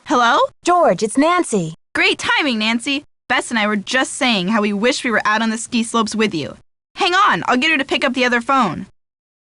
Hello? George, it's Nancy. Great timing, Nancy. Bess and I were just saying how we wish we were out on the ski slopes with you. Hang on, I'll get her to pick up the other phone.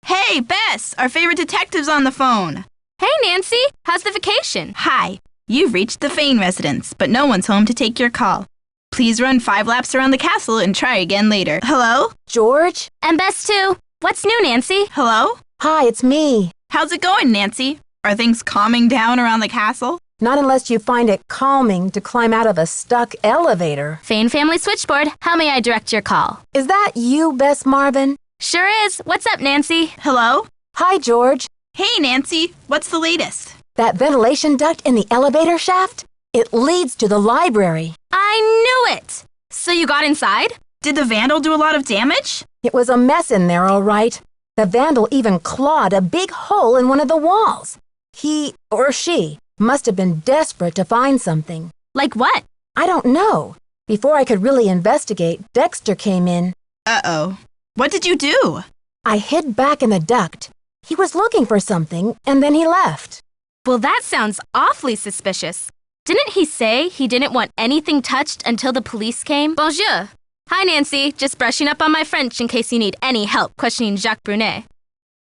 Hey, Bess, our favorite detective's on the phone. Hey, Nancy, how's the vacation? Hi, you've reached the Fane residence, but no one's home to take your call. Please run 5 laps around the castle and try again later. Hello? George? And Bess, too. What's new, Nancy? Hello? Hi, it's me. How's it going, Nancy? Are things calming down around the castle? Not unless you find it calming to climb out of a stuck elevator. Fane Family Switchboard, how may I direct your call? Is that you, Bess Marvin? Sure is. What's up, Nancy? Hello? Hi, George. Hey, Nancy, what's the latest? That ventilation duct in the elevator shaft? It leads to the library. I knew it! So you got inside? Did the vandal do a lot of damage? It was a mess in there, all right. The vandal even clawed a big hole in one of the walls. He, or she, must have been desperate to find something. Like what? I don't know. Before I could really investigate, Dexter came in. Uh-oh. What did you do? I hid back in the duct. He was looking for something, and then he left. Well, that sounds awfully suspicious. Didn't he say he didn't want anything touched until the police came? Bonjour. Hi, Nancy. Just brushing up on my French in case you need any help questioning Jacques Brunet.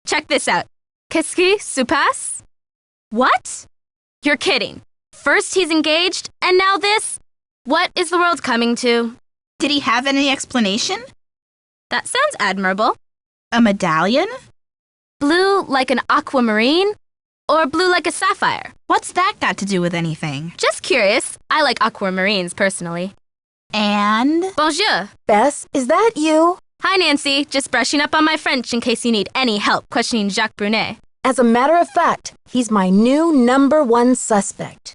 Check this out. Qu'est-ce qui se passe? What? You're kidding. First he's engaged, and now this? What is the world coming to? Did he have any explanation? That sounds admirable. A medallion? Blue like an aquamarine? Or blue like a sapphire? What's that got to do with anything? Just curious. I like aquamarines personally. And? Bonjour. Bess, is that you? Hi, Nancy. Just brushing up on my French in case you need any help questioning Jacques Brunet. As a matter of fact, he's my new #1 suspect.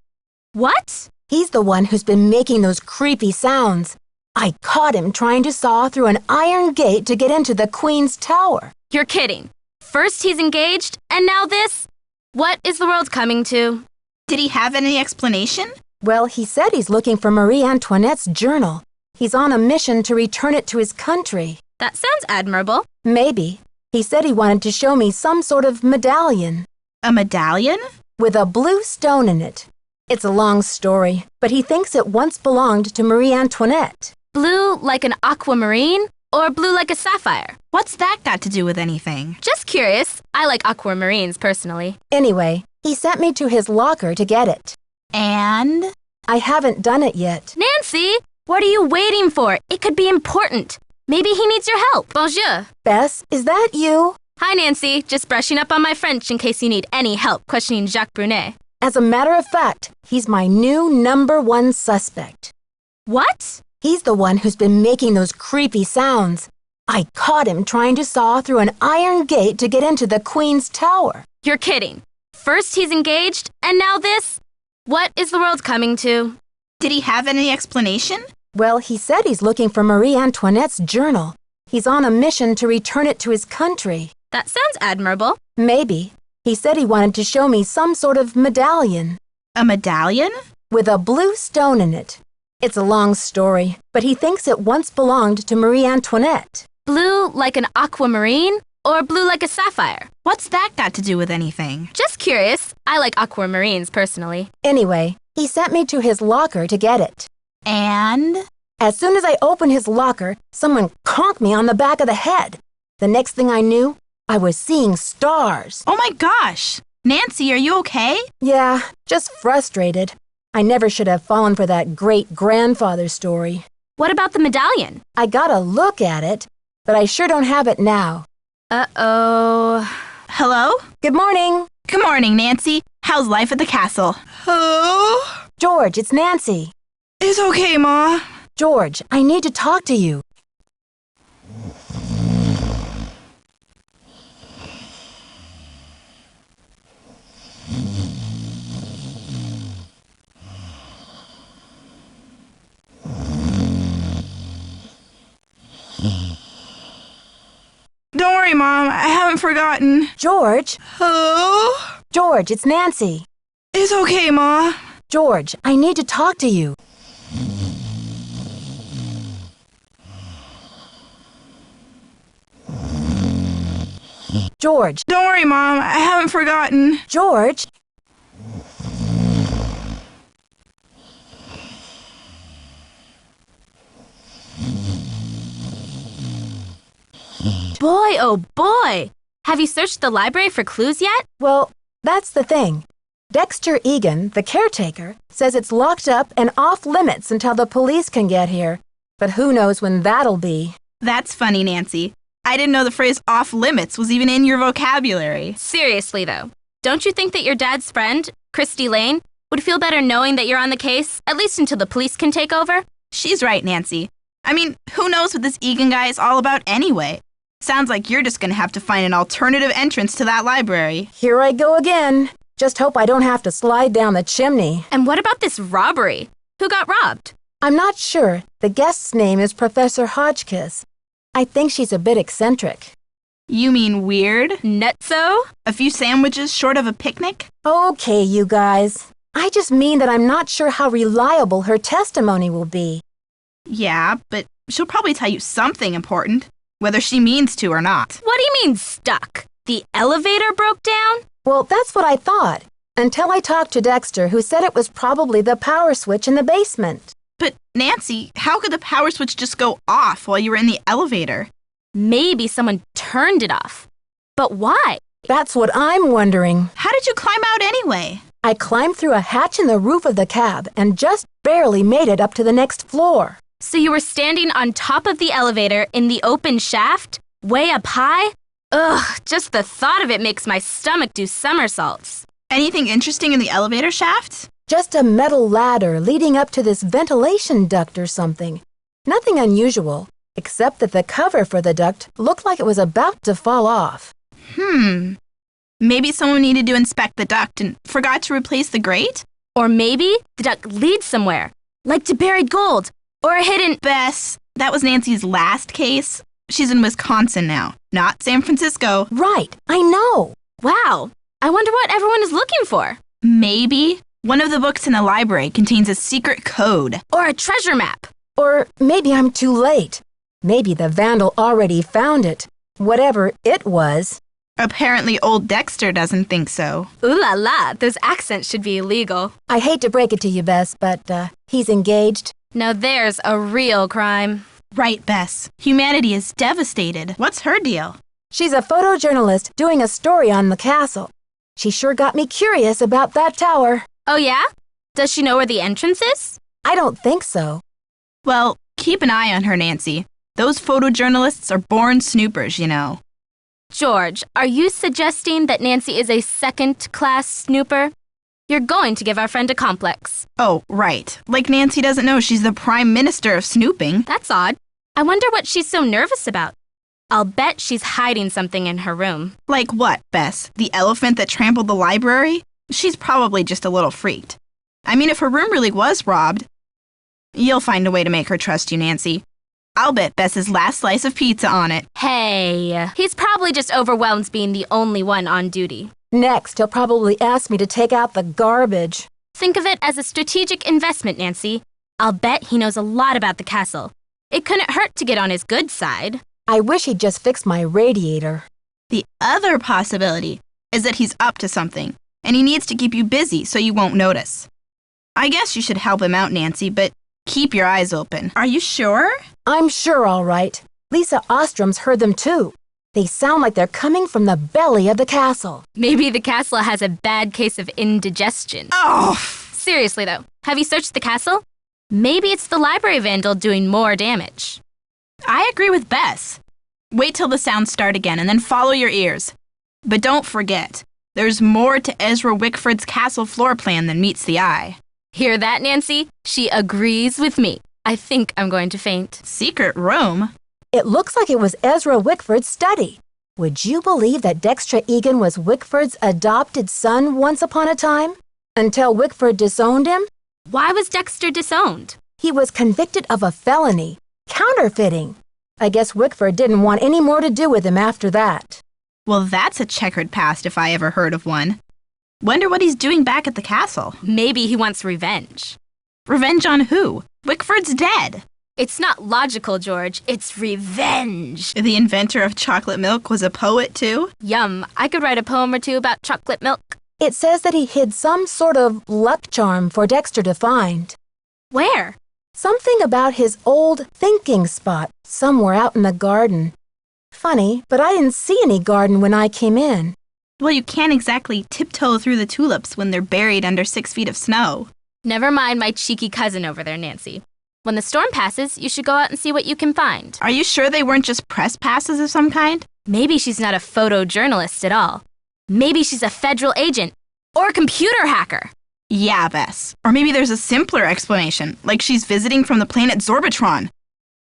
What? He's the one who's been making those creepy sounds. I caught him trying to saw through an iron gate to get into the Queen's Tower. You're kidding. First he's engaged, and now this? What is the world coming to? Did he have any explanation? Well, he said he's looking for Marie Antoinette's journal. He's on a mission to return it to his country. That sounds admirable. Maybe. He said he wanted to show me some sort of medallion. A medallion? With a blue stone in it. It's a long story, but he thinks it once belonged to Marie Antoinette. Blue like an aquamarine? Or blue like a sapphire? What's that got to do with anything? Just curious. I like aquamarines personally. Anyway, he sent me to his locker to get it. And? I haven't done it yet. Nancy, what are you waiting for? It could be important. Maybe he needs your help. Bonjour. Bess, is that you? Hi, Nancy. Just brushing up on my French in case you need any help questioning Jacques Brunet. As a matter of fact, he's my new #1 suspect. What? He's the one who's been making those creepy sounds. I caught him trying to saw through an iron gate to get into the Queen's Tower. You're kidding. First he's engaged, and now this? What is the world coming to? Did he have any explanation? Well, he said he's looking for Marie Antoinette's journal. He's on a mission to return it to his country. That sounds admirable. Maybe. He said he wanted to show me some sort of medallion. A medallion? With a blue stone in it. It's a long story, but he thinks it once belonged to Marie Antoinette. Blue like an aquamarine? Or blue like a sapphire? What's that got to do with anything? Just curious. I like aquamarines personally. Anyway, he sent me to his locker to get it. And? As soon as I opened his locker, someone conked me on the back of the head. The next thing I knew, I was seeing stars. Oh my gosh! Nancy, are you okay? Yeah, just frustrated. I never should have fallen for that great-grandfather story. What about the medallion? I got a look at it, but I sure don't have it now. Uh-oh. Hello? Good morning. Good morning, Nancy. How's life at the castle? Hello? George, it's Nancy. It's okay, Ma. George, I need to talk to you. Don't worry, Mom. I haven't forgotten. George? Hello? George, it's Nancy. It's okay, Ma. George, I need to talk to you. George. Don't worry, Mom. I haven't forgotten. George. Boy, oh boy! Have you searched the library for clues yet? Well, that's the thing. Dexter Egan, the caretaker, says it's locked up and off limits until the police can get here. But who knows when that'll be. That's funny, Nancy. I didn't know the phrase off limits was even in your vocabulary. Seriously, though, don't you think that your dad's friend, Christy Lane, would feel better knowing that you're on the case, at least until the police can take over? She's right, Nancy. I mean, who knows what this Egan guy is all about anyway? Sounds like you're just gonna have to find an alternative entrance to that library. Here I go again. Just hope I don't have to slide down the chimney. And what about this robbery? Who got robbed? I'm not sure. The guest's name is Professor Hotchkiss. I think she's a bit eccentric. You mean weird? Nutso? A few sandwiches short of a picnic? Okay, you guys. I just mean that I'm not sure how reliable her testimony will be. Yeah, but she'll probably tell you something important, whether she means to or not. What do you mean stuck? The elevator broke down? Well, that's what I thought, until I talked to Dexter, who said it was probably the power switch in the basement. But, Nancy, how could the power switch just go off while you were in the elevator? Maybe someone turned it off. But why? That's what I'm wondering. How did you climb out anyway? I climbed through a hatch in the roof of the cab and just barely made it up to the next floor. So you were standing on top of the elevator in the open shaft? Way up high? Ugh, just the thought of it makes my stomach do somersaults. Anything interesting in the elevator shaft? Just a metal ladder leading up to this ventilation duct or something. Nothing unusual, except that the cover for the duct looked like it was about to fall off. Maybe someone needed to inspect the duct and forgot to replace the grate? Or maybe the duct leads somewhere, like to buried gold, or a hidden... Bess, that was Nancy's last case. She's in Wisconsin now, not San Francisco. Right, I know. Wow, I wonder what everyone is looking for. Maybe one of the books in the library contains a secret code. Or a treasure map. Or maybe I'm too late. Maybe the vandal already found it, whatever it was. Apparently old Dexter doesn't think so. Ooh la la, those accents should be illegal. I hate to break it to you, Bess, but he's engaged. Now there's a real crime. Right, Bess. Humanity is devastated. What's her deal? She's a photojournalist doing a story on the castle. She sure got me curious about that tower. Oh yeah? Does she know where the entrance is? I don't think so. Well, keep an eye on her, Nancy. Those photojournalists are born snoopers, you know. George, are you suggesting that Nancy is a second-class snooper? You're going to give our friend a complex. Oh, right. Like Nancy doesn't know she's the prime minister of snooping. That's odd. I wonder what she's so nervous about. I'll bet she's hiding something in her room. Like what, Bess? The elephant that trampled the library? She's probably just a little freaked. I mean, if her room really was robbed, you'll find a way to make her trust you, Nancy. I'll bet Bess's last slice of pizza on it. Hey, he's probably just overwhelmed being the only one on duty. Next, he'll probably ask me to take out the garbage. Think of it as a strategic investment, Nancy. I'll bet he knows a lot about the castle. It couldn't hurt to get on his good side. I wish he'd just fix my radiator. The other possibility is that he's up to something, and he needs to keep you busy so you won't notice. I guess you should help him out, Nancy, but keep your eyes open. Are you sure? I'm sure, all right. Lisa Ostrom's heard them too. They sound like they're coming from the belly of the castle. Maybe the castle has a bad case of indigestion. Oh! Seriously, though, have you searched the castle? Maybe it's the library vandal doing more damage. I agree with Bess. Wait till the sounds start again and then follow your ears. But don't forget, there's more to Ezra Wickford's castle floor plan than meets the eye. Hear that, Nancy? She agrees with me. I think I'm going to faint. Secret room? It looks like it was Ezra Wickford's study. Would you believe that Dexter Egan was Wickford's adopted son once upon a time? Until Wickford disowned him? Why was Dexter disowned? He was convicted of a felony, counterfeiting. I guess Wickford didn't want any more to do with him after that. Well, that's a checkered past if I ever heard of one. Wonder what he's doing back at the castle. Maybe he wants revenge. Revenge on who? Wickford's dead. It's not logical, George. It's revenge. The inventor of chocolate milk was a poet, too? Yum. I could write a poem or two about chocolate milk. It says that he hid some sort of luck charm for Dexter to find. Where? Something about his old thinking spot somewhere out in the garden. funny, but I didn't see any garden when I came in. Well, you can't exactly tiptoe through the tulips when they're buried under 6 feet of snow. Never mind my cheeky cousin over there, Nancy. When the storm passes, you should go out and see what you can find. Are you sure they weren't just press passes of some kind? Maybe she's not a photojournalist at all. Maybe she's a federal agent or a computer hacker. Yeah, Bess. Or maybe there's a simpler explanation, like she's visiting from the planet Zorbatron.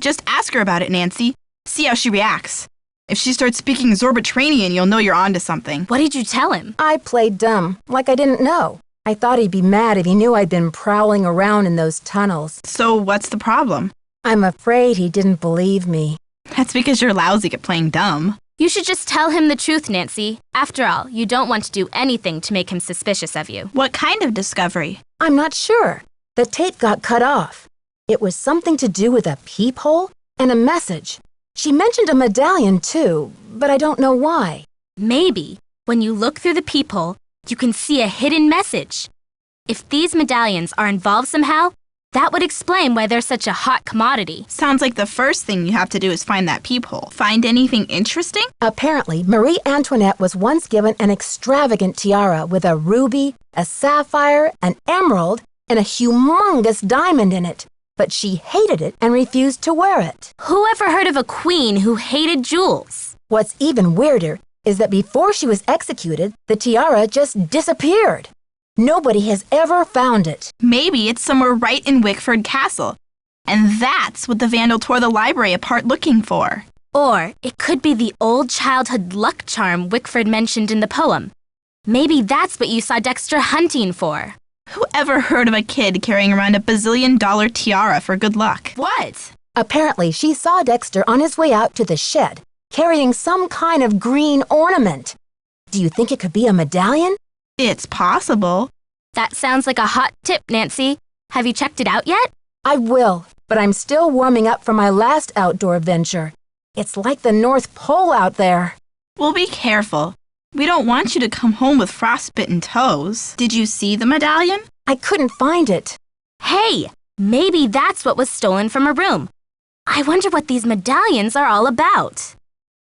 Just ask her about it, Nancy. See how she reacts. If she starts speaking Zorbatranian, you'll know you're onto something. What did you tell him? I played dumb, like I didn't know. I thought he'd be mad if he knew I'd been prowling around in those tunnels. So what's the problem? I'm afraid he didn't believe me. That's because you're lousy at playing dumb. You should just tell him the truth, Nancy. After all, you don't want to do anything to make him suspicious of you. What kind of discovery? I'm not sure. The tape got cut off. It was something to do with a peephole and a message. She mentioned a medallion, too, but I don't know why. Maybe, when you look through the peephole, you can see a hidden message. If these medallions are involved somehow, that would explain why they're such a hot commodity. Sounds like the first thing you have to do is find that peephole. Find anything interesting? Apparently, Marie Antoinette was once given an extravagant tiara with a ruby, a sapphire, an emerald, and a humongous diamond in it. But she hated it and refused to wear it. Who ever heard of a queen who hated jewels? What's even weirder is that before she was executed, the tiara just disappeared. Nobody has ever found it. Maybe it's somewhere right in Wickford Castle. And that's what the vandal tore the library apart looking for. Or it could be the old childhood luck charm Wickford mentioned in the poem. Maybe that's what you saw Dexter hunting for. Who ever heard of a kid carrying around a bazillion-dollar tiara for good luck? What? Apparently, she saw Dexter on his way out to the shed, carrying some kind of green ornament. Do you think it could be a medallion? It's possible. That sounds like a hot tip, Nancy. Have you checked it out yet? I will, but I'm still warming up for my last outdoor venture. It's like the North Pole out there. Well, be careful. We don't want you to come home with frostbitten toes. Did you see the medallion? I couldn't find it. Hey, maybe that's what was stolen from a room. I wonder what these medallions are all about.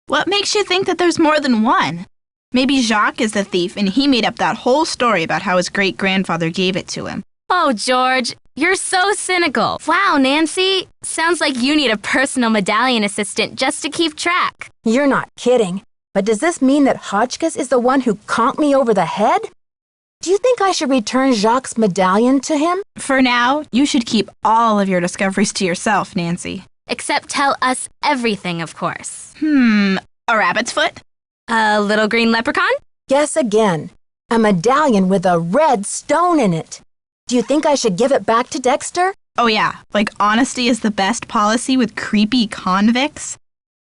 What makes you think that there's more than one? Maybe Jacques is the thief and he made up that whole story about how his great-grandfather gave it to him. Oh, George, you're so cynical. Wow, Nancy, sounds like you need a personal medallion assistant just to keep track. You're not kidding. But does this mean that Hotchkiss is the one who conked me over the head? Do you think I should return Jacques' medallion to him? For now, you should keep all of your discoveries to yourself, Nancy. Except tell us everything, of course. A rabbit's foot? A little green leprechaun? Guess again. A medallion with a red stone in it. Do you think I should give it back to Dexter? Oh yeah, like honesty is the best policy with creepy convicts?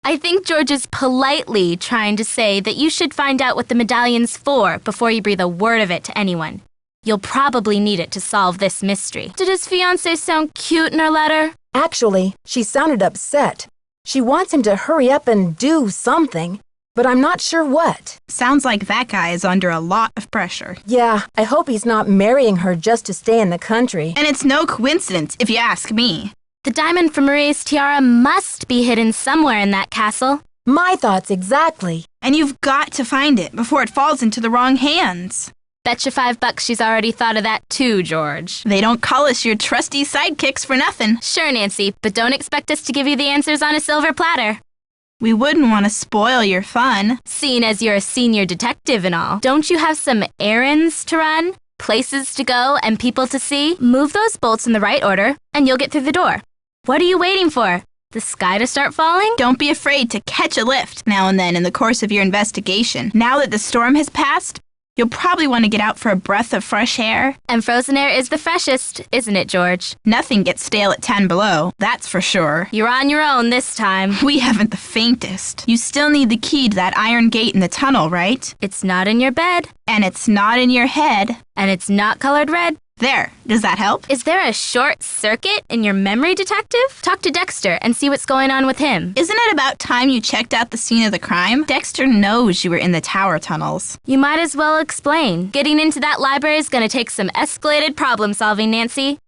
I think George is politely trying to say that you should find out what the medallion's for before you breathe a word of it to anyone. You'll probably need it to solve this mystery. Did his fiancée sound cute in her letter? Actually, she sounded upset. She wants him to hurry up and do something, but I'm not sure what. Sounds like that guy is under a lot of pressure. Yeah, I hope he's not marrying her just to stay in the country. And it's no coincidence, if you ask me. The diamond from Marie's tiara must be hidden somewhere in that castle. My thoughts exactly. And you've got to find it before it falls into the wrong hands. Bet you $5 she's already thought of that too, George. They don't call us your trusty sidekicks for nothing. Sure, Nancy, but don't expect us to give you the answers on a silver platter. We wouldn't want to spoil your fun. Seeing as you're a senior detective and all, don't you have some errands to run? Places to go and people to see? Move those bolts in the right order, and you'll get through the door. What are you waiting for? The sky to start falling? Don't be afraid to catch a lift now and then in the course of your investigation. Now that the storm has passed, you'll probably want to get out for a breath of fresh air. And frozen air is the freshest, isn't it, George? Nothing gets stale at 10 below, that's for sure. You're on your own this time. We haven't the faintest. You still need the key to that iron gate in the tunnel, right? It's not in your bed. And it's not in your head. And it's not colored red. There, does that help? Is there a short circuit in your memory, detective? Talk to Dexter and see what's going on with him. Isn't it about time you checked out the scene of the crime? Dexter knows you were in the tower tunnels. You might as well explain. Getting into that library is going to take some escalated problem solving, Nancy.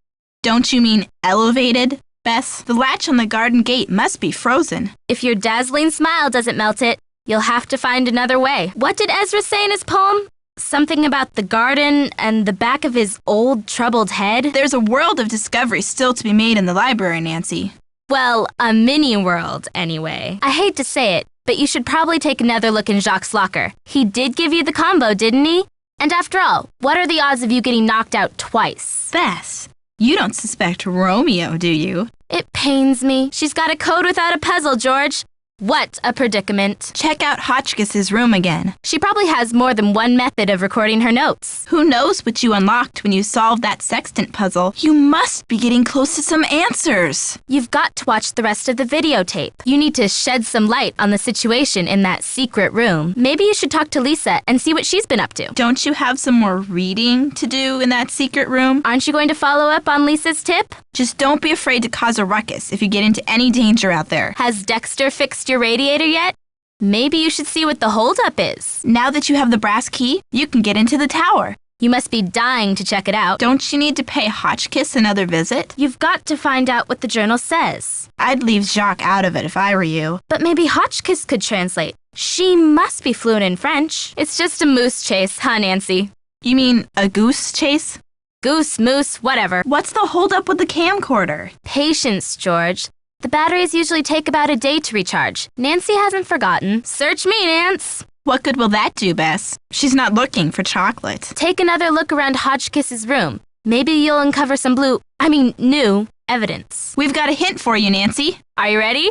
Don't you mean elevated? Bess, the latch on the garden gate must be frozen. If your dazzling smile doesn't melt it, you'll have to find another way. What did Ezra say in his poem? Something about the garden and the back of his old, troubled head? There's a world of discovery still to be made in the library, Nancy. Well, a mini world, anyway. I hate to say it, but you should probably take another look in Jacques' locker. He did give you the combo, didn't he? And after all, what are the odds of you getting knocked out twice? Bess, you don't suspect Romeo, do you? It pains me. She's got a code without a puzzle, George. What a predicament. Check out Hotchkiss's room again. She probably has more than one method of recording her notes. Who knows what you unlocked when you solved that sextant puzzle? You must be getting close to some answers. You've got to watch the rest of the videotape. You need to shed some light on the situation in that secret room. Maybe you should talk to Lisa and see what she's been up to. Don't you have some more reading to do in that secret room? Aren't you going to follow up on Lisa's tip? Just don't be afraid to cause a ruckus if you get into any danger out there. Has Dexter fixed your radiator yet? Maybe you should see what the holdup is. Now that you have the brass key, you can get into the tower. You must be dying to check it out. Don't you need to pay Hotchkiss another visit? You've got to find out what the journal says. I'd leave Jacques out of it if I were you. But maybe Hotchkiss could translate. She must be fluent in French. It's just a moose chase, huh, Nancy? You mean a goose chase? Goose, moose, whatever. What's the holdup with the camcorder? Patience, George. The batteries usually take about a day to recharge. Nancy hasn't forgotten. Search me, Nance. What good will that do, Bess? She's not looking for chocolate. Take another look around Hotchkiss's room. Maybe you'll uncover some new evidence. We've got a hint for you, Nancy. Are you ready?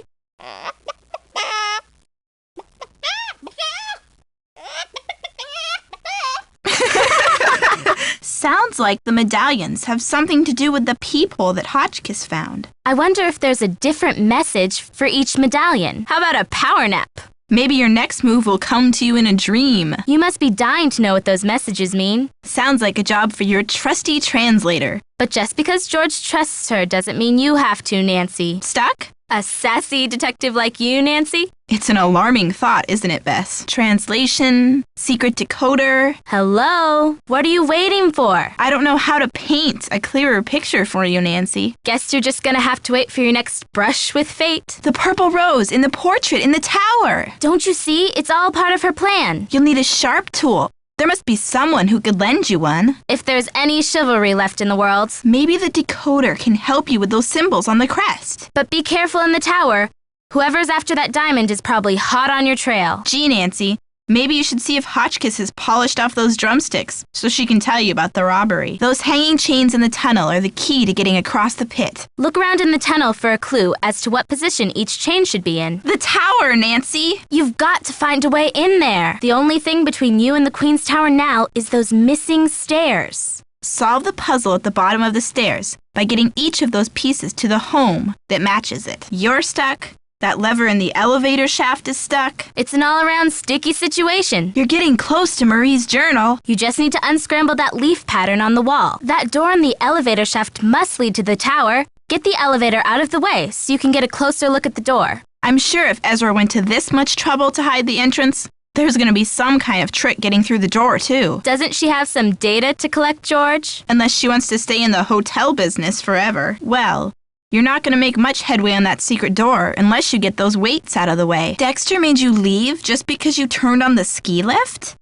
Sounds like the medallions have something to do with the people that Hotchkiss found. I wonder if there's a different message for each medallion. How about a power nap? Maybe your next move will come to you in a dream. You must be dying to know what those messages mean. Sounds like a job for your trusty translator. But just because George trusts her doesn't mean you have to, Nancy. Stuck? A sassy detective like you, Nancy? It's an alarming thought, isn't it, Bess? Translation, secret decoder. Hello? What are you waiting for? I don't know how to paint a clearer picture for you, Nancy. Guess you're just gonna have to wait for your next brush with fate. The purple rose in the portrait in the tower. Don't you see? It's all part of her plan. You'll need a sharp tool. There must be someone who could lend you one. If there's any chivalry left in the world. Maybe the decoder can help you with those symbols on the crest. But be careful in the tower. Whoever's after that diamond is probably hot on your trail. Gee, Nancy, maybe you should see if Hotchkiss has polished off those drumsticks so she can tell you about the robbery. Those hanging chains in the tunnel are the key to getting across the pit. Look around in the tunnel for a clue as to what position each chain should be in. The tower, Nancy! You've got to find a way in there. The only thing between you and the Queen's Tower now is those missing stairs. Solve the puzzle at the bottom of the stairs by getting each of those pieces to the home that matches it. You're stuck. That lever in the elevator shaft is stuck. It's an all-around sticky situation. You're getting close to Marie's journal. You just need to unscramble that leaf pattern on the wall. That door in the elevator shaft must lead to the tower. Get the elevator out of the way so you can get a closer look at the door. I'm sure if Ezra went to this much trouble to hide the entrance, there's going to be some kind of trick getting through the door, too. Doesn't she have some data to collect, George? Unless she wants to stay in the hotel business forever. Well, you're not going to make much headway on that secret door unless you get those weights out of the way. Dexter made you leave just because you turned on the ski lift?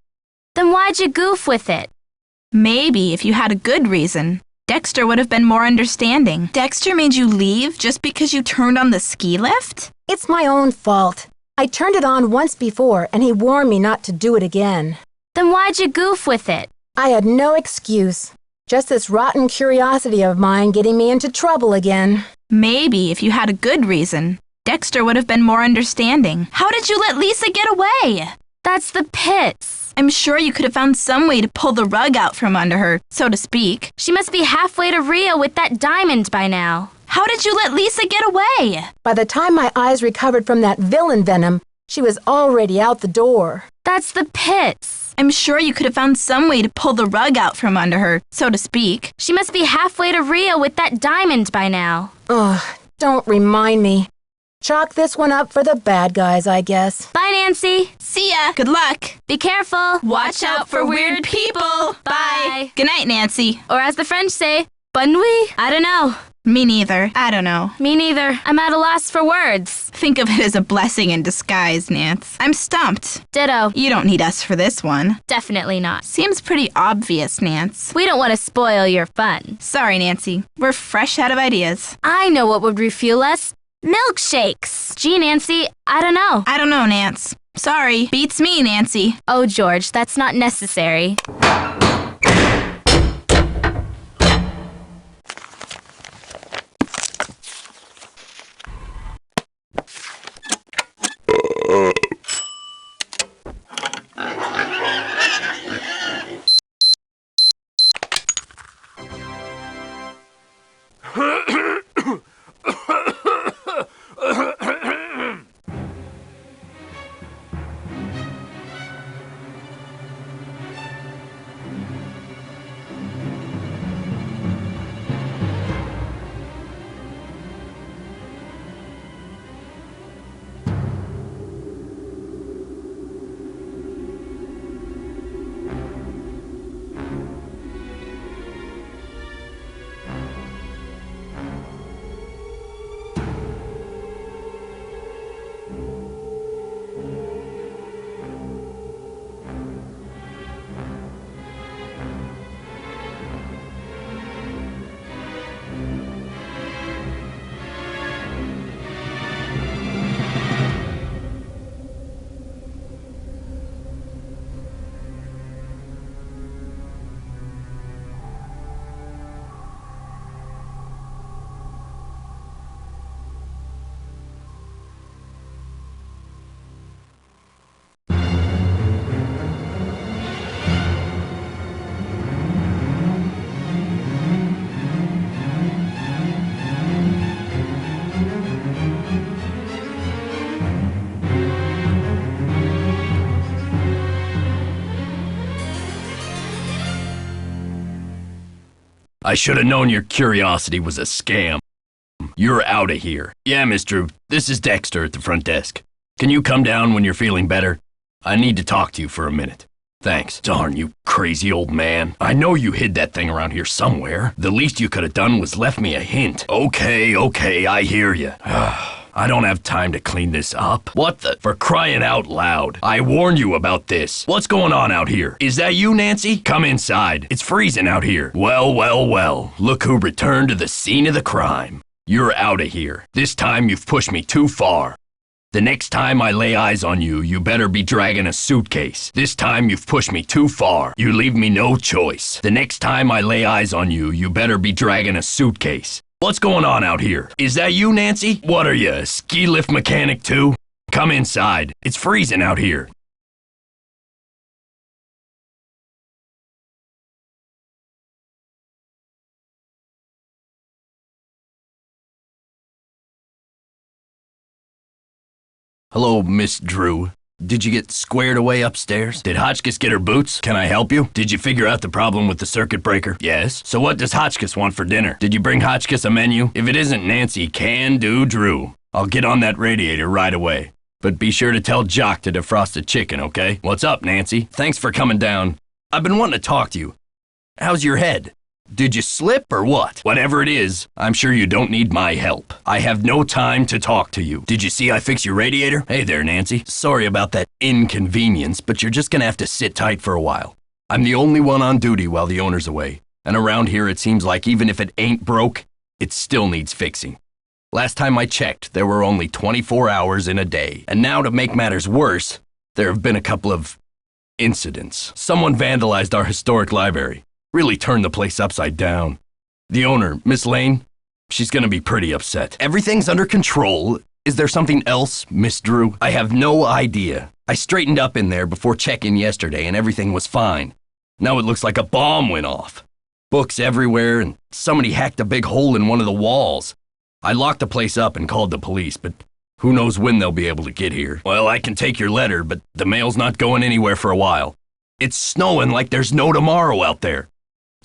Then why'd you goof with it? Maybe if you had a good reason, Dexter would have been more understanding. Dexter made you leave just because you turned on the ski lift? It's my own fault. I turned it on once before, and he warned me not to do it again. Then why'd you goof with it? I had no excuse. Just this rotten curiosity of mine getting me into trouble again. Maybe if you had a good reason, Dexter would have been more understanding. How did you let Lisa get away? That's the pits. I'm sure you could have found some way to pull the rug out from under her, so to speak. She must be halfway to Rio with that diamond by now. How did you let Lisa get away? By the time my eyes recovered from that villain venom, she was already out the door. That's the pits. I'm sure you could have found some way to pull the rug out from under her, so to speak. She must be halfway to Rio with that diamond by now. Ugh, don't remind me. Chalk this one up for the bad guys, I guess. Bye, Nancy. See ya. Good luck. Be careful. Watch out for weird people. Bye. Good night, Nancy. Or as the French say, bonne nuit. I don't know. Me neither. I don't know. Me neither. I'm at a loss for words. Think of it as a blessing in disguise, Nance. I'm stumped. Ditto. You don't need us for this one. Definitely not. Seems pretty obvious, Nance. We don't want to spoil your fun. Sorry, Nancy. We're fresh out of ideas. I know what would refuel us. Milkshakes. Gee, Nancy, I don't know. I don't know, Nance. Sorry. Beats me, Nancy. Oh, George, that's not necessary. I should have known your curiosity was a scam. You're out of here. Yeah, Miss Drew, this is Dexter at the front desk. Can you come down when you're feeling better? I need to talk to you for a minute. Thanks. Darn, you crazy old man. I know you hid that thing around here somewhere. The least you could have done was left me a hint. Okay, I hear you. I don't have time to clean this up. What the? For crying out loud. I warned you about this. What's going on out here? Is that you, Nancy? Come inside. It's freezing out here. Well. Look who returned to the scene of the crime. You're out of here. This time you've pushed me too far. The next time I lay eyes on you, you better be dragging a suitcase. This time you've pushed me too far. You leave me no choice. The next time I lay eyes on you, you better be dragging a suitcase. What's going on out here? Is that you, Nancy? What are you, a ski lift mechanic too? Come inside. It's freezing out here. Hello, Miss Drew. Did you get squared away upstairs? Did Hotchkiss get her boots? Can I help you? Did you figure out the problem with the circuit breaker? Yes. So what does Hotchkiss want for dinner? Did you bring Hotchkiss a menu? If it isn't Nancy, can do Drew. I'll get on that radiator right away. But be sure to tell Jacques to defrost the chicken, okay? What's up, Nancy? Thanks for coming down. I've been wanting to talk to you. How's your head? Did you slip or what? Whatever it is, I'm sure you don't need my help. I have no time to talk to you. Did you see I fixed your radiator? Hey there, Nancy. Sorry about that inconvenience, but you're just gonna have to sit tight for a while. I'm the only one on duty while the owner's away. And around here it seems like even if it ain't broke, it still needs fixing. Last time I checked, there were only 24 hours in a day. And now to make matters worse, there have been a couple of incidents. Someone vandalized our historic library. Really turned the place upside down. The owner, Miss Lane, she's gonna be pretty upset. Everything's under control. Is there something else, Miss Drew? I have no idea. I straightened up in there before check-in yesterday and everything was fine. Now it looks like a bomb went off. Books everywhere and somebody hacked a big hole in one of the walls. I locked the place up and called the police, but who knows when they'll be able to get here. Well, I can take your letter, but the mail's not going anywhere for a while. It's snowing like there's no tomorrow out there.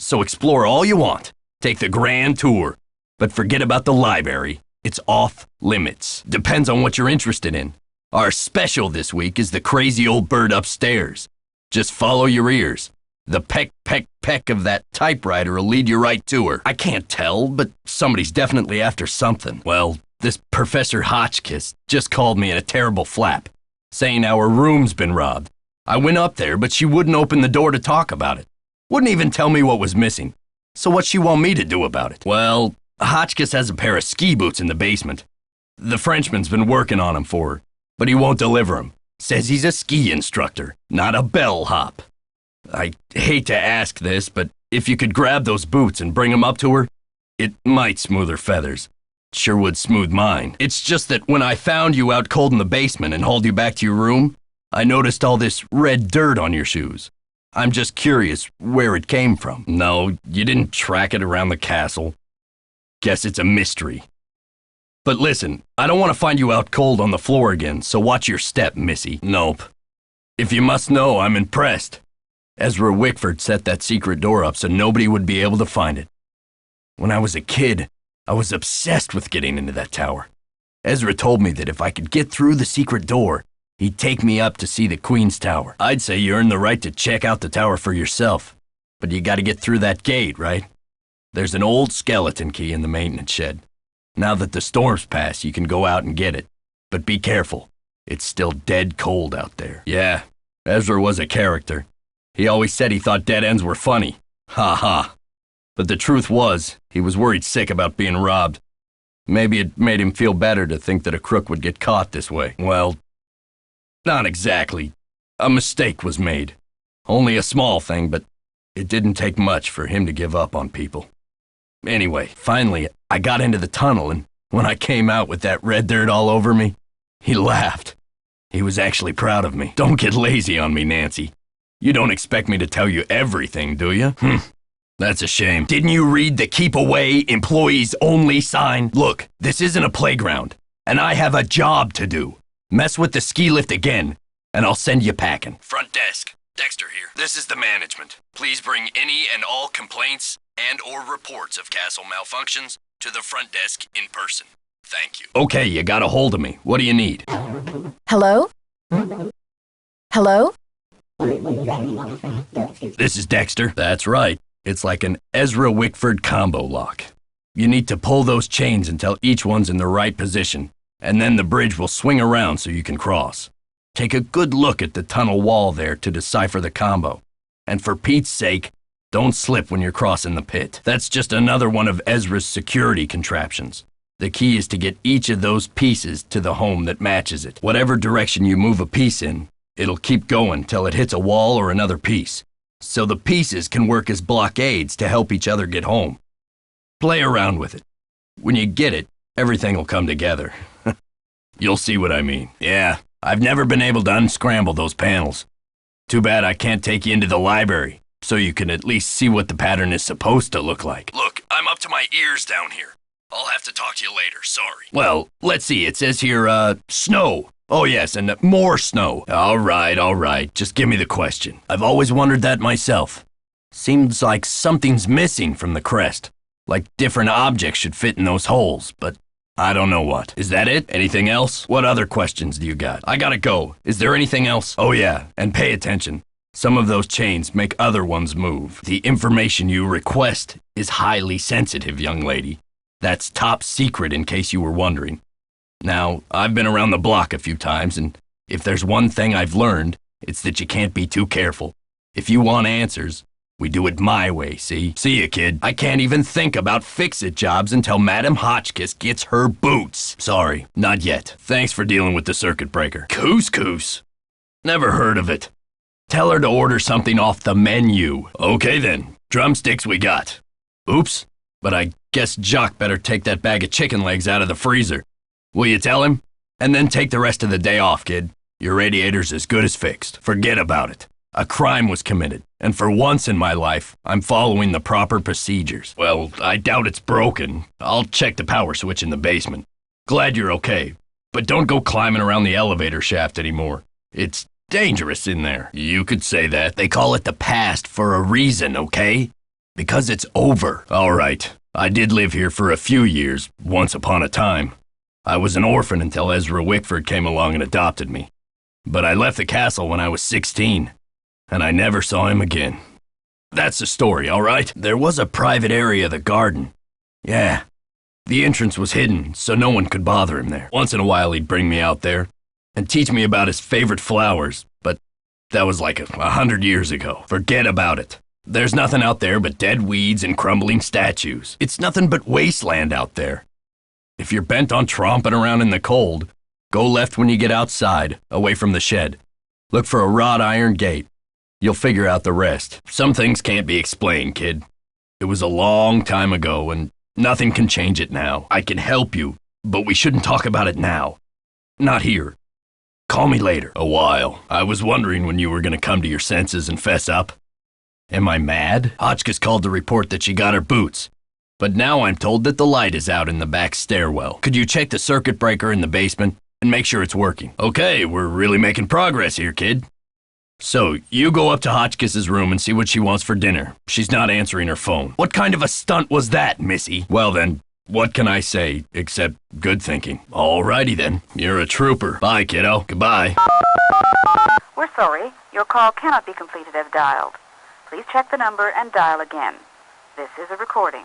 So explore all you want. Take the grand tour. But forget about the library. It's off limits. Depends on what you're interested in. Our special this week is the crazy old bird upstairs. Just follow your ears. The peck, peck, peck of that typewriter will lead you right to her. I can't tell, but somebody's definitely after something. Well, this Professor Hotchkiss just called me in a terrible flap, saying our room's been robbed. I went up there, but she wouldn't open the door to talk about it. Wouldn't even tell me what was missing. So what's she want me to do about it? Well, Hotchkiss has a pair of ski boots in the basement. The Frenchman's been working on them for her, but he won't deliver them. Says he's a ski instructor, not a bellhop. I hate to ask this, but if you could grab those boots and bring them up to her, it might smooth her feathers. Sure would smooth mine. It's just that when I found you out cold in the basement and hauled you back to your room, I noticed all this red dirt on your shoes. I'm just curious where it came from. No, you didn't track it around the castle. Guess it's a mystery. But listen, I don't want to find you out cold on the floor again, so watch your step, missy. Nope. If you must know, I'm impressed. Ezra Wickford set that secret door up so nobody would be able to find it. When I was a kid, I was obsessed with getting into that tower. Ezra told me that if I could get through the secret door, he'd take me up to see the Queen's Tower. I'd say you earned the right to check out the tower for yourself, but you gotta get through that gate, right? There's an old skeleton key in the maintenance shed. Now that the storm's passed, you can go out and get it. But be careful, it's still dead cold out there. Yeah, Ezra was a character. He always said he thought dead ends were funny. Ha ha. But the truth was, he was worried sick about being robbed. Maybe it made him feel better to think that a crook would get caught this way. Well, not exactly. A mistake was made. Only a small thing, but it didn't take much for him to give up on people. Anyway, finally, I got into the tunnel, and when I came out with that red dirt all over me, he laughed. He was actually proud of me. Don't get lazy on me, Nancy. You don't expect me to tell you everything, do you? That's a shame. Didn't you read the keep away, employees only sign? Look, this isn't a playground, and I have a job to do. Mess with the ski lift again, and I'll send you packing. Front desk, Dexter here. This is the management. Please bring any and all complaints and or reports of castle malfunctions to the front desk in person. Thank you. Okay, you got a hold of me. What do you need? Hello? Hello? This is Dexter. That's right. It's like an Ezra Wickford combo lock. You need to pull those chains until each one's in the right position, and then the bridge will swing around so you can cross. Take a good look at the tunnel wall there to decipher the combo. And for Pete's sake, don't slip when you're crossing the pit. That's just another one of Ezra's security contraptions. The key is to get each of those pieces to the home that matches it. Whatever direction you move a piece in, it'll keep going till it hits a wall or another piece. So the pieces can work as blockades to help each other get home. Play around with it. When you get it, everything will come together. You'll see what I mean. Yeah, I've never been able to unscramble those panels. Too bad I can't take you into the library, so you can at least see what the pattern is supposed to look like. Look, I'm up to my ears down here. I'll have to talk to you later, sorry. Well, let's see, it says here, snow. Oh yes, and more snow. All right, just give me the question. I've always wondered that myself. Seems like something's missing from the crest. Like different objects should fit in those holes, but I don't know what. Is that it? Anything else? What other questions do you got? I gotta go. Is there anything else? Oh yeah, and pay attention. Some of those chains make other ones move. The information you request is highly sensitive, young lady. That's top secret in case you were wondering. Now, I've been around the block a few times, and if there's one thing I've learned, it's that you can't be too careful. If you want answers, we do it my way, see? See ya, kid. I can't even think about fix-it jobs until Madam Hotchkiss gets her boots. Sorry, not yet. Thanks for dealing with the circuit breaker. Couscous? Never heard of it. Tell her to order something off the menu. Okay then, drumsticks we got. Oops, but I guess Jacques better take that bag of chicken legs out of the freezer. Will you tell him? And then take the rest of the day off, kid. Your radiator's as good as fixed. Forget about it. A crime was committed, and for once in my life, I'm following the proper procedures. Well, I doubt it's broken. I'll check the power switch in the basement. Glad you're okay, but don't go climbing around the elevator shaft anymore. It's dangerous in there. You could say that. They call it the past for a reason, okay? Because it's over. All right, I did live here for a few years, once upon a time. I was an orphan until Ezra Wickford came along and adopted me. But I left the castle when I was 16, and I never saw him again. That's the story, all right? There was a private area of the garden. Yeah. The entrance was hidden, so no one could bother him there. Once in a while, he'd bring me out there and teach me about his favorite flowers, but that was like 100 years ago. Forget about it. There's nothing out there but dead weeds and crumbling statues. It's nothing but wasteland out there. If you're bent on tromping around in the cold, go left when you get outside, away from the shed. Look for a wrought iron gate. You'll figure out the rest. Some things can't be explained, kid. It was a long time ago, and nothing can change it now. I can help you, but we shouldn't talk about it now. Not here. Call me later. A while. I was wondering when you were going to come to your senses and fess up. Am I mad? Hotchkiss called to report that she got her boots. But now I'm told that the light is out in the back stairwell. Could you check the circuit breaker in the basement and make sure it's working? Okay, we're really making progress here, kid. So, you go up to Hotchkiss's room and see what she wants for dinner. She's not answering her phone. What kind of a stunt was that, missy? Well then, what can I say except good thinking? Alrighty then, you're a trooper. Bye, kiddo. Goodbye. We're sorry. Your call cannot be completed as dialed. Please check the number and dial again. This is a recording.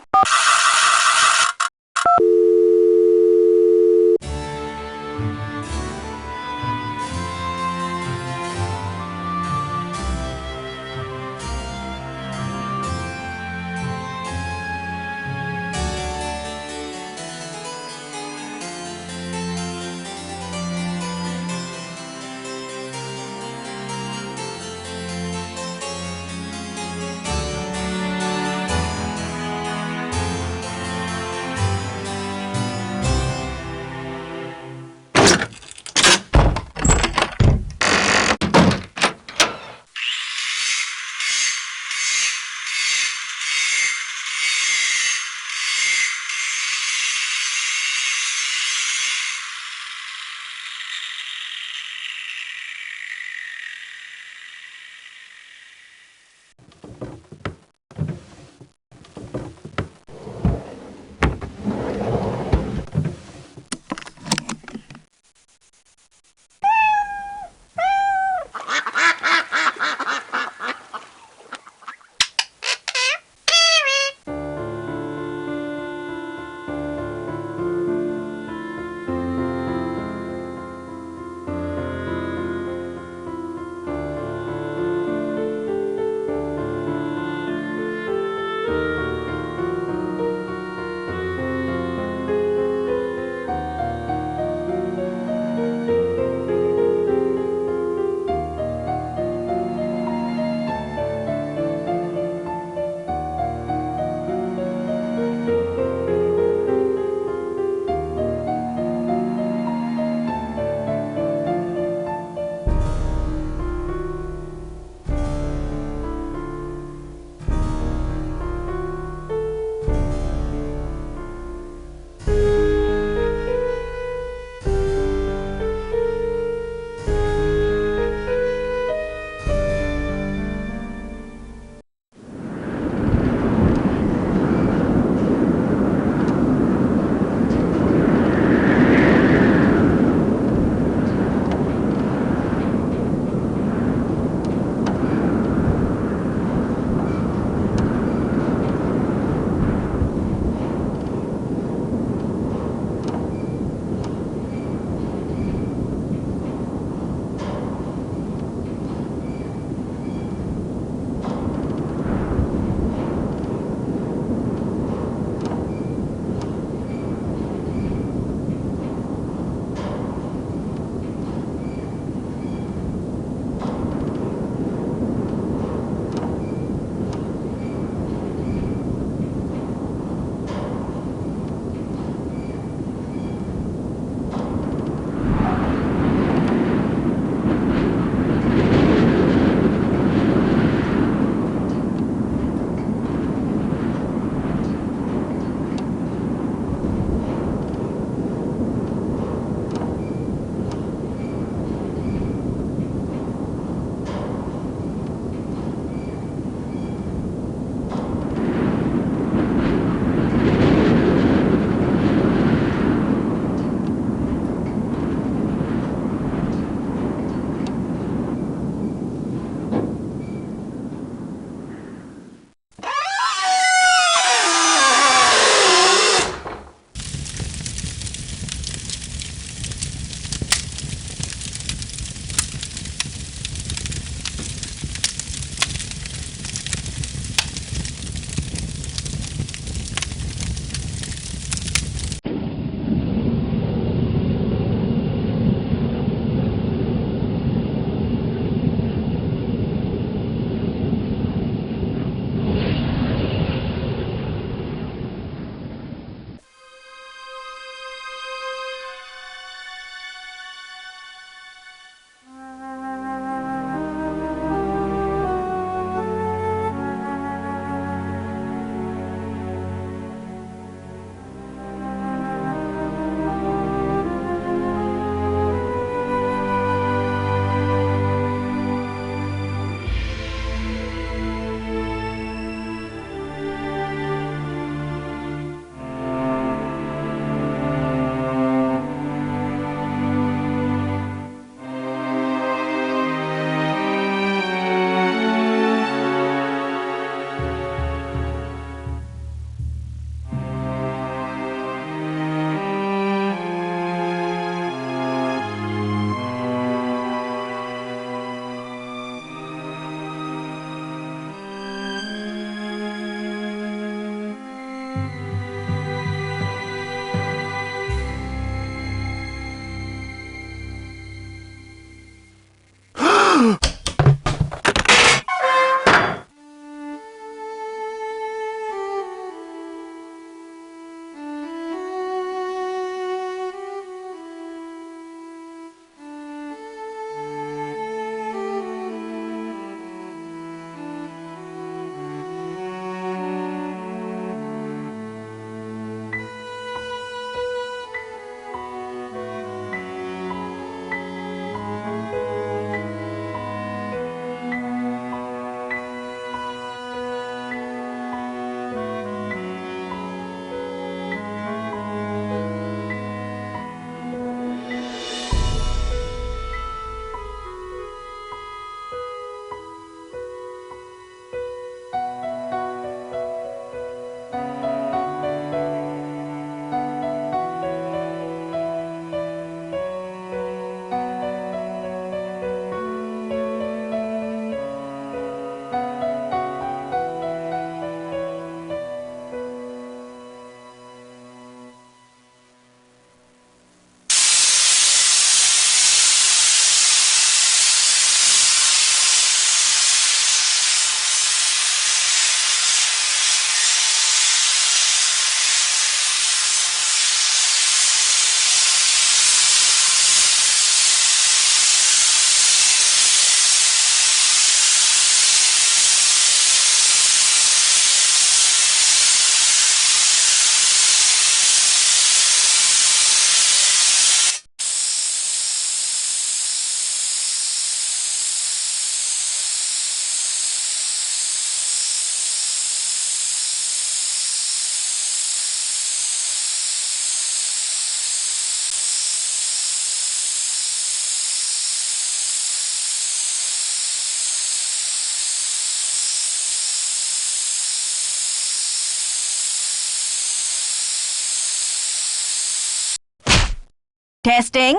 Testing.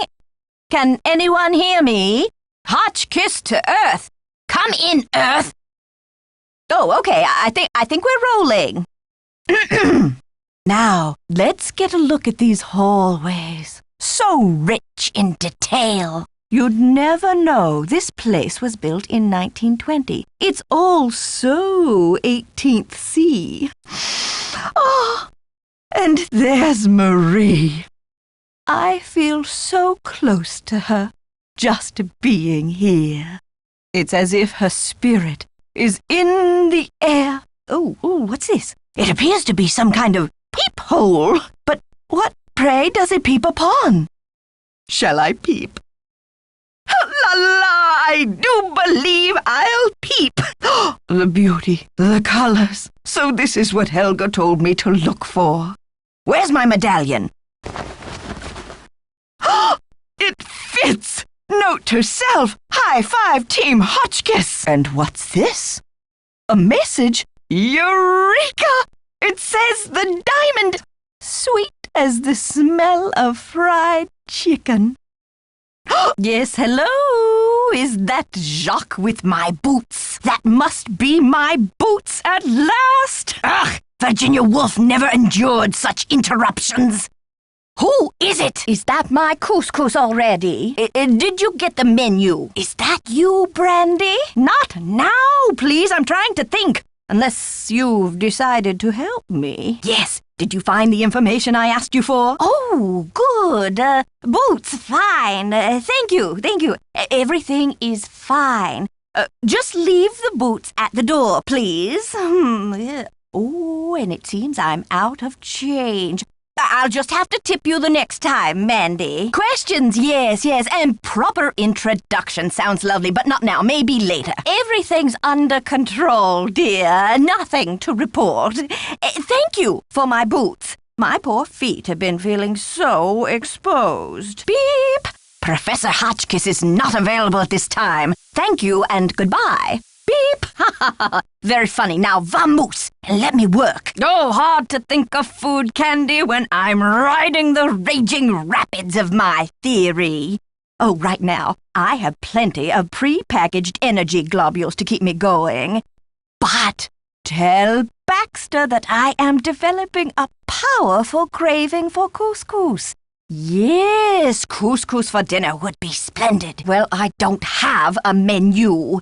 Can anyone hear me? Hotchkiss to Earth. Come in, Earth. Oh, okay. I think we're rolling. Now, let's get a look at these hallways. So rich in detail. You'd never know this place was built in 1920. It's all so 18th C. Oh, and there's Marie. I feel so close to her, just being here. It's as if her spirit is in the air. Oh, what's this? It appears to be some kind of peephole. But what, pray, does it peep upon? Shall I peep? La la, I do believe I'll peep. The beauty, the colors. So this is what Helga told me to look for. Where's my medallion? It fits! Note to self, high five Team Hotchkiss. And what's this? A message? Eureka! It says the diamond, sweet as the smell of fried chicken. Yes, hello? Is that Jacques with my boots? That must be my boots at last! Ugh! Virginia Woolf never endured such interruptions. Who is it? Is that my couscous already? Did you get the menu? Is that you, Brandy? Not now, please. I'm trying to think. Unless you've decided to help me. Yes. Did you find the information I asked you for? Oh, good. Boots, fine. Thank you. Everything is fine. Just leave the boots at the door, please. Yeah. Oh, and it seems I'm out of change. I'll just have to tip you the next time, Mandy. Questions, yes, and proper introduction sounds lovely, but not now, maybe later. Everything's under control, dear. Nothing to report. Thank you for my boots. My poor feet have been feeling so exposed. Beep! Professor Hotchkiss is not available at this time. Thank you and goodbye. Beep! Ha ha ha! Very funny. Now, vamoose, and let me work. Oh, hard to think of food candy when I'm riding the raging rapids of my theory. Oh, right now, I have plenty of pre-packaged energy globules to keep me going. But tell Baxter that I am developing a powerful craving for couscous. Yes, couscous for dinner would be splendid. Well, I don't have a menu.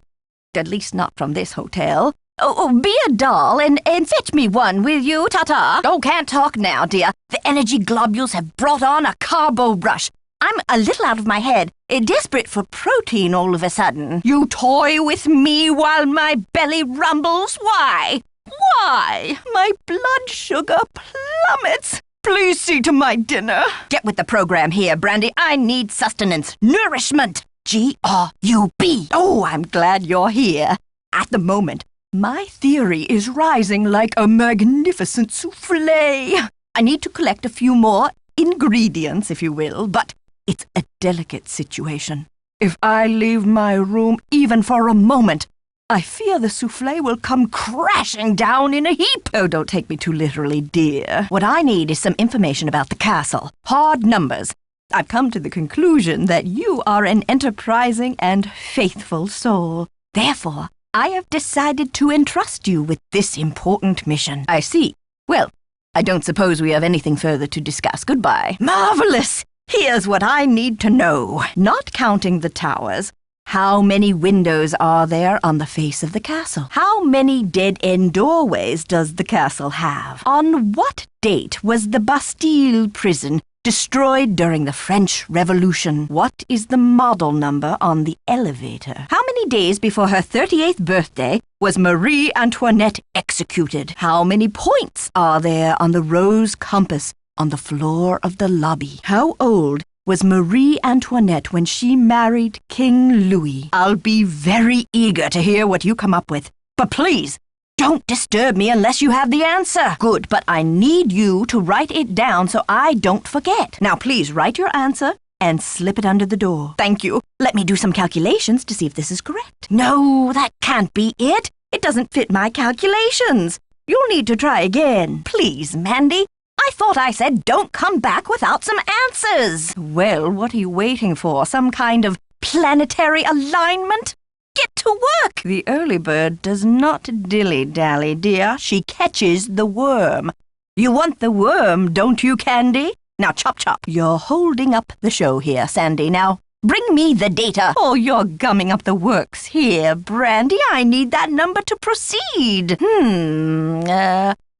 At least not from this hotel. Oh, be a doll and fetch me one, will you, ta-ta? Oh, can't talk now, dear. The energy globules have brought on a carbo rush. I'm a little out of my head, desperate for protein all of a sudden. You toy with me while my belly rumbles? Why? Why? My blood sugar plummets. Please see to my dinner. Get with the program here, Brandy. I need sustenance, nourishment. G-R-U-B. Oh, I'm glad you're here. At the moment, my theory is rising like a magnificent soufflé. I need to collect a few more ingredients, if you will, but it's a delicate situation. If I leave my room even for a moment, I fear the soufflé will come crashing down in a heap. Oh, don't take me too literally, dear. What I need is some information about the castle. Hard numbers. I've come to the conclusion that you are an enterprising and faithful soul. Therefore, I have decided to entrust you with this important mission. I see. Well, I don't suppose we have anything further to discuss. Goodbye. Marvelous! Here's what I need to know. Not counting the towers, how many windows are there on the face of the castle? How many dead-end doorways does the castle have? On what date was the Bastille prison destroyed during the French Revolution? What is the model number on the elevator? How many days before her 38th birthday was Marie Antoinette executed? How many points are there on the rose compass on the floor of the lobby? How old was Marie Antoinette when she married King Louis? I'll be very eager to hear what you come up with. But please, don't disturb me unless you have the answer. Good, but I need you to write it down so I don't forget. Now, please write your answer and slip it under the door. Thank you. Let me do some calculations to see if this is correct. No, that can't be it. It doesn't fit my calculations. You'll need to try again. Please, Mandy. I thought I said don't come back without some answers. Well, what are you waiting for? Some kind of planetary alignment? Get to work! The early bird does not dilly-dally, dear. She catches the worm. You want the worm, don't you, Candy? Now, chop, chop. You're holding up the show here, Sandy. Now, bring me the data. Oh, you're gumming up the works here, Brandy. I need that number to proceed.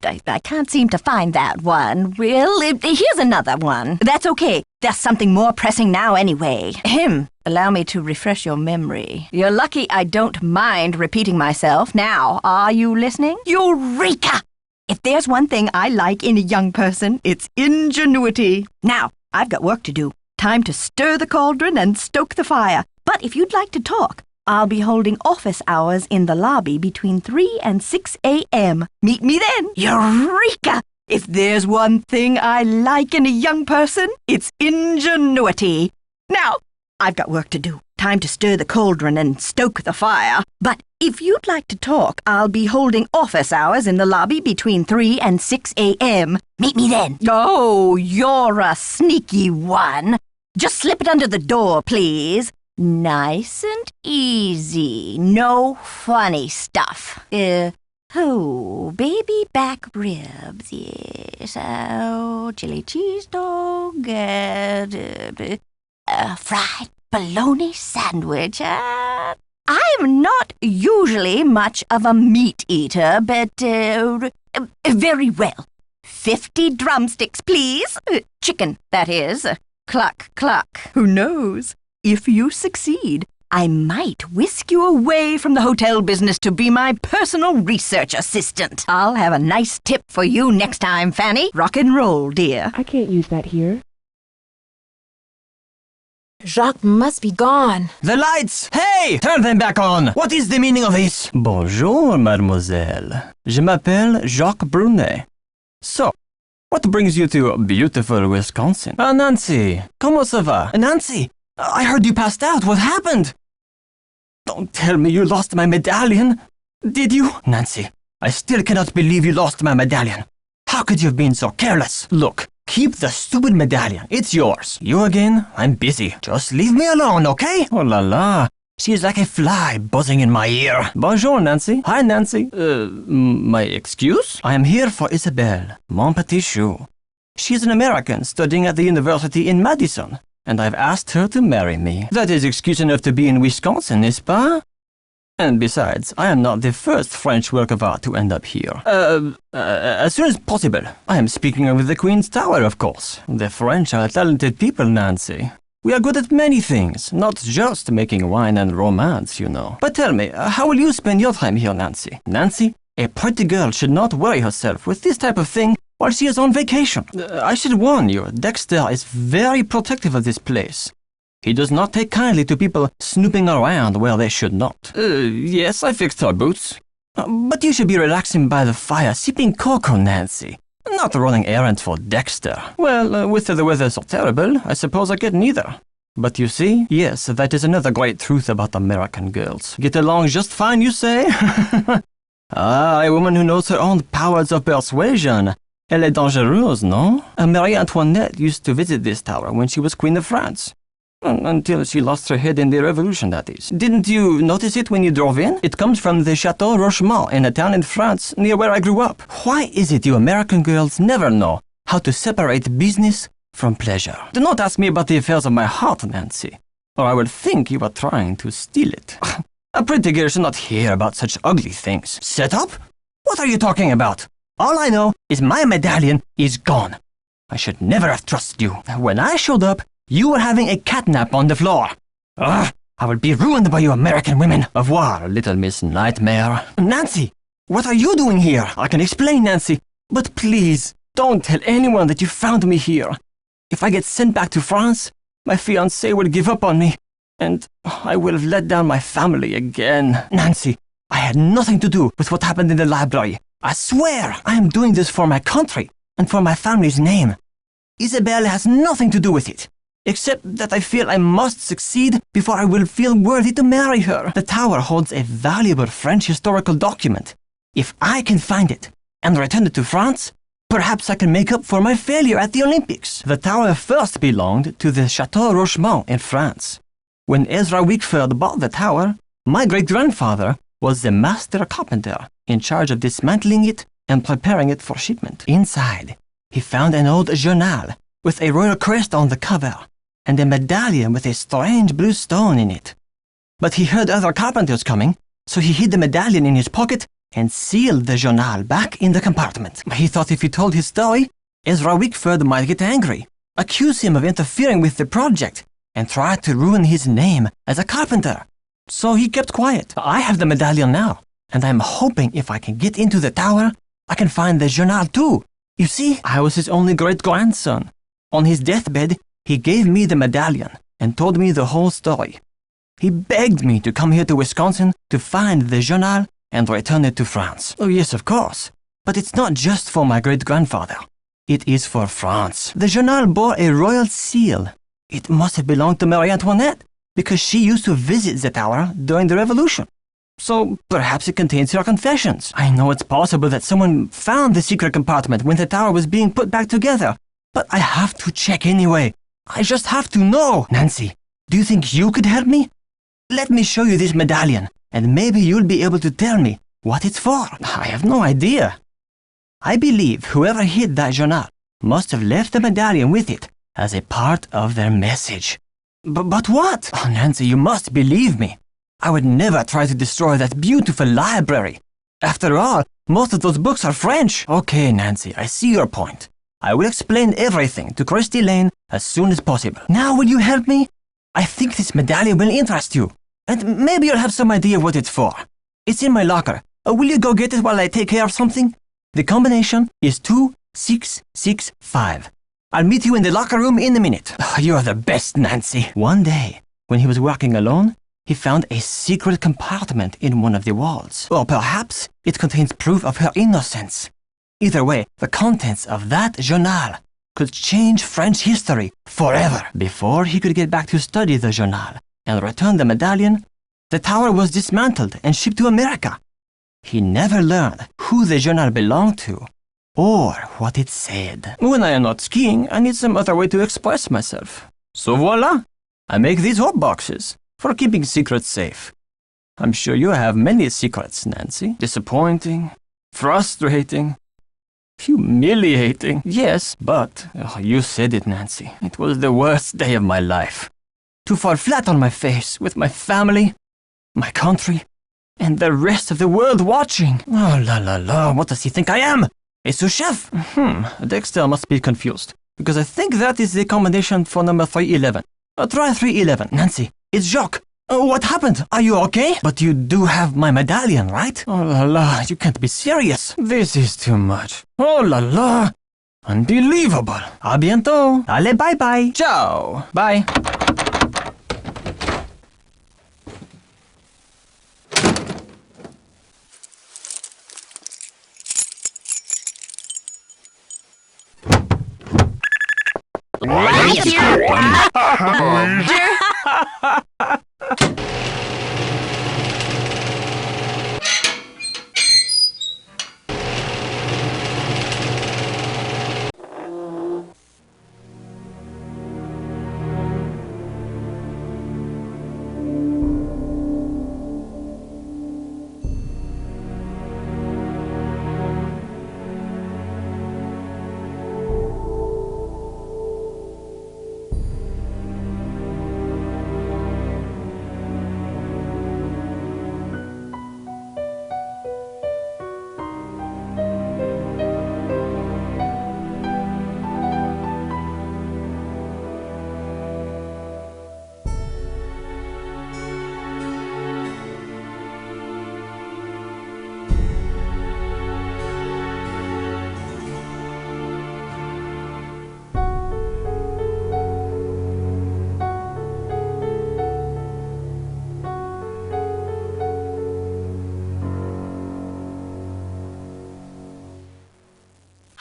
I can't seem to find that one. Well, here's another one. That's okay. There's something more pressing now anyway. Allow me to refresh your memory. You're lucky I don't mind repeating myself. Now, are you listening? Eureka! If there's one thing I like in a young person, it's ingenuity. Now, I've got work to do. Time to stir the cauldron and stoke the fire. But if you'd like to talk, I'll be holding office hours in the lobby between 3 and 6 a.m. Meet me then. Eureka! If there's one thing I like in a young person, it's ingenuity. Now, I've got work to do. Time to stir the cauldron and stoke the fire. But if you'd like to talk, I'll be holding office hours in the lobby between 3 and 6 a.m. Meet me then. Oh, you're a sneaky one. Just slip it under the door, please. Nice and easy. No funny stuff. Baby back ribs, yes. Oh, chili cheese dog, fried bologna sandwich. I'm not usually much of a meat eater, but, very well. 50 drumsticks, please. Chicken, that is. Cluck, cluck. Who knows? If you succeed, I might whisk you away from the hotel business to be my personal research assistant. I'll have a nice tip for you next time, Fanny. Rock and roll, dear. I can't use that here. Jacques must be gone. The lights! Hey! Turn them back on! What is the meaning of this? Bonjour, mademoiselle. Je m'appelle Jacques Brunet. So, what brings you to beautiful Wisconsin? Nancy, comment ça va? Nancy, I heard you passed out. What happened? Don't tell me you lost my medallion. Did you? Nancy, I still cannot believe you lost my medallion. How could you have been so careless? Look, keep the stupid medallion. It's yours. You again? I'm busy. Just leave me alone, okay? Oh la la. She is like a fly buzzing in my ear. Bonjour, Nancy. Hi, Nancy. My excuse? I am here for Isabelle, mon petit chou. She's an American studying at the university in Madison, and I've asked her to marry me. That is excuse enough to be in Wisconsin, n'est-ce pas? And besides, I am not the first French work of art to end up here. As soon as possible. I am speaking of the Queen's Tower, of course. The French are talented people, Nancy. We are good at many things, not just making wine and romance, you know. But tell me, how will you spend your time here, Nancy? Nancy, a pretty girl should not worry herself with this type of thing while she is on vacation. I should warn you, Dexter is very protective of this place. He does not take kindly to people snooping around where they should not. Yes, I fixed her boots. But you should be relaxing by the fire, sipping cocoa, Nancy. Not running errands for Dexter. Well, with the weather so terrible, I suppose I get neither. But you see, yes, that is another great truth about American girls. Get along just fine, you say? A woman who knows her own powers of persuasion. Elle est dangereuse, no? Marie Antoinette used to visit this tower when she was Queen of France. Until she lost her head in the Revolution, that is. Didn't you notice it when you drove in? It comes from the Chateau Rochemont in a town in France near where I grew up. Why is it you American girls never know how to separate business from pleasure? Do not ask me about the affairs of my heart, Nancy, or I would think you were trying to steal it. A pretty girl should not hear about such ugly things. Set up? What are you talking about? All I know is my medallion is gone. I should never have trusted you. When I showed up, you were having a catnap on the floor. Ugh, I will be ruined by you American women. Au revoir, little Miss Nightmare. Nancy, what are you doing here? I can explain, Nancy, but please, don't tell anyone that you found me here. If I get sent back to France, my fiancé will give up on me, and I will have let down my family again. Nancy, I had nothing to do with what happened in the library. I swear I am doing this for my country and for my family's name. Isabelle has nothing to do with it, except that I feel I must succeed before I will feel worthy to marry her. The tower holds a valuable French historical document. If I can find it and return it to France, perhaps I can make up for my failure at the Olympics. The tower first belonged to the Chateau Rochemont in France. When Ezra Wickford bought the tower, my great-grandfather was the master carpenter in charge of dismantling it and preparing it for shipment. Inside, he found an old journal with a royal crest on the cover and a medallion with a strange blue stone in it. But he heard other carpenters coming, so he hid the medallion in his pocket and sealed the journal back in the compartment. He thought if he told his story, Ezra Wickford might get angry, accuse him of interfering with the project, and try to ruin his name as a carpenter. So he kept quiet. I have the medallion now, and I'm hoping if I can get into the tower, I can find the journal too. You see, I was his only great-grandson. On his deathbed, he gave me the medallion and told me the whole story. He begged me to come here to Wisconsin to find the journal and return it to France. Oh yes, of course. But it's not just for my great-grandfather. It is for France. The journal bore a royal seal. It must have belonged to Marie Antoinette, because she used to visit the tower during the Revolution. So perhaps it contains her confessions. I know it's possible that someone found the secret compartment when the tower was being put back together. But I have to check anyway. I just have to know. Nancy, do you think you could help me? Let me show you this medallion, and maybe you'll be able to tell me what it's for. I have no idea. I believe whoever hid that journal must have left the medallion with it as a part of their message. But what? Oh, Nancy, you must believe me. I would never try to destroy that beautiful library. After all, most of those books are French. Okay, Nancy, I see your point. I will explain everything to Christy Lane as soon as possible. Now will you help me? I think this medallion will interest you, and maybe you'll have some idea what it's for. It's in my locker. Will you go get it while I take care of something? The combination is 2665. I'll meet you in the locker room in a minute. You're the best, Nancy. One day, when he was working alone, he found a secret compartment in one of the walls. Or perhaps it contains proof of her innocence. Either way, the contents of that journal could change French history forever. Before he could get back to study the journal and return the medallion, the tower was dismantled and shipped to America. He never learned who the journal belonged to or what it said. When I am not skiing, I need some other way to express myself. So voila! I make these hot boxes for keeping secrets safe. I'm sure you have many secrets, Nancy. Disappointing, frustrating, Humiliating. Yes, but you said it, Nancy. It was the worst day of my life. To fall flat on my face with my family, my country, and the rest of the world watching. Oh, la la la, what does he think I am? A sous chef? Dexter must be confused, because I think that is the combination for number 311. Try 311. Nancy, it's Jacques. What happened? Are you okay? But you do have my medallion, right? Oh la la, you can't be serious. This is too much. Oh la la. Unbelievable. A bientôt. Allez, bye bye. Ciao. Bye.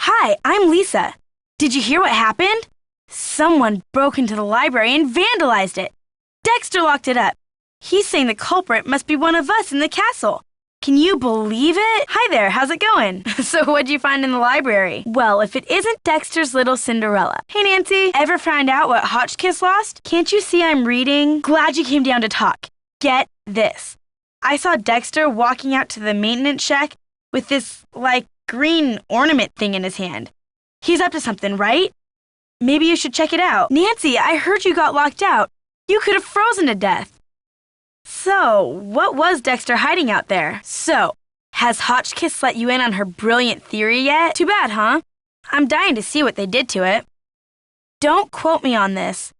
Hi, I'm Lisa. Did you hear what happened? Someone broke into the library and vandalized it. Dexter locked it up. He's saying the culprit must be one of us in the castle. Can you believe it? Hi there, how's it going? So what'd you find in the library? Well, if it isn't Dexter's little Cinderella. Hey Nancy, ever find out what Hotchkiss lost? Can't you see I'm reading? Glad you came down to talk. Get this. I saw Dexter walking out to the maintenance shack with this, green ornament thing in his hand. He's up to something, right? Maybe you should check it out. Nancy, I heard you got locked out. You could have frozen to death. So, what was Dexter hiding out there? So, has Hotchkiss let you in on her brilliant theory yet? Too bad, huh? I'm dying to see what they did to it. Don't quote me on this,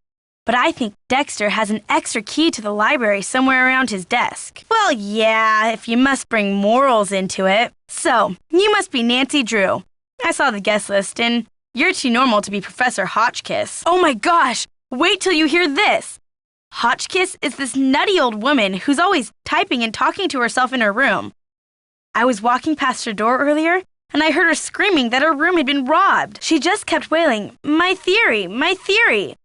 but I think Dexter has an extra key to the library somewhere around his desk. Well, yeah, if you must bring morals into it. So, you must be Nancy Drew. I saw the guest list, and you're too normal to be Professor Hotchkiss. Oh my gosh! Wait till you hear this! Hotchkiss is this nutty old woman who's always typing and talking to herself in her room. I was walking past her door earlier, and I heard her screaming that her room had been robbed. She just kept wailing, "My theory, my theory."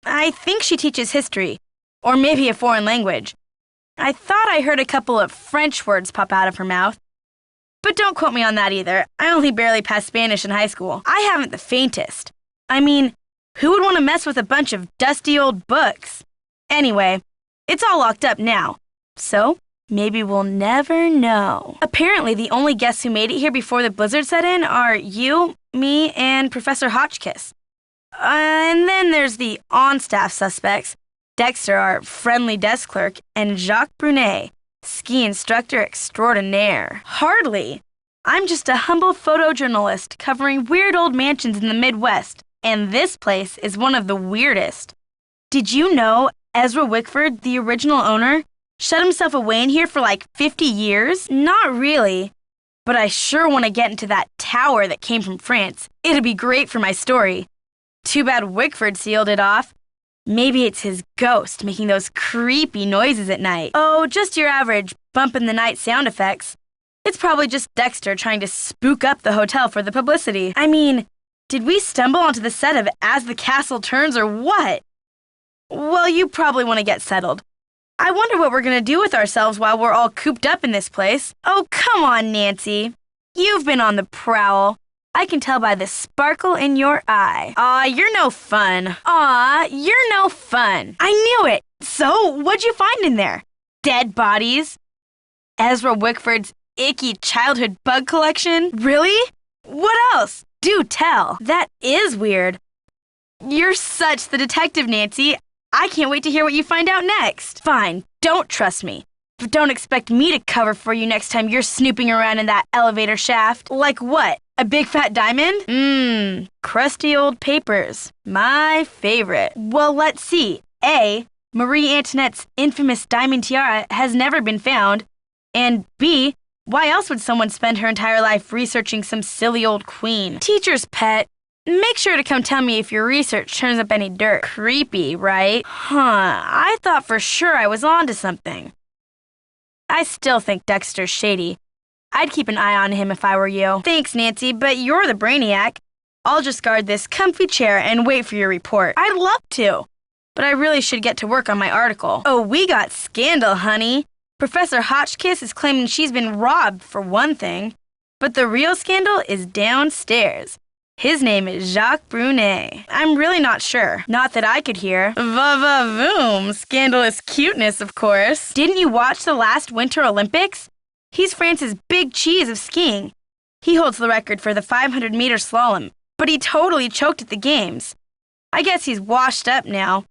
I think she teaches history, or maybe a foreign language. I thought I heard a couple of French words pop out of her mouth. But don't quote me on that either. I only barely passed Spanish in high school. I haven't the faintest. I mean, who would want to mess with a bunch of dusty old books? Anyway, it's all locked up now. So, maybe we'll never know. Apparently, the only guests who made it here before the blizzard set in are you, me, and Professor Hotchkiss. And then there's the on-staff suspects, Dexter, our friendly desk clerk, and Jacques Brunet, ski instructor extraordinaire. Hardly. I'm just a humble photojournalist covering weird old mansions in the Midwest, and this place is one of the weirdest. Did you know Ezra Wickford, the original owner, shut himself away in here for 50 years? Not really, but I sure want to get into that tower that came from France. It'd be great for my story. Too bad Wickford sealed it off. Maybe it's his ghost making those creepy noises at night. Oh, just your average bump in the night sound effects. It's probably just Dexter trying to spook up the hotel for the publicity. I mean, did we stumble onto the set of As the Castle Turns or what? Well, you probably want to get settled. I wonder what we're going to do with ourselves while we're all cooped up in this place. Oh, come on, Nancy. You've been on the prowl. I can tell by the sparkle in your eye. Aw, you're no fun. Aw, you're no fun. I knew it. So, what'd you find in there? Dead bodies? Ezra Wickford's icky childhood bug collection? Really? What else? Do tell. That is weird. You're such the detective, Nancy. I can't wait to hear what you find out next. Fine, don't trust me. But don't expect me to cover for you next time you're snooping around in that elevator shaft. Like what? A big fat diamond? Crusty old papers. My favorite. Well, let's see. A, Marie Antoinette's infamous diamond tiara has never been found. And B, why else would someone spend her entire life researching some silly old queen? Teacher's pet. Make sure to come tell me if your research turns up any dirt. Creepy, right? I thought for sure I was onto something. I still think Dexter's shady. I'd keep an eye on him if I were you. Thanks, Nancy, but you're the brainiac. I'll just guard this comfy chair and wait for your report. I'd love to, but I really should get to work on my article. Oh, we got scandal, honey. Professor Hotchkiss is claiming she's been robbed, for one thing. But the real scandal is downstairs. His name is Jacques Brunet. I'm really not sure. Not that I could hear. Va-va-voom. Scandalous cuteness, of course. Didn't you watch the last Winter Olympics? He's France's big cheese of skiing. He holds the record for the 500-meter slalom, but he totally choked at the games. I guess he's washed up now.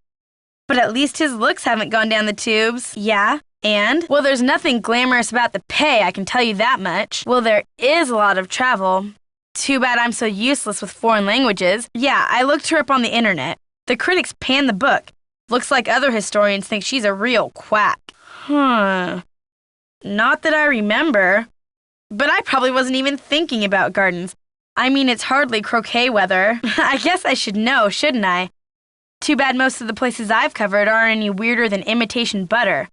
But at least his looks haven't gone down the tubes. Yeah? And? Well, there's nothing glamorous about the pay, I can tell you that much. Well, there is a lot of travel. Too bad I'm so useless with foreign languages. Yeah, I looked her up on the internet. The critics panned the book. Looks like other historians think she's a real quack. Not that I remember. But I probably wasn't even thinking about gardens. I mean, it's hardly croquet weather. I guess I should know, shouldn't I? Too bad most of the places I've covered aren't any weirder than imitation butter.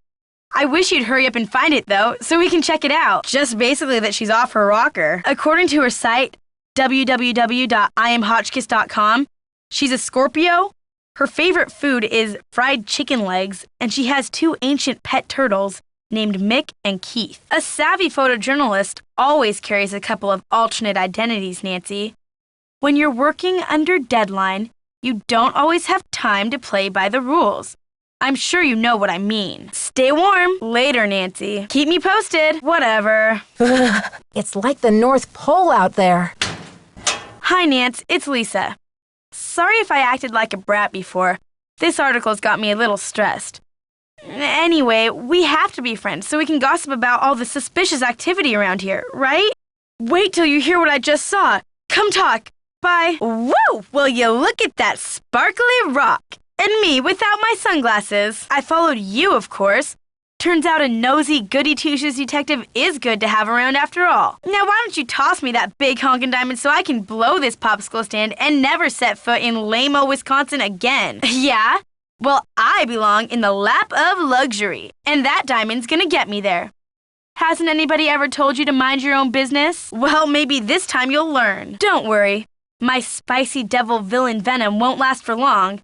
I wish you'd hurry up and find it, though, so we can check it out. Just basically that she's off her rocker. According to her site, www.IamHotchkiss.com, she's a Scorpio. Her favorite food is fried chicken legs, and she has 2 ancient pet turtles named Mick and Keith. A savvy photojournalist always carries a couple of alternate identities, Nancy. When you're working under deadline, you don't always have time to play by the rules. I'm sure you know what I mean. Stay warm. Later, Nancy. Keep me posted. Whatever. It's like the North Pole out there. Hi, Nance. It's Lisa. Sorry if I acted like a brat before. This article's got me a little stressed. Anyway, we have to be friends so we can gossip about all the suspicious activity around here, right? Wait till you hear what I just saw. Come talk. Bye. Whoa! Will you look at that sparkly rock? And me without my sunglasses. I followed you, of course. Turns out a nosy, goody-two-shoes detective is good to have around after all. Now, why don't you toss me that big honkin' diamond so I can blow this popsicle stand and never set foot in lame-o Wisconsin again? Yeah? Well, I belong in the lap of luxury, and that diamond's gonna get me there. Hasn't anybody ever told you to mind your own business? Well, maybe this time you'll learn. Don't worry. My spicy devil villain venom won't last for long.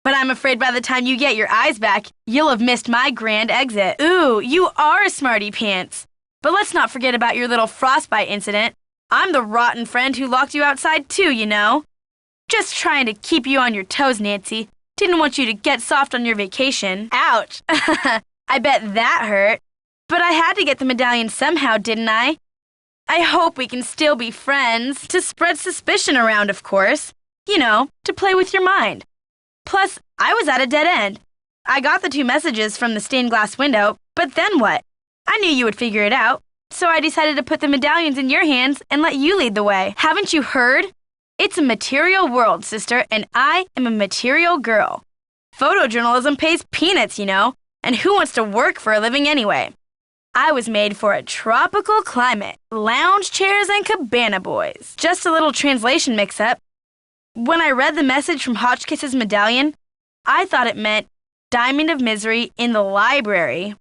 But I'm afraid by the time you get your eyes back, you'll have missed my grand exit. Ooh, you are a smarty pants. But let's not forget about your little frostbite incident. I'm the rotten friend who locked you outside too, you know. Just trying to keep you on your toes, Nancy. Didn't want you to get soft on your vacation. Ouch. I bet that hurt. But I had to get the medallion somehow, didn't I? I hope we can still be friends. To spread suspicion around, of course. You know, to play with your mind. Plus, I was at a dead end. I got the 2 messages from the stained glass window, but then what? I knew you would figure it out, so I decided to put the medallions in your hands and let you lead the way. Haven't you heard? It's a material world, sister, and I am a material girl. Photojournalism pays peanuts, you know, and who wants to work for a living anyway? I was made for a tropical climate, lounge chairs and cabana boys. Just a little translation mix-up. When I read the message from Hotchkiss's medallion, I thought it meant Diamond of Misery in the library.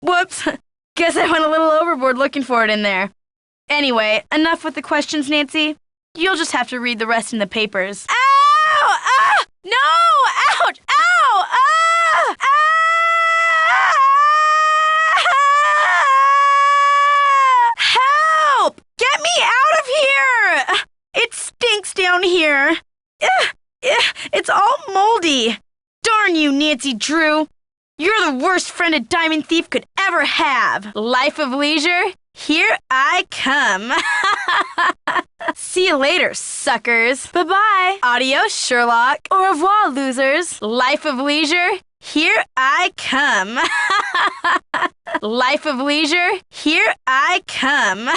Whoops, guess I went a little overboard looking for it in there. Anyway, enough with the questions, Nancy. You'll just have to read the rest in the papers. Ow! Ah! No! Ouch! Ow! Ah! Ah! Help! Get me out of here! It stinks down here. It's all moldy. Darn you, Nancy Drew. You're the worst friend a diamond thief could ever have. Life of leisure, here I come. See you later, suckers. Bye-bye. Adios, Sherlock. Au revoir, losers. Life of leisure, here I come. Life of leisure, here I come.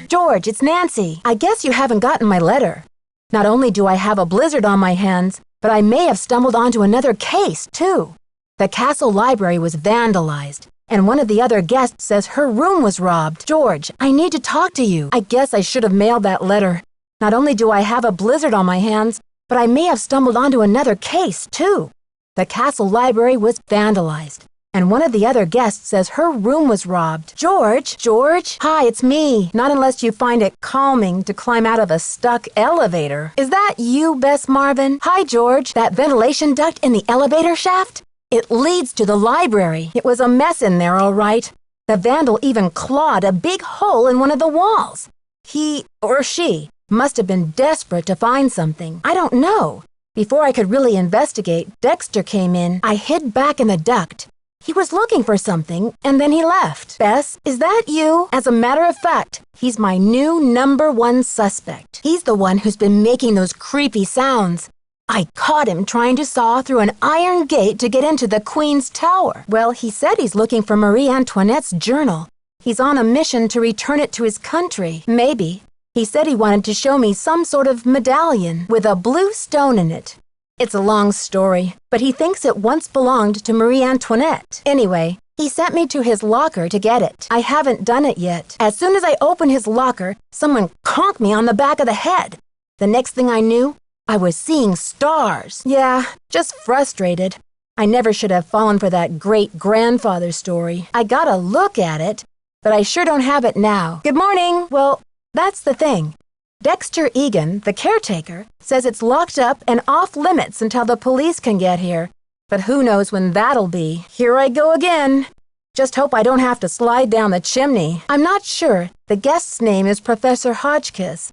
George, it's Nancy. I guess you haven't gotten my letter. Not only do I have a blizzard on my hands, but I may have stumbled onto another case, too. The castle library was vandalized, and one of the other guests says her room was robbed. George, I need to talk to you. I guess I should have mailed that letter. Not only do I have a blizzard on my hands, but I may have stumbled onto another case, too. The castle library was vandalized, and one of the other guests says her room was robbed. George? Hi, it's me. Not unless you find it calming to climb out of a stuck elevator. Is that you, Bess Marvin? Hi, George. That ventilation duct in the elevator shaft? It leads to the library. It was a mess in there, all right. The vandal even clawed a big hole in one of the walls. He or she must have been desperate to find something. I don't know. Before I could really investigate, Dexter came in. I hid back in the duct. He was looking for something, and then he left. Bess, is that you? As a matter of fact, he's my new #1 suspect. He's the one who's been making those creepy sounds. I caught him trying to saw through an iron gate to get into the Queen's Tower. Well, he said he's looking for Marie Antoinette's journal. He's on a mission to return it to his country. Maybe. He said he wanted to show me some sort of medallion with a blue stone in it. It's a long story, but he thinks it once belonged to Marie Antoinette. Anyway, he sent me to his locker to get it. I haven't done it yet. As soon as I opened his locker, someone conked me on the back of the head. The next thing I knew, I was seeing stars. Yeah, just frustrated. I never should have fallen for that great-grandfather story. I got a look at it, but I sure don't have it now. Good morning. Well, that's the thing. Dexter Egan, the caretaker, says it's locked up and off limits until the police can get here. But who knows when that'll be. Here I go again. Just hope I don't have to slide down the chimney. I'm not sure. The guest's name is Professor Hotchkiss.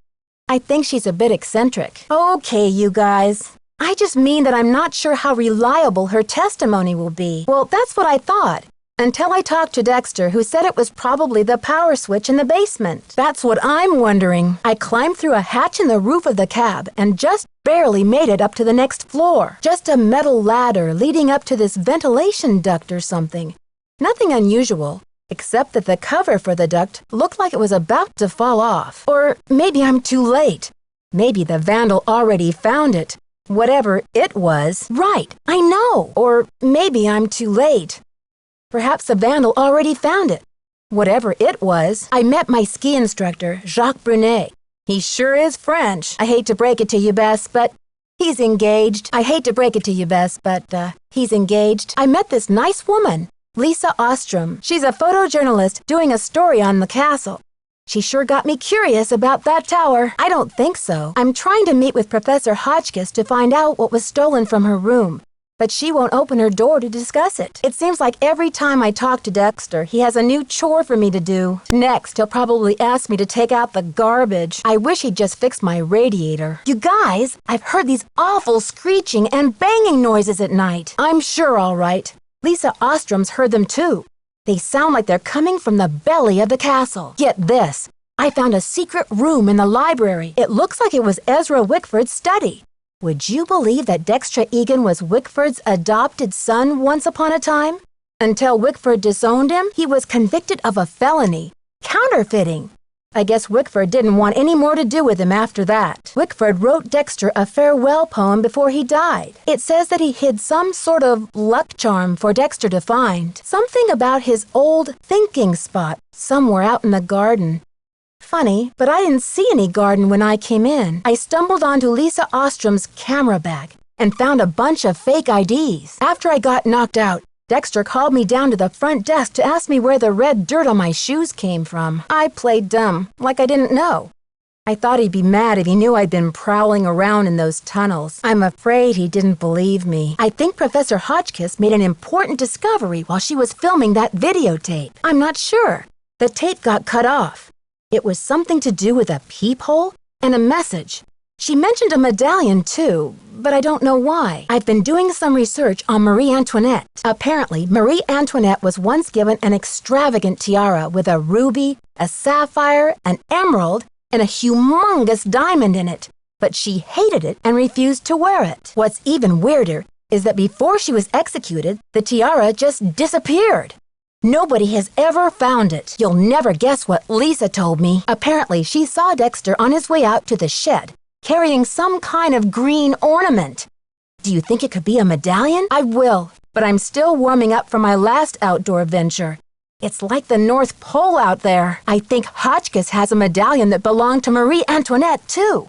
I think she's a bit eccentric. Okay, you guys. I just mean that I'm not sure how reliable her testimony will be. Well, that's what I thought. Until I talked to Dexter, who said it was probably the power switch in the basement. That's what I'm wondering. I climbed through a hatch in the roof of the cab and just barely made it up to the next floor. Just a metal ladder leading up to this ventilation duct or something. Nothing unusual, except that the cover for the duct looked like it was about to fall off. Or maybe I'm too late. Maybe the vandal already found it. Whatever it was. Right, I know. Or maybe I'm too late. Perhaps the vandal already found it. Whatever it was, I met my ski instructor, Jacques Brunet. He sure is French. I hate to break it to you, Bess, but he's engaged. He's engaged. I met this nice woman, Lisa Ostrom. She's a photojournalist doing a story on the castle. She sure got me curious about that tower. I don't think so. I'm trying to meet with Professor Hotchkiss to find out what was stolen from her room. But she won't open her door to discuss it. It seems like every time I talk to Dexter, he has a new chore for me to do. Next, he'll probably ask me to take out the garbage. I wish he'd just fix my radiator. You guys, I've heard these awful screeching and banging noises at night. I'm sure, all right. Lisa Ostrom's heard them too. They sound like they're coming from the belly of the castle. Get this. I found a secret room in the library. It looks like it was Ezra Wickford's study. Would you believe that Dexter Egan was Wickford's adopted son once upon a time? Until Wickford disowned him, he was convicted of a felony, counterfeiting. I guess Wickford didn't want any more to do with him after that. Wickford wrote Dexter a farewell poem before he died. It says that he hid some sort of luck charm for Dexter to find. Something about his old thinking spot somewhere out in the garden. Funny, but I didn't see any garden when I came in. I stumbled onto Lisa Ostrom's camera bag and found a bunch of fake IDs. After I got knocked out, Dexter called me down to the front desk to ask me where the red dirt on my shoes came from. I played dumb, like I didn't know. I thought he'd be mad if he knew I'd been prowling around in those tunnels. I'm afraid he didn't believe me. I think Professor Hotchkiss made an important discovery while she was filming that videotape. I'm not sure. The tape got cut off. It was something to do with a peephole and a message. She mentioned a medallion, too, but I don't know why. I've been doing some research on Marie Antoinette. Apparently, Marie Antoinette was once given an extravagant tiara with a ruby, a sapphire, an emerald, and a humongous diamond in it. But she hated it and refused to wear it. What's even weirder is that before she was executed, the tiara just disappeared. Nobody has ever found it. You'll never guess what Lisa told me. Apparently, she saw Dexter on his way out to the shed, carrying some kind of green ornament. Do you think it could be a medallion? I will, but I'm still warming up for my last outdoor venture. It's like the North Pole out there. I think Hotchkiss has a medallion that belonged to Marie Antoinette, too.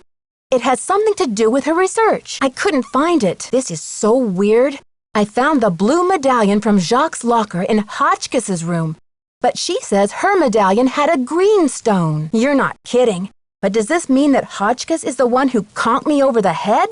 It has something to do with her research. I couldn't find it. This is so weird. I found the blue medallion from Jacques' locker in Hotchkiss's room, but she says her medallion had a green stone. You're not kidding. But does this mean that Hotchkiss is the one who conked me over the head?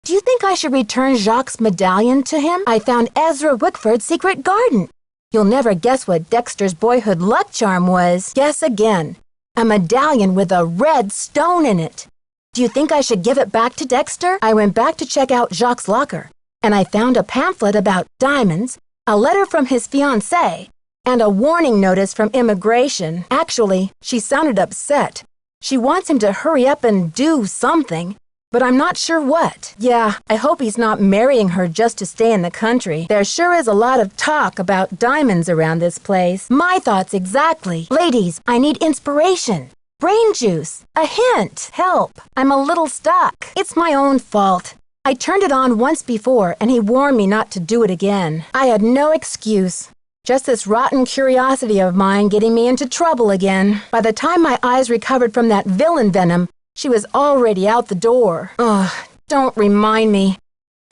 Do you think I should return Jacques' medallion to him? I found Ezra Wickford's secret garden. You'll never guess what Dexter's boyhood luck charm was. Guess again. A medallion with a red stone in it. Do you think I should give it back to Dexter? I went back to check out Jacques' locker, and I found a pamphlet about diamonds, a letter from his fiancée, and a warning notice from immigration. Actually, she sounded upset. She wants him to hurry up and do something, but I'm not sure what. Yeah, I hope he's not marrying her just to stay in the country. There sure is a lot of talk about diamonds around this place. My thoughts exactly. Ladies, I need inspiration. Brain juice. A hint. Help. I'm a little stuck. It's my own fault. I turned it on once before, and he warned me not to do it again. I had no excuse. Just this rotten curiosity of mine getting me into trouble again. By the time my eyes recovered from that villain venom, she was already out the door. Ugh, don't remind me.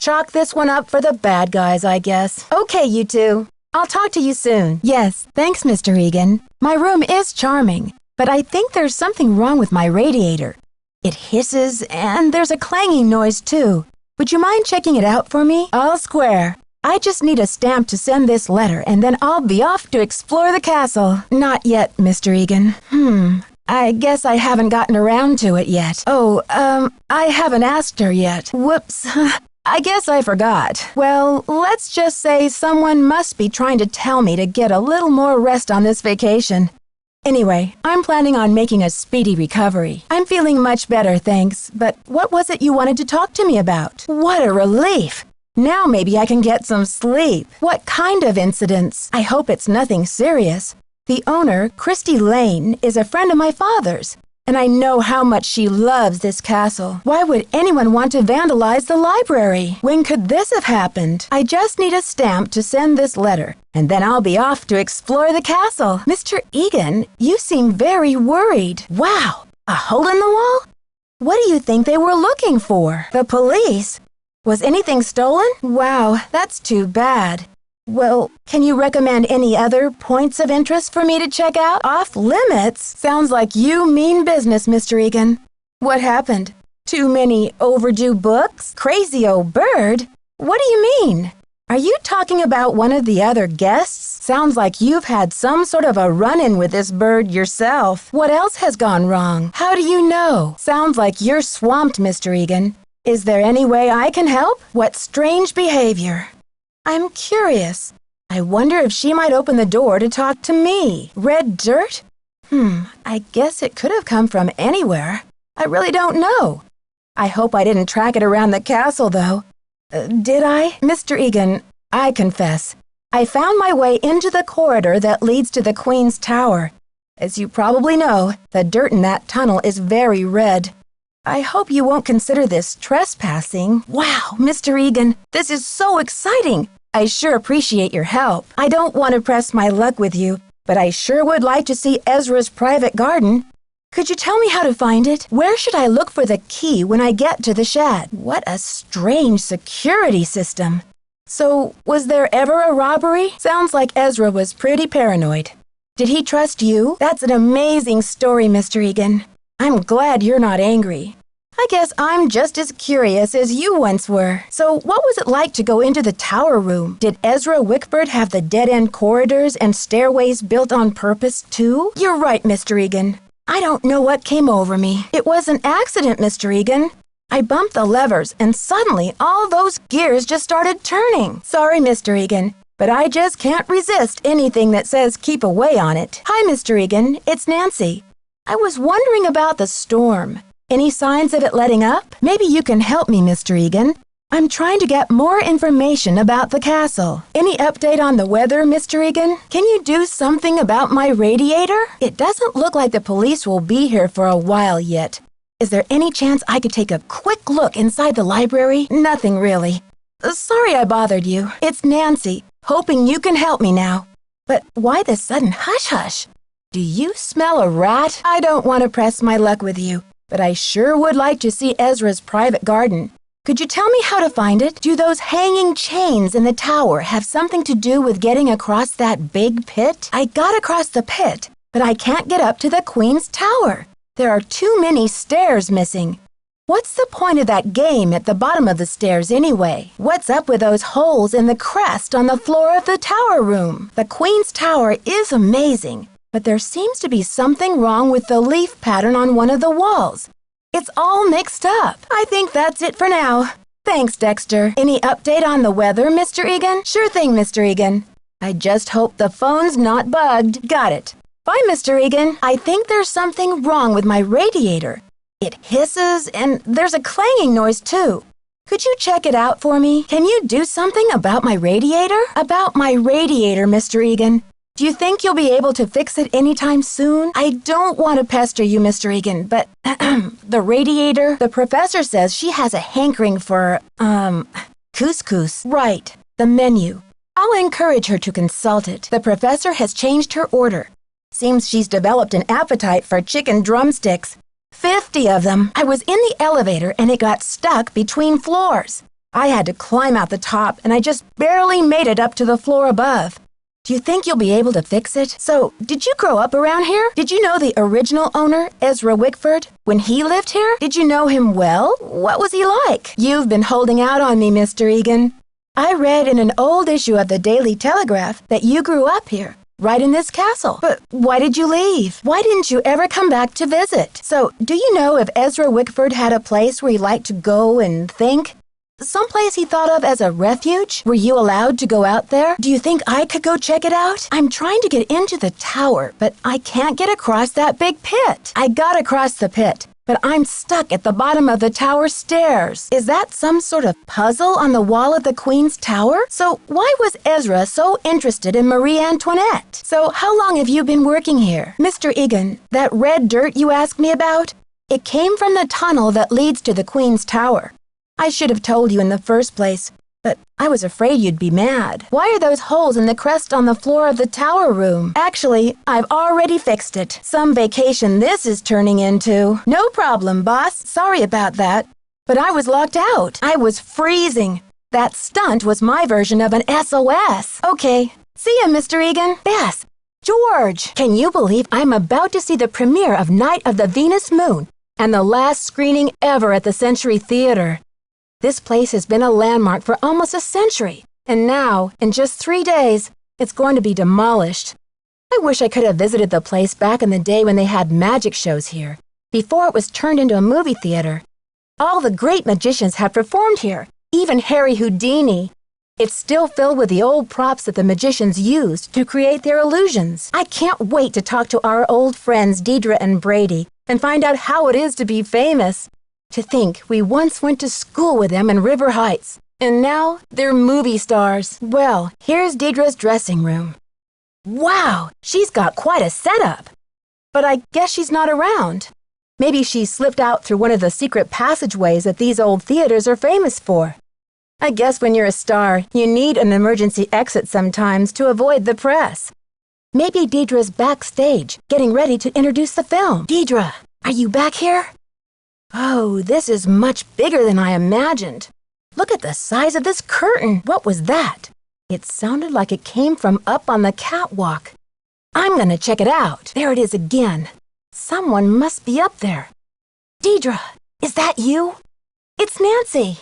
Chalk this one up for the bad guys, I guess. Okay, you two. I'll talk to you soon. Yes, thanks, Mr. Egan. My room is charming, but I think there's something wrong with my radiator. It hisses, and there's a clanging noise, too. Would you mind checking it out for me? All square. I just need a stamp to send this letter, and then I'll be off to explore the castle. Not yet, Mr. Egan. I guess I haven't gotten around to it yet. Oh, I haven't asked her yet. Whoops. I guess I forgot. Well, let's just say someone must be trying to tell me to get a little more rest on this vacation. Anyway, I'm planning on making a speedy recovery. I'm feeling much better, thanks. But what was it you wanted to talk to me about? What a relief! Now maybe I can get some sleep. What kind of incidents? I hope it's nothing serious. The owner, Christy Lane, is a friend of my father's, and I know how much she loves this castle. Why would anyone want to vandalize the library? When could this have happened? I just need a stamp to send this letter, and then I'll be off to explore the castle. Mr. Egan, you seem very worried. Wow, a hole in the wall? What do you think they were looking for? The police? Was anything stolen? Wow, that's too bad. Well, can you recommend any other points of interest for me to check out? Off limits? Sounds like you mean business, Mr. Egan. What happened? Too many overdue books? Crazy old bird? What do you mean? Are you talking about one of the other guests? Sounds like you've had some sort of a run-in with this bird yourself. What else has gone wrong? How do you know? Sounds like you're swamped, Mr. Egan. Is there any way I can help? What strange behavior. I'm curious. I wonder if she might open the door to talk to me. Red dirt? I guess it could have come from anywhere. I really don't know. I hope I didn't track it around the castle, though. Did I? Mr. Egan, I confess. I found my way into the corridor that leads to the Queen's Tower. As you probably know, the dirt in that tunnel is very red. I hope you won't consider this trespassing. Wow, Mr. Egan, this is so exciting. I sure appreciate your help. I don't want to press my luck with you, but I sure would like to see Ezra's private garden. Could you tell me how to find it? Where should I look for the key when I get to the shed? What a strange security system. So, was there ever a robbery? Sounds like Ezra was pretty paranoid. Did he trust you? That's an amazing story, Mr. Egan. I'm glad you're not angry. I guess I'm just as curious as you once were. So what was it like to go into the tower room? Did Ezra Wickford have the dead-end corridors and stairways built on purpose, too? You're right, Mr. Egan. I don't know what came over me. It was an accident, Mr. Egan. I bumped the levers, and suddenly all those gears just started turning. Sorry, Mr. Egan, but I just can't resist anything that says keep away on it. Hi, Mr. Egan. It's Nancy. I was wondering about the storm. Any signs of it letting up? Maybe you can help me, Mr. Egan. I'm trying to get more information about the castle. Any update on the weather, Mr. Egan? Can you do something about my radiator? It doesn't look like the police will be here for a while yet. Is there any chance I could take a quick look inside the library? Nothing really. Sorry I bothered you. It's Nancy, hoping you can help me now. But why the sudden hush-hush? Do you smell a rat? I don't want to press my luck with you, but I sure would like to see Ezra's private garden. Could you tell me how to find it? Do those hanging chains in the tower have something to do with getting across that big pit? I got across the pit, but I can't get up to the Queen's Tower. There are too many stairs missing. What's the point of that game at the bottom of the stairs anyway? What's up with those holes in the crest on the floor of the tower room? The Queen's Tower is amazing, but there seems to be something wrong with the leaf pattern on one of the walls. It's all mixed up. I think that's it for now. Thanks, Dexter. Any update on the weather, Mr. Egan? Sure thing, Mr. Egan. I just hope the phone's not bugged. Got it. Bye, Mr. Egan. I think there's something wrong with my radiator. It hisses, and there's a clanging noise, too. Could you check it out for me? Can you do something about my radiator? About my radiator, Mr. Egan. Do you think you'll be able to fix it anytime soon? I don't want to pester you, Mr. Egan, but the radiator, the professor says she has a hankering for, couscous. Right, the menu. I'll encourage her to consult it. The professor has changed her order. Seems she's developed an appetite for chicken drumsticks. 50 of them. I was in the elevator and it got stuck between floors. I had to climb out the top and I just barely made it up to the floor above. Do you think you'll be able to fix it? So, did you grow up around here? Did you know the original owner, Ezra Wickford, when he lived here? Did you know him well? What was he like? You've been holding out on me, Mr. Egan. I read in an old issue of the Daily Telegraph that you grew up here, right in this castle. But why did you leave? Why didn't you ever come back to visit? So, do you know if Ezra Wickford had a place where he liked to go and think? Someplace he thought of as a refuge? Were you allowed to go out there? Do you think I could go check it out? I'm trying to get into the tower, but I can't get across that big pit. I got across the pit, but I'm stuck at the bottom of the tower stairs. Is that some sort of puzzle on the wall of the Queen's Tower? So why was Ezra so interested in Marie Antoinette? So how long have you been working here? Mr. Egan, that red dirt you asked me about? It came from the tunnel that leads to the Queen's Tower. I should have told you in the first place, but I was afraid you'd be mad. Why are those holes in the crest on the floor of the tower room? Actually, I've already fixed it. Some vacation this is turning into. No problem, boss. Sorry about that. But I was locked out. I was freezing. That stunt was my version of an SOS. Okay. See ya, Mr. Egan. Bess. George. Can you believe I'm about to see the premiere of Night of the Venus Moon and the last screening ever at the Century Theater? This place has been a landmark for almost a century, and now, in just 3 days, it's going to be demolished. I wish I could have visited the place back in the day when they had magic shows here, before it was turned into a movie theater. All the great magicians have performed here, even Harry Houdini. It's still filled with the old props that the magicians used to create their illusions. I can't wait to talk to our old friends Deidre and Brady and find out how it is to be famous. To think we once went to school with them in River Heights, and now they're movie stars. Well, here's Deidre's dressing room. Wow, she's got quite a setup. But I guess she's not around. Maybe she slipped out through one of the secret passageways that these old theaters are famous for. I guess when you're a star, you need an emergency exit sometimes to avoid the press. Maybe Deidre's backstage, getting ready to introduce the film. Deidre, are you back here? Oh, this is much bigger than I imagined. Look at the size of this curtain. What was that? It sounded like it came from up on the catwalk. I'm gonna check it out. There it is again. Someone must be up there. Deidre, is that you? It's Nancy.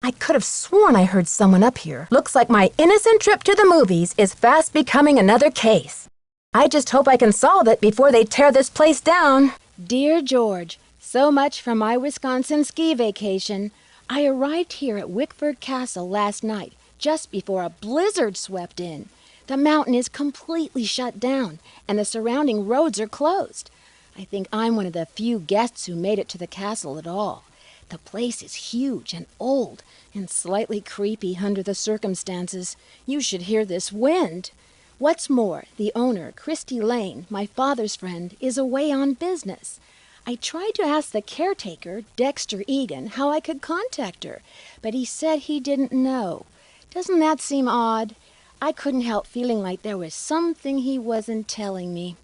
I could have sworn I heard someone up here. Looks like my innocent trip to the movies is fast becoming another case. I just hope I can solve it before they tear this place down. Dear George, So much for my Wisconsin ski vacation. I arrived here at Wickford Castle last night, just before a blizzard swept in. The mountain is completely shut down, and the surrounding roads are closed. I think I'm one of the few guests who made it to the castle at all. The place is huge and old, and slightly creepy under the circumstances. You should hear this wind. What's more, the owner, Christy Lane, my father's friend, is away on business. I tried to ask the caretaker, Dexter Egan, how I could contact her, but he said he didn't know. Doesn't that seem odd? I couldn't help feeling like there was something he wasn't telling me.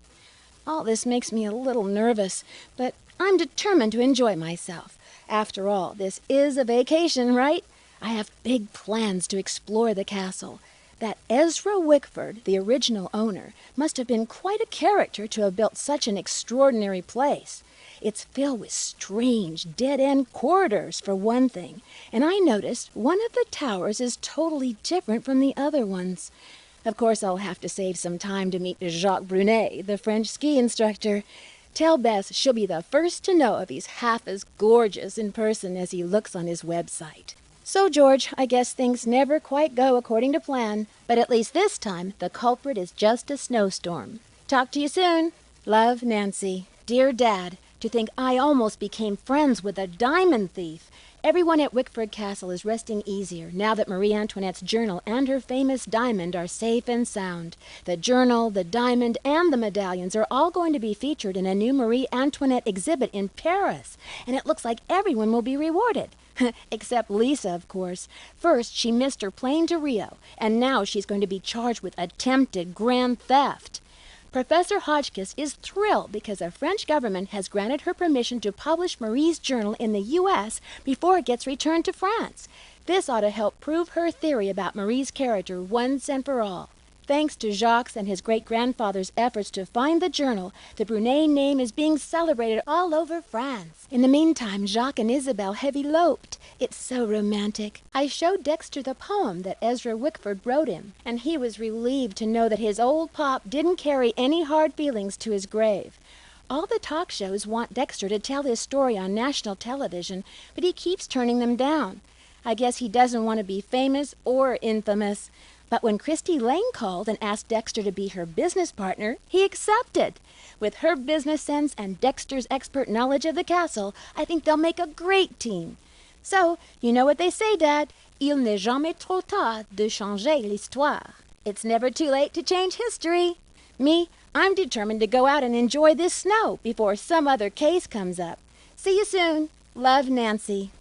All this makes me a little nervous, but I'm determined to enjoy myself. After all, this is a vacation, right? I have big plans to explore the castle. That Ezra Wickford, the original owner, must have been quite a character to have built such an extraordinary place. It's filled with strange, dead-end corridors, for one thing, and I noticed one of the towers is totally different from the other ones. Of course, I'll have to save some time to meet Jacques Brunet, the French ski instructor. Tell Bess she'll be the first to know if he's half as gorgeous in person as he looks on his website. So, George, I guess things never quite go according to plan, but at least this time the culprit is just a snowstorm. Talk to you soon. Love, Nancy. Dear Dad, to think I almost became friends with a diamond thief. Everyone at Wickford Castle is resting easier now that Marie Antoinette's journal and her famous diamond are safe and sound. The journal, the diamond, and the medallions are all going to be featured in a new Marie Antoinette exhibit in Paris, and it looks like everyone will be rewarded. Except Lisa, of course. First, she missed her plane to Rio, and now she's going to be charged with attempted grand theft. Professor Hotchkiss is thrilled because the French government has granted her permission to publish Marie's journal in the U.S. before it gets returned to France. This ought to help prove her theory about Marie's character once and for all. Thanks to Jacques and his great-grandfather's efforts to find the journal, the Brunet name is being celebrated all over France. In the meantime, Jacques and Isabel have eloped. It's so romantic. I showed Dexter the poem that Ezra Wickford wrote him, and he was relieved to know that his old pop didn't carry any hard feelings to his grave. All the talk shows want Dexter to tell his story on national television, but he keeps turning them down. I guess he doesn't want to be famous or infamous. But when Christy Lane called and asked Dexter to be her business partner, he accepted. With her business sense and Dexter's expert knowledge of the castle, I think they'll make a great team. So, you know what they say, Dad. Il n'est jamais trop tard de changer l'histoire. It's never too late to change history. Me, I'm determined to go out and enjoy this snow before some other case comes up. See you soon. Love, Nancy.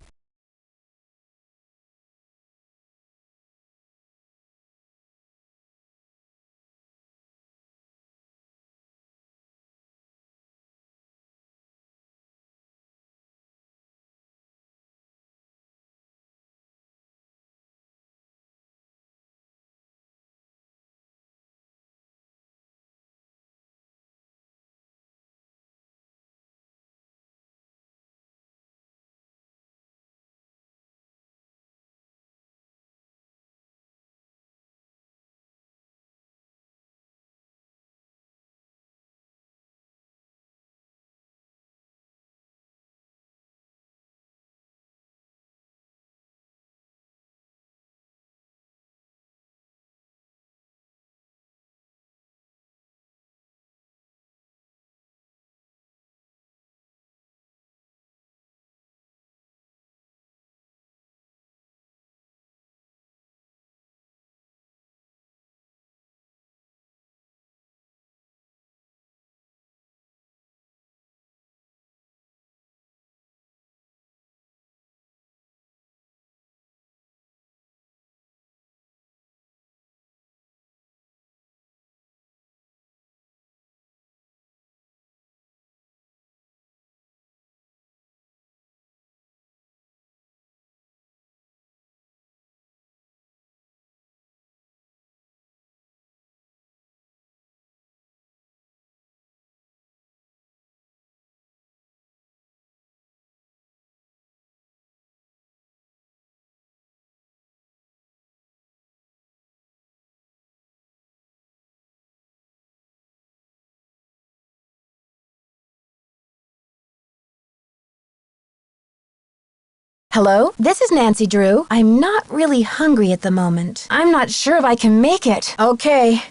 Hello? This is Nancy Drew. I'm not really hungry at the moment. I'm not sure if I can make it. Okay.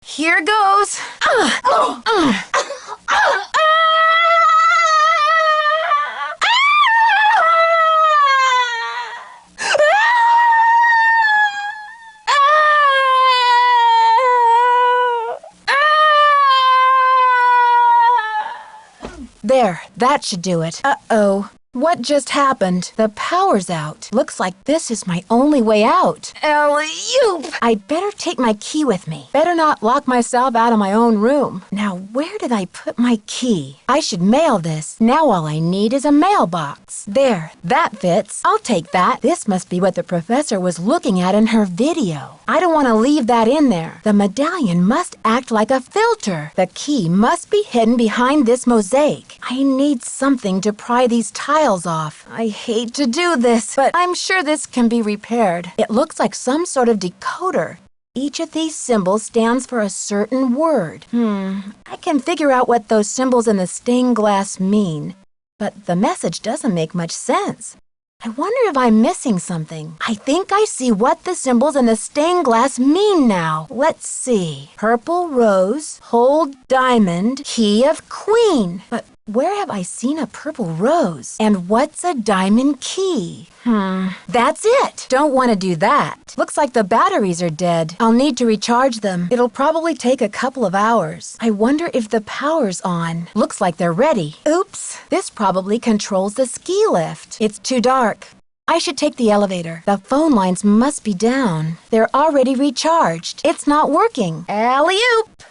Here goes. There, that should do it. Uh-oh. What just happened? The power's out. Looks like this is my only way out. Alley-oop! I'd better take my key with me. Better not lock myself out of my own room. Now, where did I put my key? I should mail this. Now all I need is a mailbox. There, that fits. I'll take that. This must be what the professor was looking at in her video. I don't want to leave that in there. The medallion must act like a filter. The key must be hidden behind this mosaic. I need something to pry these tiles off. I hate to do this, but I'm sure this can be repaired. It looks like some sort of decoder. Each of these symbols stands for a certain word. I can figure out what those symbols in the stained glass mean, but the message doesn't make much sense. I wonder if I'm missing something. I think I see what the symbols in the stained glass mean now. Let's see. Purple rose, hold diamond, key of queen. But where have I seen a purple rose? And what's a diamond key? That's it. Don't want to do that. Looks like the batteries are dead. I'll need to recharge them. It'll probably take a couple of hours. I wonder if the power's on. Looks like they're ready. Oops. This probably controls the ski lift. It's too dark. I should take the elevator. The phone lines must be down. They're already recharged. It's not working. Alley-oop!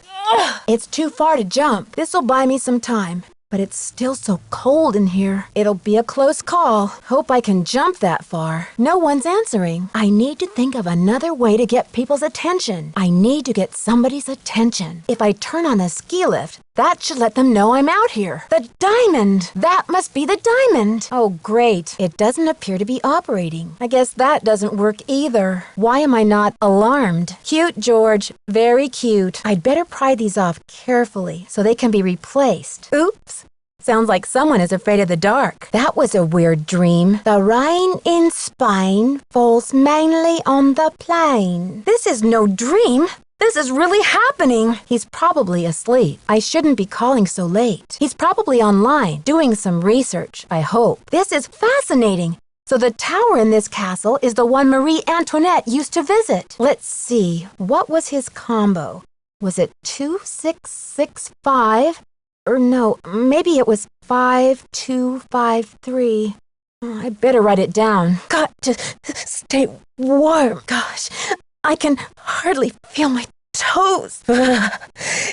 It's too far to jump. This'll buy me some time. But it's still so cold in here. It'll be a close call. Hope I can jump that far. No one's answering. I need to think of another way to get people's attention. I need to get somebody's attention. If I turn on the ski lift, that should let them know I'm out here. The diamond! That must be the diamond! Oh, great. It doesn't appear to be operating. I guess that doesn't work either. Why am I not alarmed? Cute, George. Very cute. I'd better pry these off carefully so they can be replaced. Oops. Sounds like someone is afraid of the dark. That was a weird dream. The rain in Spain falls mainly on the plain. This is no dream. This is really happening. He's probably asleep. I shouldn't be calling so late. He's probably online, doing some research, I hope. This is fascinating. So the tower in this castle is the one Marie Antoinette used to visit. Let's see, what was his combo? Was it 2665? Or no, maybe it was 5253. I better write it down. Got to stay warm. Gosh, I can hardly feel my toes.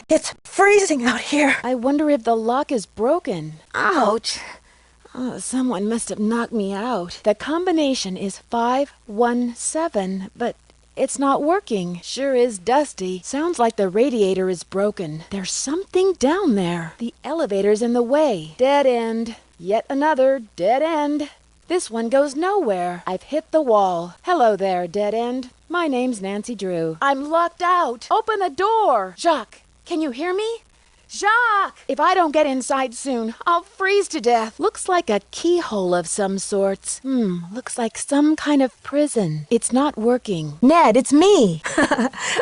It's freezing out here. I wonder if the lock is broken. Ouch. Oh, someone must have knocked me out. The combination is 517, but it's not working. Sure is dusty. Sounds like the radiator is broken. There's something down there. The elevator's in the way. Dead end. Yet another dead end. This one goes nowhere. I've hit the wall. Hello there, dead end. My name's Nancy Drew. I'm locked out. Open the door. Jacques, can you hear me? Jacques! If I don't get inside soon, I'll freeze to death. Looks like a keyhole of some sorts. Looks like some kind of prison. It's not working. Ned, it's me.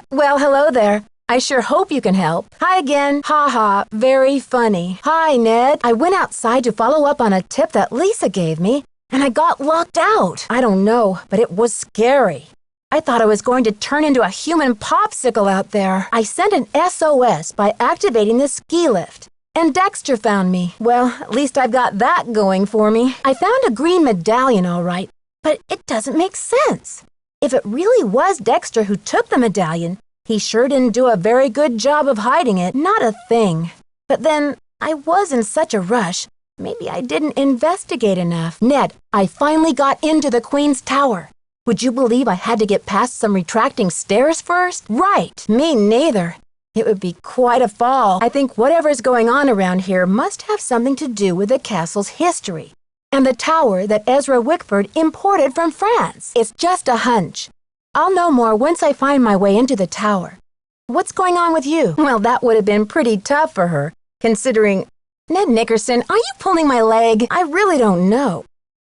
Well, hello there. I sure hope you can help. Hi again. Ha ha. Very funny. Hi, Ned. I went outside to follow up on a tip that Lisa gave me, and I got locked out. I don't know, but it was scary. I thought I was going to turn into a human popsicle out there. I sent an SOS by activating the ski lift, and Dexter found me. Well, at least I've got that going for me. I found a green medallion all right, but it doesn't make sense. If it really was Dexter who took the medallion, he sure didn't do a very good job of hiding it. Not a thing. But then, I was in such a rush. Maybe I didn't investigate enough. Ned, I finally got into the Queen's Tower. Would you believe I had to get past some retracting stairs first? Right, me neither. It would be quite a fall. I think whatever's going on around here must have something to do with the castle's history and the tower that Ezra Wickford imported from France. It's just a hunch. I'll know more once I find my way into the tower. What's going on with you? Well, that would have been pretty tough for her, considering... Ned Nickerson, are you pulling my leg? I really don't know.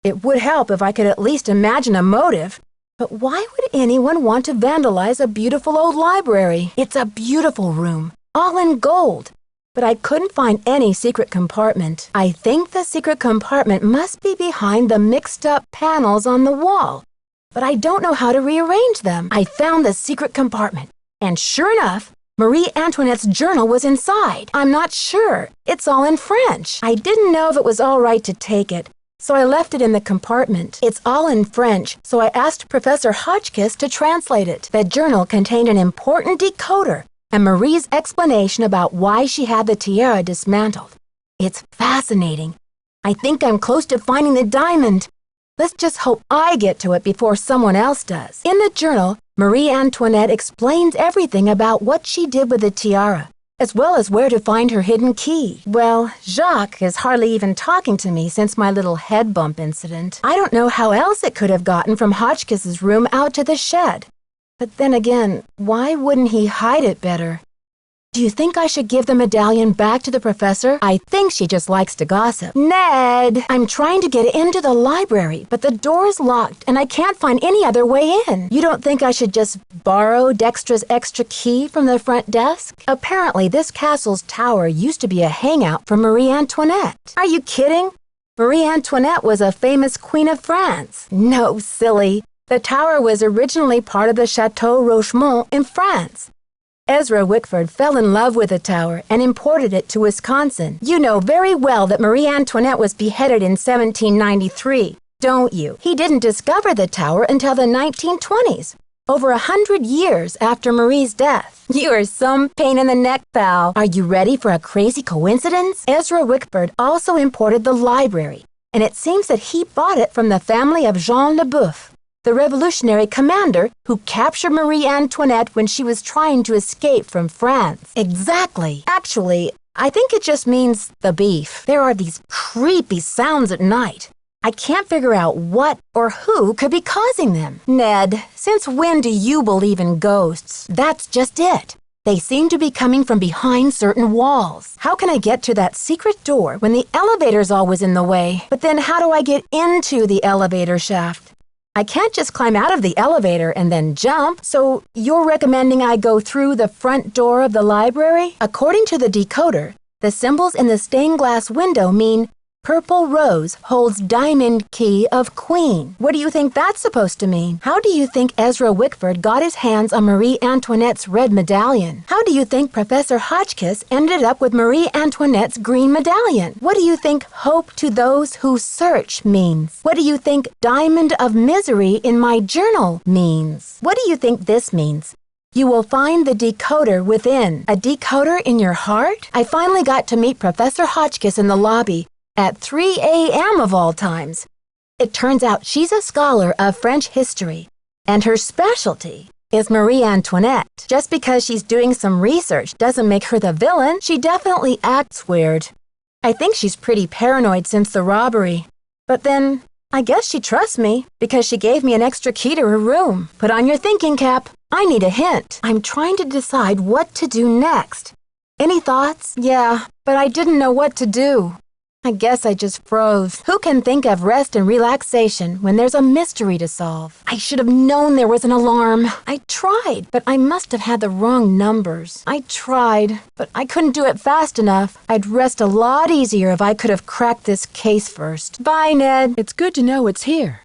It would help if I could at least imagine a motive. But why would anyone want to vandalize a beautiful old library? It's a beautiful room, all in gold. But I couldn't find any secret compartment. I think the secret compartment must be behind the mixed-up panels on the wall. But I don't know how to rearrange them. I found the secret compartment. And sure enough, Marie Antoinette's journal was inside. I'm not sure. It's all in French. I didn't know if it was all right to take it, so I left it in the compartment. It's all in French, so I asked Professor Hotchkiss to translate it. The journal contained an important decoder and Marie's explanation about why she had the tiara dismantled. It's fascinating. I think I'm close to finding the diamond. Let's just hope I get to it before someone else does. In the journal, Marie Antoinette explains everything about what she did with the tiara, as well as where to find her hidden key. Well, Jacques is hardly even talking to me since my little head bump incident. I don't know how else it could have gotten from Hotchkiss's room out to the shed. But then again, why wouldn't he hide it better? Do you think I should give the medallion back to the professor? I think she just likes to gossip. Ned! I'm trying to get into the library, but the door is locked and I can't find any other way in. You don't think I should just borrow Dexter's extra key from the front desk? Apparently, this castle's tower used to be a hangout for Marie Antoinette. Are you kidding? Marie Antoinette was a famous queen of France. No, silly. The tower was originally part of the Chateau Rochemont in France. Ezra Wickford fell in love with the tower and imported it to Wisconsin. You know very well that Marie Antoinette was beheaded in 1793, don't you? He didn't discover the tower until the 1920s, over 100 years after Marie's death. You are some pain in the neck, pal. Are you ready for a crazy coincidence? Ezra Wickford also imported the library, and it seems that he bought it from the family of Jean le Boeuf, the revolutionary commander who captured Marie Antoinette when she was trying to escape from France. Exactly. Actually, I think it just means the beef. There are these creepy sounds at night. I can't figure out what or who could be causing them. Ned, since when do you believe in ghosts? That's just it. They seem to be coming from behind certain walls. How can I get to that secret door when the elevator's always in the way? But then how do I get into the elevator shaft? I can't just climb out of the elevator and then jump, so you're recommending I go through the front door of the library? According to the decoder, the symbols in the stained glass window mean purple rose holds diamond key of queen. What do you think that's supposed to mean? How do you think Ezra Wickford got his hands on Marie Antoinette's red medallion? How do you think Professor Hotchkiss ended up with Marie Antoinette's green medallion? What do you think hope to those who search means? What do you think diamond of misery in my journal means? What do you think this means? You will find the decoder within. A decoder in your heart? I finally got to meet Professor Hotchkiss in the lobby at 3 a.m. of all times. It turns out she's a scholar of French history, and her specialty is Marie Antoinette. Just because she's doing some research doesn't make her the villain. She definitely acts weird. I think she's pretty paranoid since the robbery. But then, I guess she trusts me because she gave me an extra key to her room. Put on your thinking cap. I need a hint. I'm trying to decide what to do next. Any thoughts? Yeah, but I didn't know what to do. I guess I just froze. Who can think of rest and relaxation when there's a mystery to solve? I should have known there was an alarm. I tried, but I must have had the wrong numbers. I tried, but I couldn't do it fast enough. I'd rest a lot easier if I could have cracked this case first. Bye, Ned. It's good to know it's here.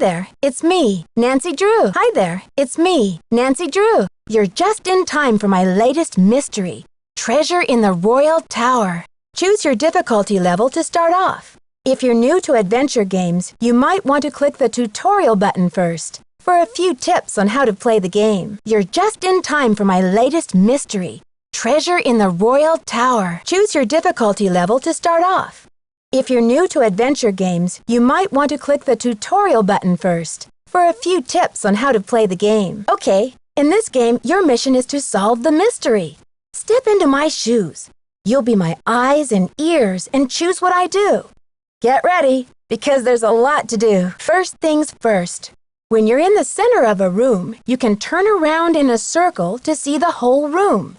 there, it's me, Nancy Drew. Hi there, it's me, Nancy Drew. You're just in time for my latest mystery, Treasure in the Royal Tower. Choose your difficulty level to start off. If you're new to adventure games, you might want to click the tutorial button first for a few tips on how to play the game. You're just in time for my latest mystery, Treasure in the Royal Tower. Choose your difficulty level to start off. If you're new to adventure games, you might want to click the tutorial button first for a few tips on how to play the game. Okay, in this game, your mission is to solve the mystery. Step into my shoes. You'll be my eyes and ears and choose what I do. Get ready, because there's a lot to do. First things first. When you're in the center of a room, you can turn around in a circle to see the whole room.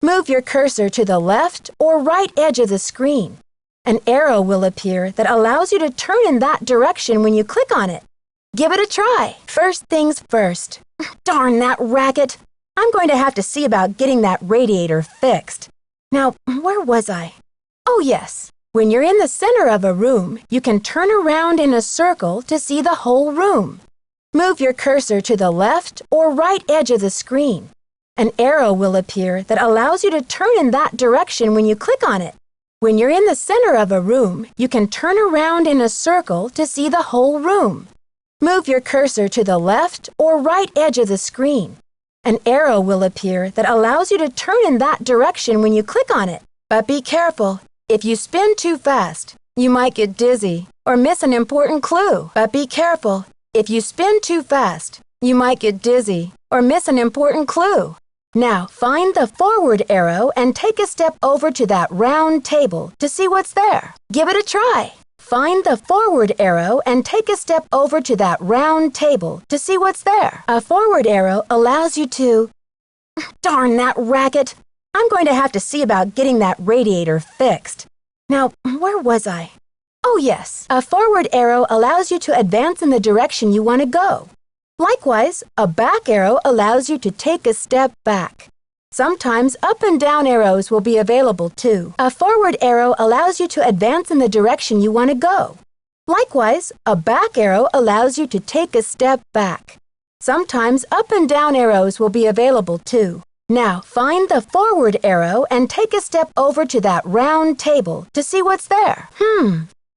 Move your cursor to the left or right edge of the screen. An arrow will appear that allows you to turn in that direction when you click on it. Give it a try. First things first. Darn that racket. I'm going to have to see about getting that radiator fixed. Now, where was I? Oh, yes. When you're in the center of a room, you can turn around in a circle to see the whole room. Move your cursor to the left or right edge of the screen. An arrow will appear that allows you to turn in that direction when you click on it. When you're in the center of a room, you can turn around in a circle to see the whole room. Move your cursor to the left or right edge of the screen. An arrow will appear that allows you to turn in that direction when you click on it. But be careful. If you spin too fast, you might get dizzy or miss an important clue. But be careful. If you spin too fast, you might get dizzy or miss an important clue. Now, find the forward arrow and take a step over to that round table to see what's there. Give it a try. Find the forward arrow and take a step over to that round table to see what's there. A forward arrow allows you to... Darn that racket! I'm going to have to see about getting that radiator fixed. Now, where was I? Oh, yes. A forward arrow allows you to advance in the direction you want to go. Likewise, a back arrow allows you to take a step back. Sometimes up and down arrows will be available too. A forward arrow allows you to advance in the direction you want to go. Likewise, a back arrow allows you to take a step back. Sometimes up and down arrows will be available too. Now, find the forward arrow and take a step over to that round table to see what's there.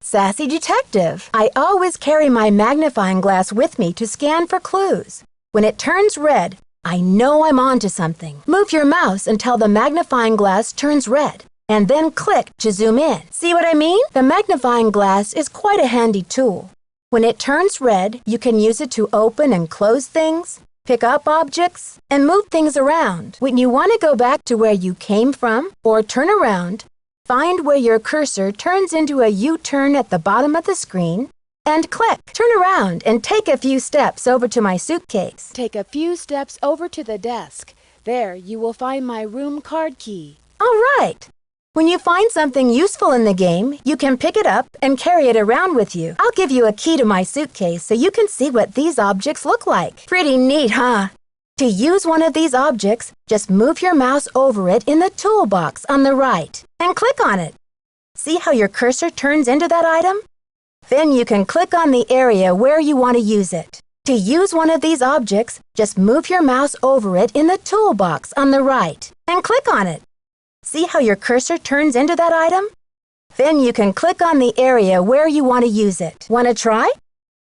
Sassy detective. I always carry my magnifying glass with me to scan for clues. When it turns red, I know I'm onto something. Move your mouse until the magnifying glass turns red, and then click to zoom in. See what I mean? The magnifying glass is quite a handy tool. When it turns red, you can use it to open and close things, pick up objects, and move things around. When you want to go back to where you came from or turn around, find where your cursor turns into a U-turn at the bottom of the screen and click. Turn around and take a few steps over to my suitcase. Take a few steps over to the desk. There you will find my room card key. All right. When you find something useful in the game, you can pick it up and carry it around with you. I'll give you a key to my suitcase so you can see what these objects look like. Pretty neat, huh? To use one of these objects, just move your mouse over it in the toolbox on the right and click on it. See how your cursor turns into that item? Then you can click on the area where you want to use it. To use one of these objects, just move your mouse over it in the toolbox on the right and click on it. See how your cursor turns into that item? Then you can click on the area where you want to use it. Want to try?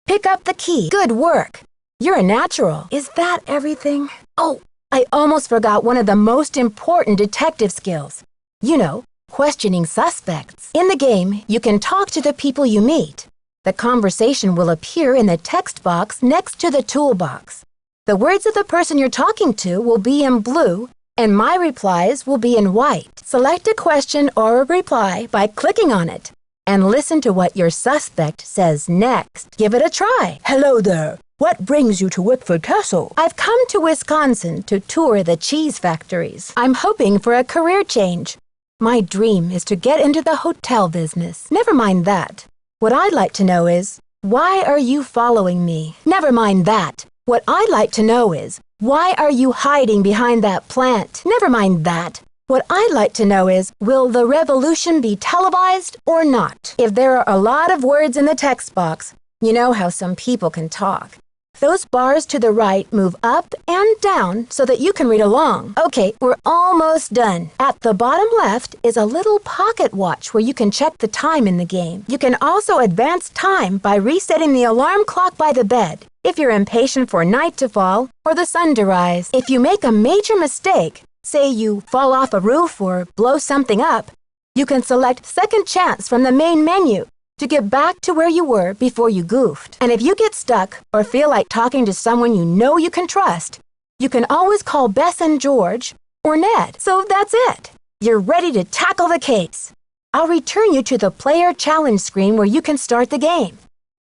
Pick up the key. Good work. You're a natural. Is that everything? Oh, I almost forgot one of the most important detective skills. You know, questioning suspects. In the game, you can talk to the people you meet. The conversation will appear in the text box next to the toolbox. The words of the person you're talking to will be in blue, and my replies will be in white. Select a question or a reply by clicking on it, and listen to what your suspect says next. Give it a try. Hello there. What brings you to Wickford Castle? I've come to Wisconsin to tour the cheese factories. I'm hoping for a career change. My dream is to get into the hotel business. Never mind that. What I'd like to know is, why are you following me? Never mind that. What I'd like to know is, why are you hiding behind that plant? Never mind that. What I'd like to know is, will the revolution be televised or not? If there are a lot of words in the text box, You know how some people can talk. Those bars to the right move up and down so that you can read along. Okay, we're almost done. At the bottom left is a little pocket watch where you can check the time in the game. You can also advance time by resetting the alarm clock by the bed if you're impatient for night to fall or the sun to rise. If you make a major mistake, say you fall off a roof or blow something up, you can select Second Chance from the main menu to get back to where you were before you goofed. And if you get stuck or feel like talking to someone you know you can trust, you can always call Bess and George or Ned. So that's it. You're ready to tackle the case. I'll return you to the player challenge screen where you can start the game.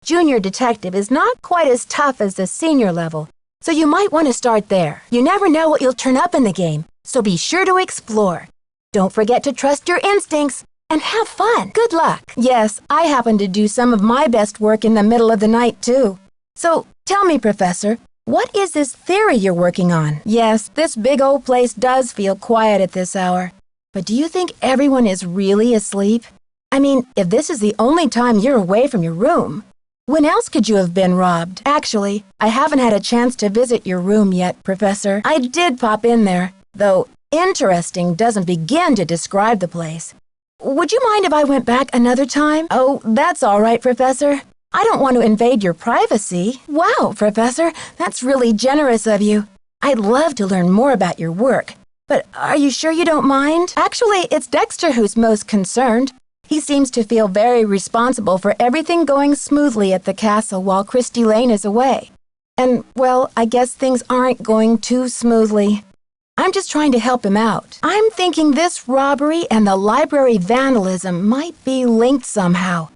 Junior detective is not quite as tough as the senior level, so you might want to start there. You never know what you'll turn up in the game, so be sure to explore. Don't forget to trust your instincts. And have fun. Good luck. Yes, I happen to do some of my best work in the middle of the night, too. So, tell me, Professor, what is this theory you're working on? Yes, this big old place does feel quiet at this hour. But do you think everyone is really asleep? I mean, if this is the only time you're away from your room, when else could you have been robbed? Actually, I haven't had a chance to visit your room yet, Professor. I did pop in there, though interesting doesn't begin to describe the place. Would you mind if I went back another time? Oh, that's all right, Professor. I don't want to invade your privacy. Wow, Professor, that's really generous of you. I'd love to learn more about your work. But are you sure you don't mind? Actually, it's Dexter who's most concerned. He seems to feel very responsible for everything going smoothly at the castle while Christy Lane is away. And, well, I guess things aren't going too smoothly. I'm just trying to help him out. I'm thinking this robbery and the library vandalism might be linked somehow.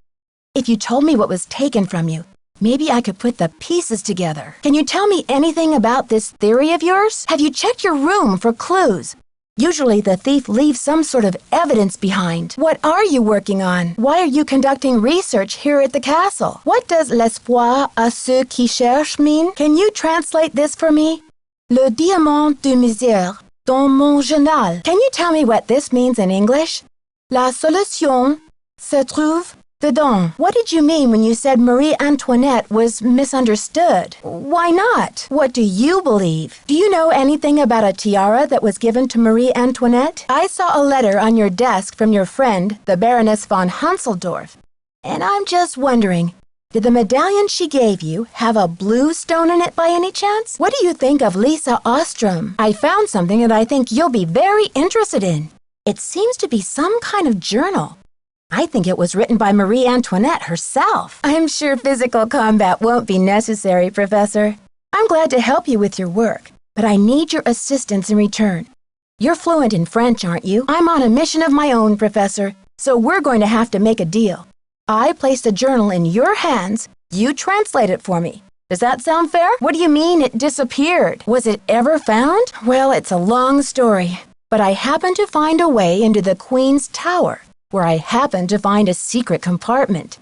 If you told me what was taken from you, maybe I could put the pieces together. Can you tell me anything about this theory of yours? Have you checked your room for clues? Usually the thief leaves some sort of evidence behind. What are you working on? Why are you conducting research here at the castle? What does l'espoir à ceux qui cherchent mean? Can you translate this for me? Le diamant de misère dans mon journal. Can you tell me what this means in English? La solution se trouve dedans. What did you mean when you said Marie Antoinette was misunderstood? Why not? What do you believe? Do you know anything about a tiara that was given to Marie Antoinette? I saw a letter on your desk from your friend, the Baroness von Hanselsdorf. And I'm just wondering, did the medallion she gave you have a blue stone in it by any chance? What do you think of Lisa Ostrom? I found something that I think you'll be very interested in. It seems to be some kind of journal. I think it was written by Marie Antoinette herself. I'm sure physical combat won't be necessary, Professor. I'm glad to help you with your work, but I need your assistance in return. You're fluent in French, aren't you? I'm on a mission of my own, Professor, so we're going to have to make a deal. I place the journal in your hands, you translate it for me. Does that sound fair? What do you mean it disappeared? Was it ever found? Well, it's a long story, but I happened to find a way into the Queen's Tower, where I happened to find a secret compartment.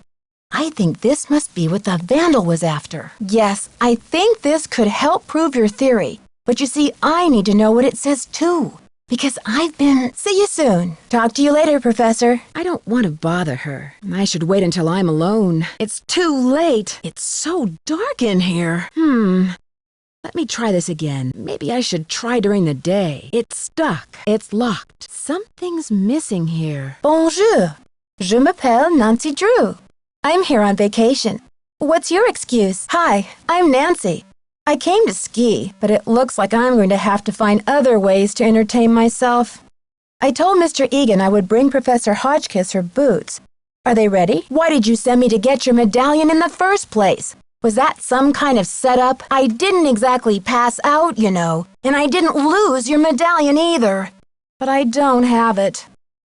I think this must be what the vandal was after. Yes, I think this could help prove your theory, but you see, I need to know what it says too. Because I've been... See you soon. Talk to you later, Professor. I don't want to bother her. I should wait until I'm alone. It's too late. It's so dark in here. Let me try this again. Maybe I should try during the day. It's stuck. It's locked. Something's missing here. Bonjour. Je m'appelle Nancy Drew. I'm here on vacation. What's your excuse? Hi, I'm Nancy. I came to ski, but it looks like I'm going to have to find other ways to entertain myself. I told Mr. Egan I would bring Professor Hotchkiss her boots. Are they ready? Why did you send me to get your medallion in the first place? Was that some kind of setup? I didn't exactly pass out, you know, and I didn't lose your medallion either. But I don't have it.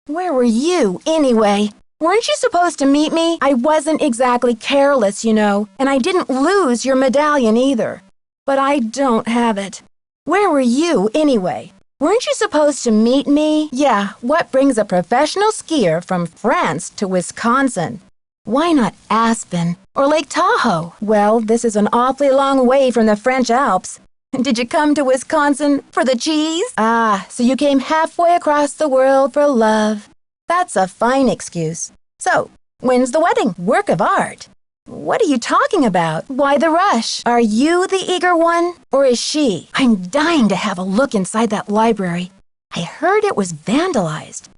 Where were you, anyway? Weren't you supposed to meet me? I wasn't exactly careless, you know, and I didn't lose your medallion either. But I don't have it. Where were you, anyway? Weren't you supposed to meet me? Yeah, what brings a professional skier from France to Wisconsin? Why not Aspen or Lake Tahoe? Well, this is an awfully long way from the French Alps. Did you come to Wisconsin for the cheese? Ah, so you came halfway across the world for love. That's a fine excuse. So, when's the wedding? Work of art. What are you talking about? Why the rush? Are you the eager one? Or is she? I'm dying to have a look inside that library. I heard it was vandalized.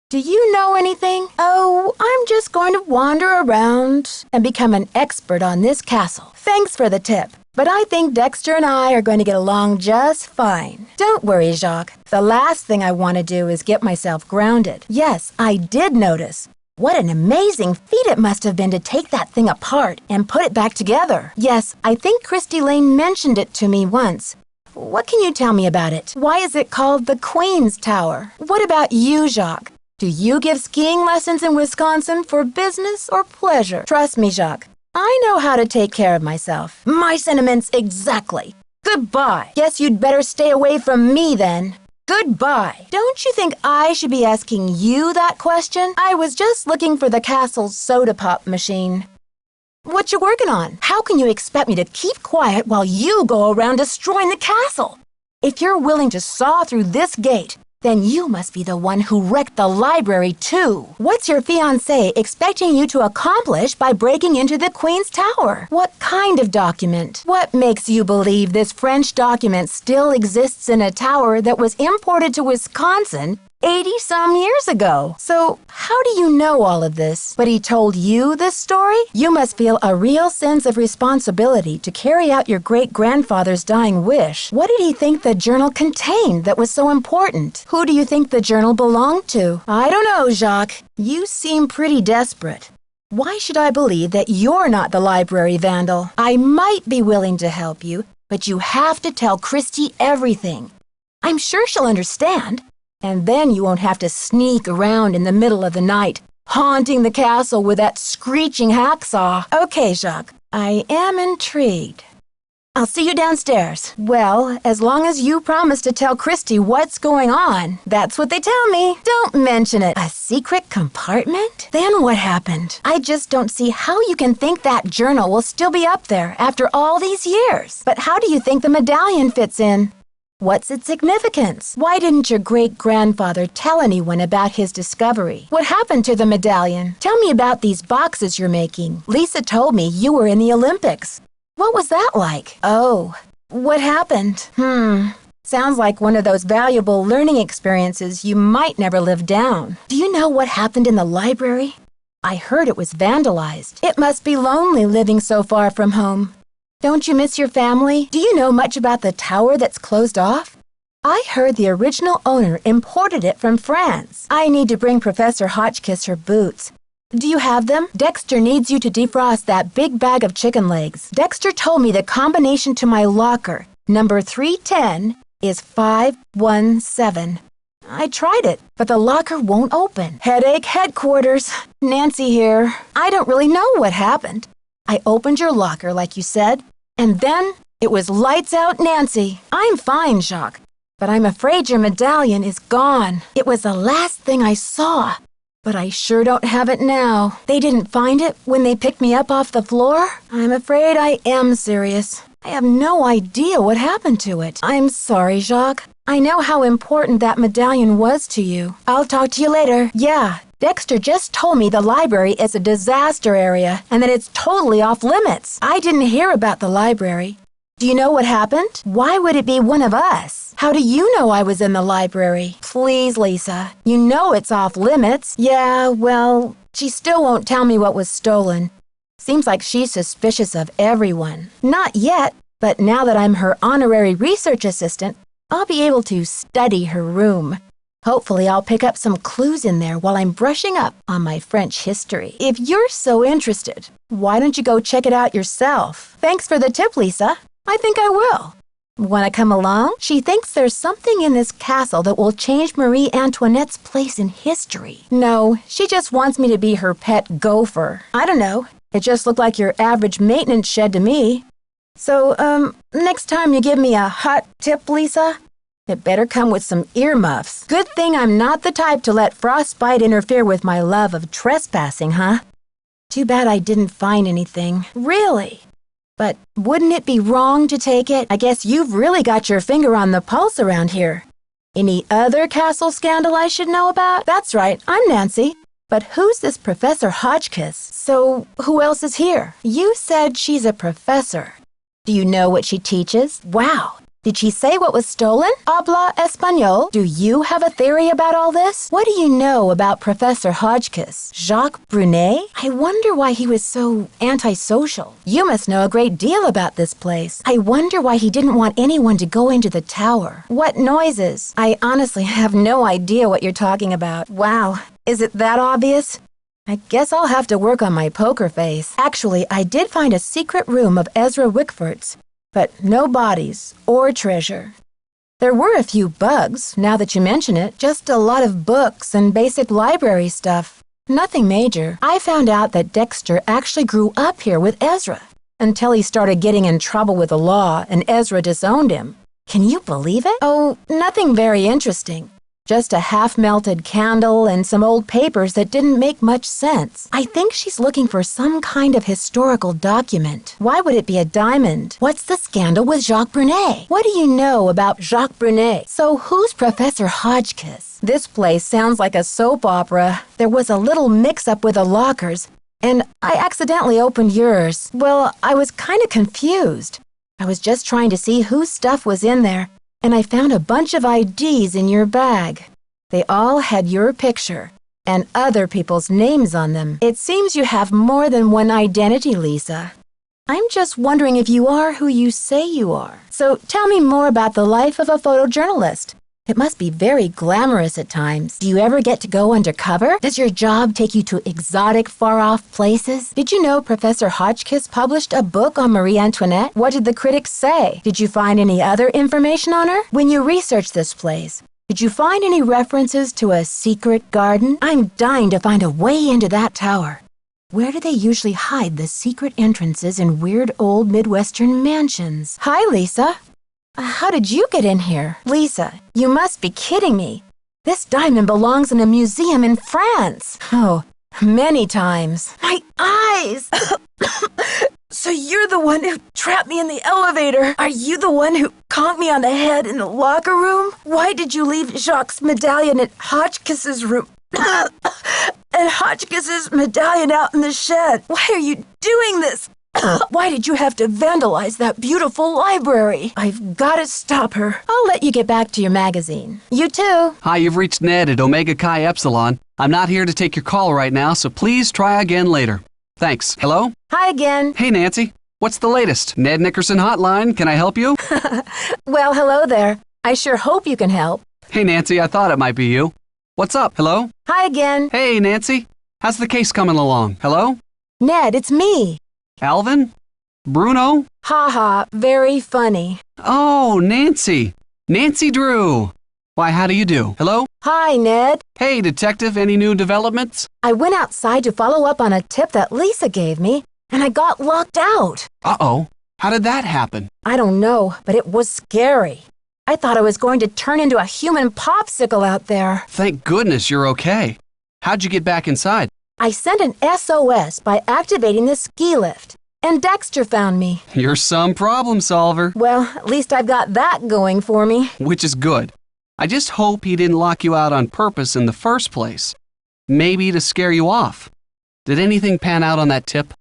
Do you know anything? Oh, I'm just going to wander around and become an expert on this castle. Thanks for the tip. But I think Dexter and I are going to get along just fine. Don't worry, Jacques. The last thing I want to do is get myself grounded. Yes, I did notice. What an amazing feat it must have been to take that thing apart and put it back together. Yes, I think Christy Lane mentioned it to me once. What can you tell me about it? Why is it called the Queen's Tower? What about you, Jacques? Do you give skiing lessons in Wisconsin for business or pleasure? Trust me, Jacques. I know how to take care of myself. My sentiments exactly. Goodbye. Guess you'd better stay away from me then. Goodbye. Don't you think I should be asking you that question? I was just looking for the castle's soda pop machine. What you working on? How can you expect me to keep quiet while you go around destroying the castle? If you're willing to saw through this gate, then you must be the one who wrecked the library, too. What's your fiancé expecting you to accomplish by breaking into the Queen's Tower? What kind of document? What makes you believe this French document still exists in a tower that was imported to Wisconsin 80-some years ago? So, how do you know all of this? But he told you this story? You must feel a real sense of responsibility to carry out your great-grandfather's dying wish. What did he think the journal contained that was so important? Who do you think the journal belonged to? I don't know, Jacques. You seem pretty desperate. Why should I believe that you're not the library vandal? I might be willing to help you, but you have to tell Christy everything. I'm sure she'll understand. And then you won't have to sneak around in the middle of the night, haunting the castle with that screeching hacksaw. Okay, Jacques, I am intrigued. I'll see you downstairs. Well, as long as you promise to tell Christy what's going on. That's what they tell me. Don't mention it. A secret compartment? Then what happened? I just don't see how you can think that journal will still be up there after all these years. But how do you think the medallion fits in? What's its significance? Why didn't your great-grandfather tell anyone about his discovery? What happened to the medallion? Tell me about these boxes you're making. Lisa told me you were in the Olympics. What was that like? Oh, what happened? Sounds like one of those valuable learning experiences you might never live down. Do you know what happened in the library? I heard it was vandalized. It must be lonely living so far from home. Don't you miss your family? Do you know much about the tower that's closed off? I heard the original owner imported it from France. I need to bring Professor Hotchkiss her boots. Do you have them? Dexter needs you to defrost that big bag of chicken legs. Dexter told me the combination to my locker, number 310, is 517. I tried it, but the locker won't open. Headache headquarters. Nancy here. I don't really know what happened. I opened your locker like you said, and then it was lights out Nancy. I'm fine, Jacques, but I'm afraid your medallion is gone. It was the last thing I saw, but I sure don't have it now. They didn't find it when they picked me up off the floor? I'm afraid I am serious. I have no idea what happened to it. I'm sorry, Jacques. I know how important that medallion was to you. I'll talk to you later. Yeah. Dexter just told me the library is a disaster area and that it's totally off limits. I didn't hear about the library. Do you know what happened? Why would it be one of us? How do you know I was in the library? Please, Lisa. You know it's off limits. Yeah, well, she still won't tell me what was stolen. Seems like she's suspicious of everyone. Not yet, but now that I'm her honorary research assistant, I'll be able to study her room. Hopefully I'll pick up some clues in there while I'm brushing up on my French history. If you're so interested, why don't you go check it out yourself? Thanks for the tip, Lisa. I think I will. Want to come along? She thinks there's something in this castle that will change Marie Antoinette's place in history. No, she just wants me to be her pet gopher. I don't know. It just looked like your average maintenance shed to me. So, next time you give me a hot tip, Lisa, it better come with some earmuffs. Good thing I'm not the type to let frostbite interfere with my love of trespassing, huh? Too bad I didn't find anything. Really? But wouldn't it be wrong to take it? I guess you've really got your finger on the pulse around here. Any other castle scandal I should know about? That's right, I'm Nancy. But who's this Professor Hotchkiss? So, who else is here? You said she's a professor. Do you know what she teaches? Wow. Did she say what was stolen? Habla español? Do you have a theory about all this? What do you know about Professor Hotchkiss? Jacques Brunet? I wonder why he was so antisocial. You must know a great deal about this place. I wonder why he didn't want anyone to go into the tower. What noises? I honestly have no idea what you're talking about. Wow, is it that obvious? I guess I'll have to work on my poker face. Actually, I did find a secret room of Ezra Wickford's, but no bodies or treasure. There were a few bugs, now that you mention it, just a lot of books and basic library stuff. Nothing major. I found out that Dexter actually grew up here with Ezra, until he started getting in trouble with the law and Ezra disowned him. Can you believe it? Oh, nothing very interesting. Just a half-melted candle and some old papers that didn't make much sense. I think she's looking for some kind of historical document. Why would it be a diamond? What's the scandal with Jacques Brunet? What do you know about Jacques Brunet? So who's Professor Hotchkiss? This place sounds like a soap opera. There was a little mix-up with the lockers, and I accidentally opened yours. Well, I was kind of confused. I was just trying to see whose stuff was in there, and I found a bunch of IDs in your bag. They all had your picture and other people's names on them. It seems you have more than one identity, Lisa. I'm just wondering if you are who you say you are. So tell me more about the life of a photojournalist. It must be very glamorous at times. Do you ever get to go undercover? Does your job take you to exotic, far-off places? Did you know Professor Hotchkiss published a book on Marie Antoinette? What did the critics say? Did you find any other information on her? When you researched this place, did you find any references to a secret garden? I'm dying to find a way into that tower. Where do they usually hide the secret entrances in weird old Midwestern mansions? Hi, Lisa. How did you get in here? Lisa, you must be kidding me. This diamond belongs in a museum in France. Oh, many times. My eyes! So you're the one who trapped me in the elevator. Are you the one who conked me on the head in the locker room? Why did you leave Jacques' medallion at Hotchkiss's room? And Hotchkiss's medallion out in the shed? Why are you doing this? Why did you have to vandalize that beautiful library? I've got to stop her. I'll let you get back to your magazine. You too. Hi, you've reached Ned at Omega Chi Epsilon. I'm not here to take your call right now, so please try again later. Thanks. Hello? Hi again. Hey, Nancy. What's the latest? Ned Nickerson Hotline. Can I help you? Well, hello there. I sure hope you can help. Hey, Nancy. I thought it might be you. What's up? Hello? Hi again. Hey, Nancy. How's the case coming along? Hello? Ned, it's me. Alvin? Bruno? Ha ha, very funny. Oh, Nancy. Nancy Drew. Why, how do you do? Hello? Hi, Ned. Hey, detective, any new developments? I went outside to follow up on a tip that Lisa gave me, and I got locked out. Uh-oh. How did that happen? I don't know, but it was scary. I thought I was going to turn into a human popsicle out there. Thank goodness you're okay. How'd you get back inside? I sent an SOS by activating the ski lift, and Dexter found me. You're some problem solver. Well, at least I've got that going for me. Which is good. I just hope he didn't lock you out on purpose in the first place. Maybe to scare you off. Did anything pan out on that tip?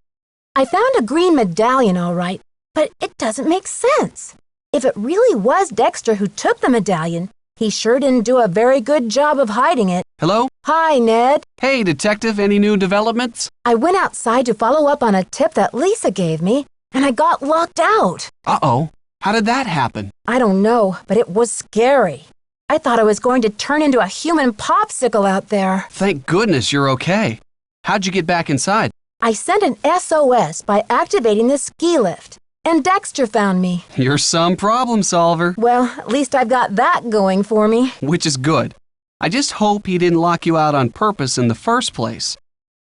I found a green medallion, all right, but it doesn't make sense. If it really was Dexter who took the medallion, he sure didn't do a very good job of hiding it. Hello? Hi, Ned. Hey, detective, any new developments? I went outside to follow up on a tip that Lisa gave me, and I got locked out. Uh-oh. How did that happen? I don't know, but it was scary. I thought I was going to turn into a human popsicle out there. Thank goodness you're okay. How'd you get back inside? I sent an SOS by activating the ski lift, and Dexter found me. You're some problem solver. Well, at least I've got that going for me. Which is good. I just hope he didn't lock you out on purpose in the first place.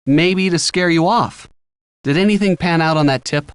Maybe to scare you off. Did anything pan out on that tip?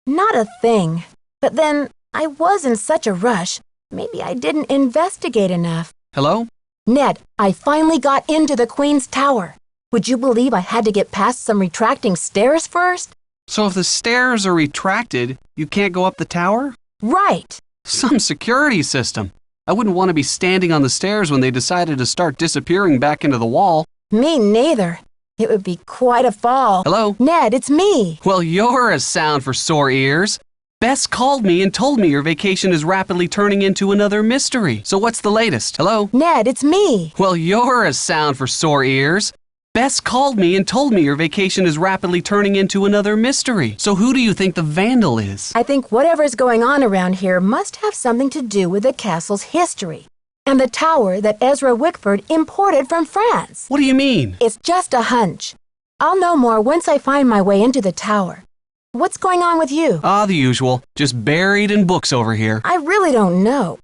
Not a thing. But then, I was in such a rush. Maybe I didn't investigate enough. Hello? Ned, I finally got into the Queen's Tower. Would you believe I had to get past some retracting stairs first? So if the stairs are retracted, you can't go up the tower? Right. Some security system. I wouldn't want to be standing on the stairs when they decided to start disappearing back into the wall. Me neither. It would be quite a fall. Hello? Ned, it's me. Well, you're a sound for sore ears. Bess called me and told me your vacation is rapidly turning into another mystery. So what's the latest? Hello? Ned, it's me. Well, you're a sound for sore ears. Bess called me and told me your vacation is rapidly turning into another mystery. So who do you think the vandal is? I think whatever's going on around here must have something to do with the castle's history and the tower that Ezra Wickford imported from France. What do you mean? It's just a hunch. I'll know more once I find my way into the tower. What's going on with you? The usual. Just buried in books over here. I really don't know.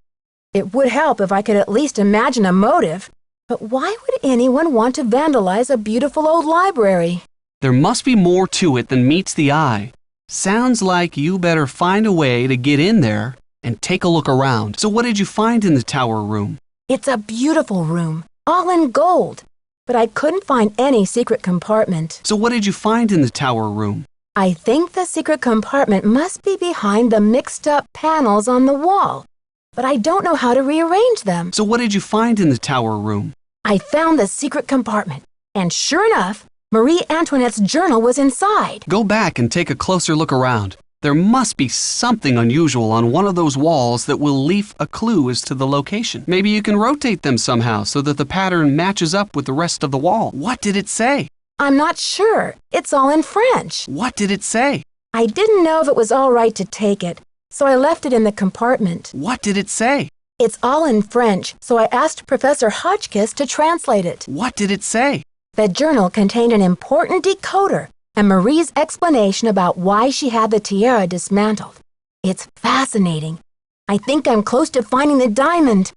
It would help if I could at least imagine a motive. But why would anyone want to vandalize a beautiful old library? There must be more to it than meets the eye. Sounds like you better find a way to get in there and take a look around. So what did you find in the tower room? It's a beautiful room, all in gold. But I couldn't find any secret compartment. So what did you find in the tower room? I think the secret compartment must be behind the mixed-up panels on the wall. But I don't know how to rearrange them. So what did you find in the tower room? I found the secret compartment, and sure enough, Marie Antoinette's journal was inside. Go back and take a closer look around. There must be something unusual on one of those walls that will leave a clue as to the location. Maybe you can rotate them somehow so that the pattern matches up with the rest of the wall. What did it say? I'm not sure. It's all in French. What did it say? I didn't know if it was all right to take it, so I left it in the compartment. What did it say? It's all in French, so I asked Professor Hotchkiss to translate it. What did it say? The journal contained an important decoder and Marie's explanation about why she had the tiara dismantled. It's fascinating. I think I'm close to finding the diamond.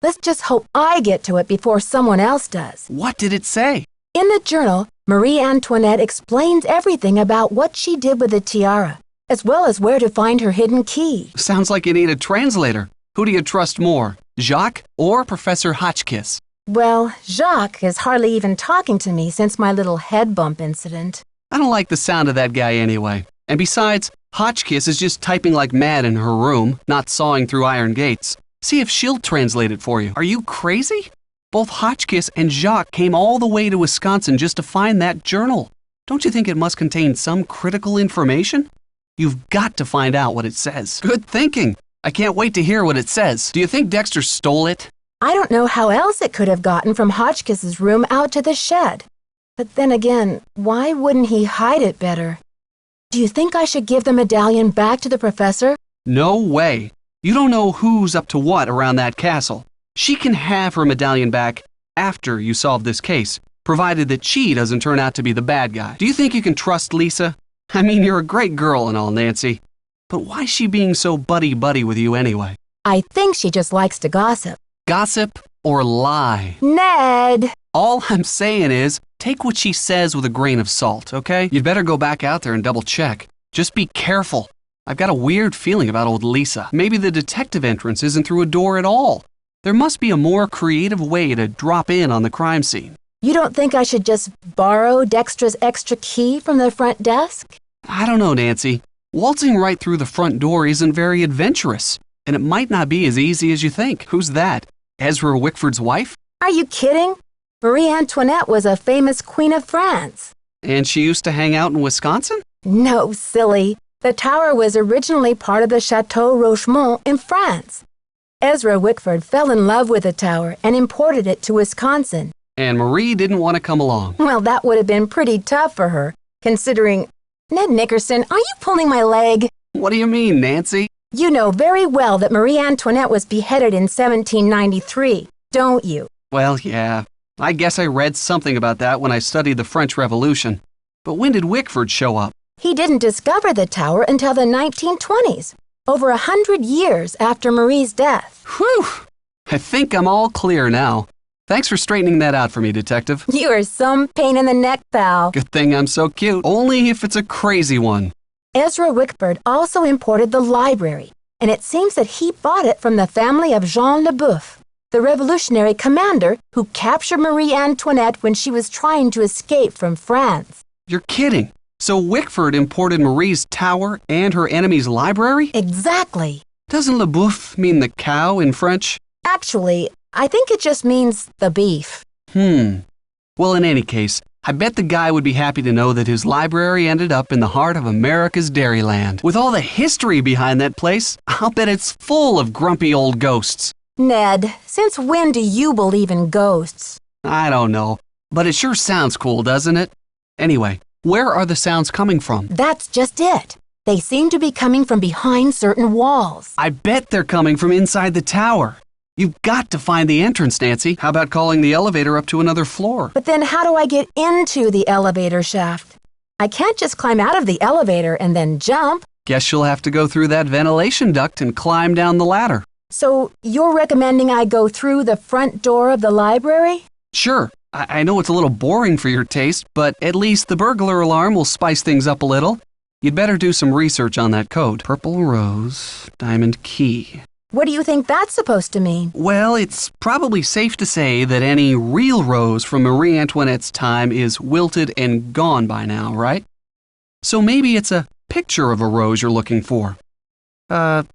Let's just hope I get to it before someone else does. What did it say? In the journal, Marie Antoinette explains everything about what she did with the tiara, as well as where to find her hidden key. Sounds like you need a translator. Who do you trust more, Jacques or Professor Hotchkiss? Well, Jacques is hardly even talking to me since my little head bump incident. I don't like the sound of that guy anyway. And besides, Hotchkiss is just typing like mad in her room, not sawing through iron gates. See if she'll translate it for you. Are you crazy? Both Hotchkiss and Jacques came all the way to Wisconsin just to find that journal. Don't you think it must contain some critical information? You've got to find out what it says. Good thinking. I can't wait to hear what it says. Do you think Dexter stole it? I don't know how else it could have gotten from Hotchkiss's room out to the shed. But then again, why wouldn't he hide it better? Do you think I should give the medallion back to the professor? No way. You don't know who's up to what around that castle. She can have her medallion back after you solve this case, provided that she doesn't turn out to be the bad guy. Do you think you can trust Lisa? I mean, you're a great girl and all, Nancy. But why's she being so buddy-buddy with you anyway? I think she just likes to gossip. Gossip or lie? Ned! All I'm saying is, take what she says with a grain of salt, okay? You'd better go back out there and double-check. Just be careful. I've got a weird feeling about old Lisa. Maybe the detective entrance isn't through a door at all. There must be a more creative way to drop in on the crime scene. You don't think I should just borrow Dexter's extra key from the front desk? I don't know, Nancy. Waltzing right through the front door isn't very adventurous, and it might not be as easy as you think. Who's that? Ezra Wickford's wife? Are you kidding? Marie Antoinette was a famous queen of France. And she used to hang out in Wisconsin? No, silly. The tower was originally part of the Chateau Rochemont in France. Ezra Wickford fell in love with the tower and imported it to Wisconsin. And Marie didn't want to come along. Well, that would have been pretty tough for her, considering... Ned Nickerson, are you pulling my leg? What do you mean, Nancy? You know very well that Marie Antoinette was beheaded in 1793, don't you? Well, yeah. I guess I read something about that when I studied the French Revolution. But when did Wickford show up? He didn't discover the tower until the 1920s, over 100 years after Marie's death. Whew! I think I'm all clear now. Thanks for straightening that out for me, Detective. You are some pain in the neck, pal. Good thing I'm so cute. Only if it's a crazy one. Ezra Wickford also imported the library, and it seems that he bought it from the family of Jean Leboeuf, the revolutionary commander who captured Marie Antoinette when she was trying to escape from France. You're kidding. So Wickford imported Marie's tower and her enemy's library? Exactly. Doesn't Leboeuf mean the cow in French? Actually, I think it just means the beef. Well, in any case, I bet the guy would be happy to know that his library ended up in the heart of America's Dairyland. With all the history behind that place, I'll bet it's full of grumpy old ghosts. Ned, since when do you believe in ghosts? I don't know, but it sure sounds cool, doesn't it? Anyway, where are the sounds coming from? That's just it. They seem to be coming from behind certain walls. I bet they're coming from inside the tower. You've got to find the entrance, Nancy. How about calling the elevator up to another floor? But then how do I get into the elevator shaft? I can't just climb out of the elevator and then jump. Guess you'll have to go through that ventilation duct and climb down the ladder. So you're recommending I go through the front door of the library? Sure. I know it's a little boring for your taste, but at least the burglar alarm will spice things up a little. You'd better do some research on that code. Purple rose, diamond key. What do you think that's supposed to mean? Well, it's probably safe to say that any real rose from Marie Antoinette's time is wilted and gone by now, right? So maybe it's a picture of a rose you're looking for.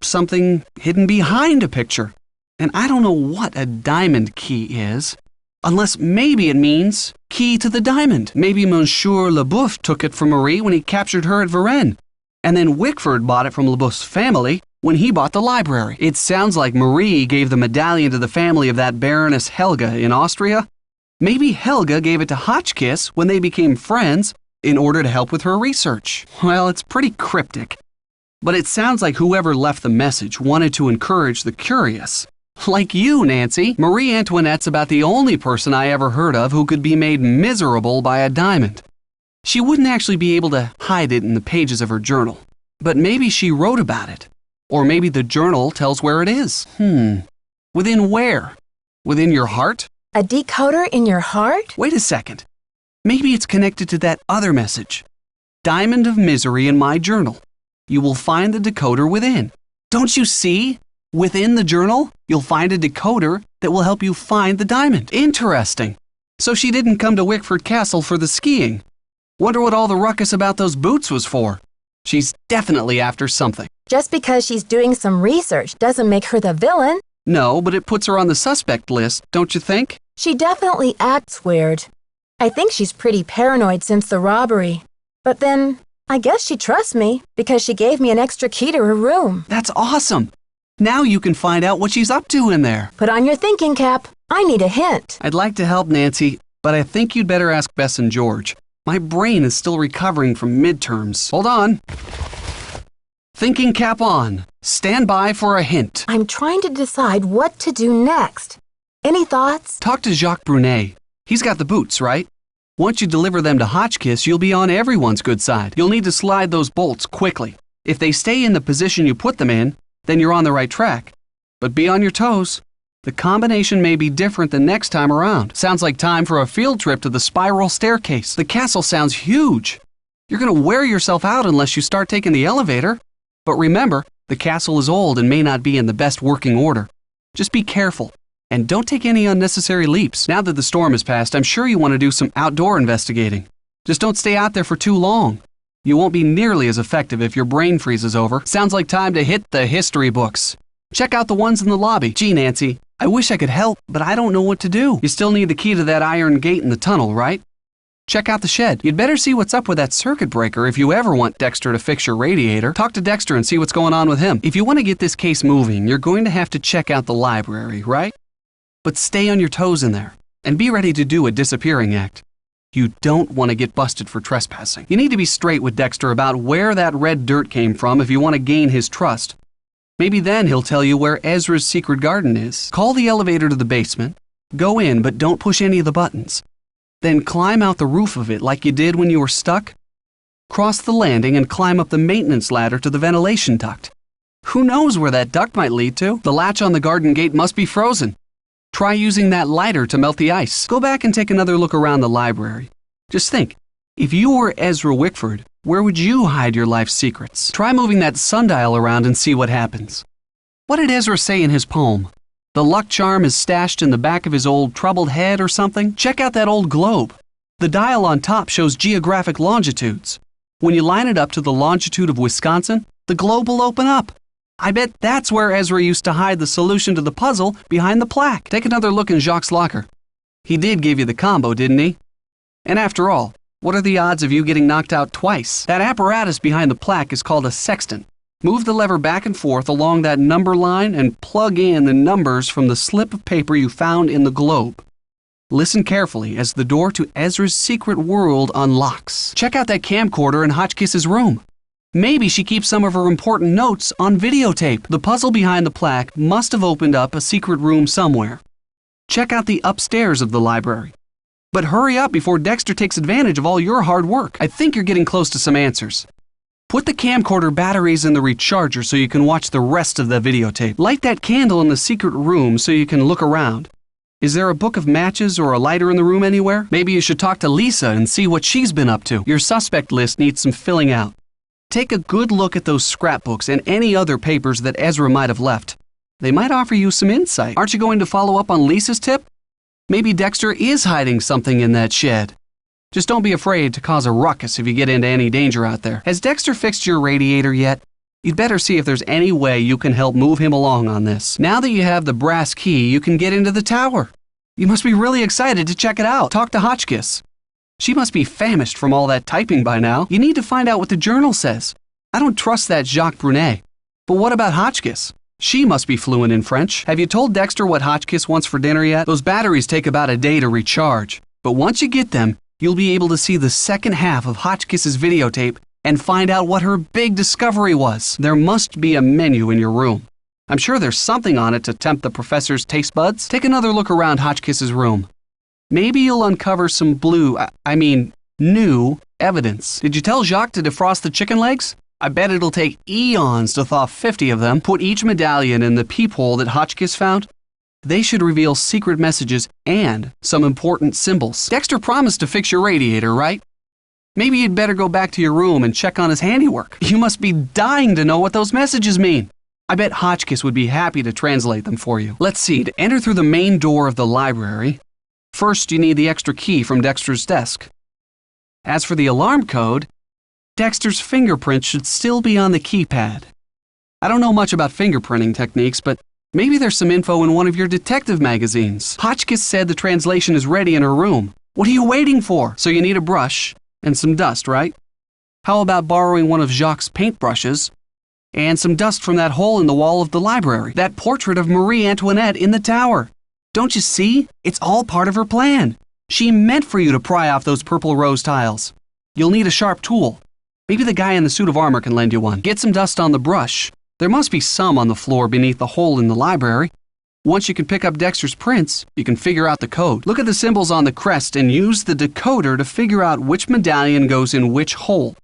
Something hidden behind a picture. And I don't know what a diamond key is. Unless maybe it means key to the diamond. Maybe Monsieur Leboeuf took it from Marie when he captured her at Varennes. And then Wickford bought it from Leboeuf's family when he bought the library. It sounds like Marie gave the medallion to the family of that Baroness Helga in Austria. Maybe Helga gave it to Hotchkiss when they became friends in order to help with her research. Well, it's pretty cryptic. But it sounds like whoever left the message wanted to encourage the curious. Like you, Nancy. Marie Antoinette's about the only person I ever heard of who could be made miserable by a diamond. She wouldn't actually be able to hide it in the pages of her journal. But maybe she wrote about it. Or maybe the journal tells where it is. Within where? Within your heart? A decoder in your heart? Wait a second. Maybe it's connected to that other message. Diamond of misery in my journal. You will find the decoder within. Don't you see? Within the journal, you'll find a decoder that will help you find the diamond. Interesting. So she didn't come to Wickford Castle for the skiing. Wonder what all the ruckus about those boots was for. She's definitely after something. Just because she's doing some research doesn't make her the villain. No, but it puts her on the suspect list, don't you think? She definitely acts weird. I think she's pretty paranoid since the robbery. But then, I guess she trusts me because she gave me an extra key to her room. That's awesome. Now you can find out what she's up to in there. Put on your thinking cap. I need a hint. I'd like to help, Nancy, but I think you'd better ask Bess and George. My brain is still recovering from midterms. Hold on. Thinking cap on. Stand by for a hint. I'm trying to decide what to do next. Any thoughts? Talk to Jacques Brunet. He's got the boots, right? Once you deliver them to Hotchkiss, you'll be on everyone's good side. You'll need to slide those bolts quickly. If they stay in the position you put them in, then you're on the right track. But be on your toes. The combination may be different the next time around. Sounds like time for a field trip to the spiral staircase. The castle sounds huge. You're going to wear yourself out unless you start taking the elevator. But remember, the castle is old and may not be in the best working order. Just be careful. And don't take any unnecessary leaps. Now that the storm has passed, I'm sure you want to do some outdoor investigating. Just don't stay out there for too long. You won't be nearly as effective if your brain freezes over. Sounds like time to hit the history books. Check out the ones in the lobby. Gee, Nancy, I wish I could help, but I don't know what to do. You still need the key to that iron gate in the tunnel, right? Check out the shed. You'd better see what's up with that circuit breaker if you ever want Dexter to fix your radiator. Talk to Dexter and see what's going on with him. If you want to get this case moving, you're going to have to check out the library, right? But stay on your toes in there, and be ready to do a disappearing act. You don't want to get busted for trespassing. You need to be straight with Dexter about where that red dirt came from if you want to gain his trust. Maybe then he'll tell you where Ezra's secret garden is. Call the elevator to the basement. Go in, but don't push any of the buttons. Then climb out the roof of it like you did when you were stuck. Cross the landing and climb up the maintenance ladder to the ventilation duct. Who knows where that duct might lead to? The latch on the garden gate must be frozen. Try using that lighter to melt the ice. Go back and take another look around the library. Just think, if you were Ezra Wickford, where would you hide your life's secrets? Try moving that sundial around and see what happens. What did Ezra say in his poem? The luck charm is stashed in the back of his old troubled head or something? Check out that old globe. The dial on top shows geographic longitudes. When you line it up to the longitude of Wisconsin, the globe will open up. I bet that's where Ezra used to hide the solution to the puzzle behind the plaque. Take another look in Jacques' locker. He did give you the combo, didn't he? And after all, what are the odds of you getting knocked out twice? That apparatus behind the plaque is called a sextant. Move the lever back and forth along that number line and plug in the numbers from the slip of paper you found in the globe. Listen carefully as the door to Ezra's secret world unlocks. Check out that camcorder in Hotchkiss's room. Maybe she keeps some of her important notes on videotape. The puzzle behind the plaque must have opened up a secret room somewhere. Check out the upstairs of the library. But hurry up before Dexter takes advantage of all your hard work. I think you're getting close to some answers. Put the camcorder batteries in the recharger so you can watch the rest of the videotape. Light that candle in the secret room so you can look around. Is there a book of matches or a lighter in the room anywhere? Maybe you should talk to Lisa and see what she's been up to. Your suspect list needs some filling out. Take a good look at those scrapbooks and any other papers that Ezra might have left. They might offer you some insight. Aren't you going to follow up on Lisa's tip? Maybe Dexter is hiding something in that shed. Just don't be afraid to cause a ruckus if you get into any danger out there. Has Dexter fixed your radiator yet? You'd better see if there's any way you can help move him along on this. Now that you have the brass key, you can get into the tower. You must be really excited to check it out. Talk to Hotchkiss. She must be famished from all that typing by now. You need to find out what the journal says. I don't trust that Jacques Brunet. But what about Hotchkiss? She must be fluent in French. Have you told Dexter what Hotchkiss wants for dinner yet? Those batteries take about a day to recharge. But once you get them, you'll be able to see the second half of Hotchkiss's videotape and find out what her big discovery was. There must be a menu in your room. I'm sure there's something on it to tempt the professor's taste buds. Take another look around Hotchkiss's room. Maybe you'll uncover some new evidence. Did you tell Jacques to defrost the chicken legs? I bet it'll take eons to thaw 50 of them. Put each medallion in the peephole that Hotchkiss found. They should reveal secret messages and some important symbols. Dexter promised to fix your radiator, right? Maybe you'd better go back to your room and check on his handiwork. You must be dying to know what those messages mean. I bet Hotchkiss would be happy to translate them for you. Let's see, to enter through the main door of the library, first you need the extra key from Dexter's desk. As for the alarm code, Dexter's fingerprint should still be on the keypad. I don't know much about fingerprinting techniques, but maybe there's some info in one of your detective magazines. Hotchkiss said the translation is ready in her room. What are you waiting for? So you need a brush and some dust, right? How about borrowing one of Jacques' paintbrushes and some dust from that hole in the wall of the library? That portrait of Marie Antoinette in the tower. Don't you see? It's all part of her plan. She meant for you to pry off those purple rose tiles. You'll need a sharp tool. Maybe the guy in the suit of armor can lend you one. Get some dust on the brush. There must be some on the floor beneath the hole in the library. Once you can pick up Dexter's prints, you can figure out the code. Look at the symbols on the crest and use the decoder to figure out which medallion goes in which hole.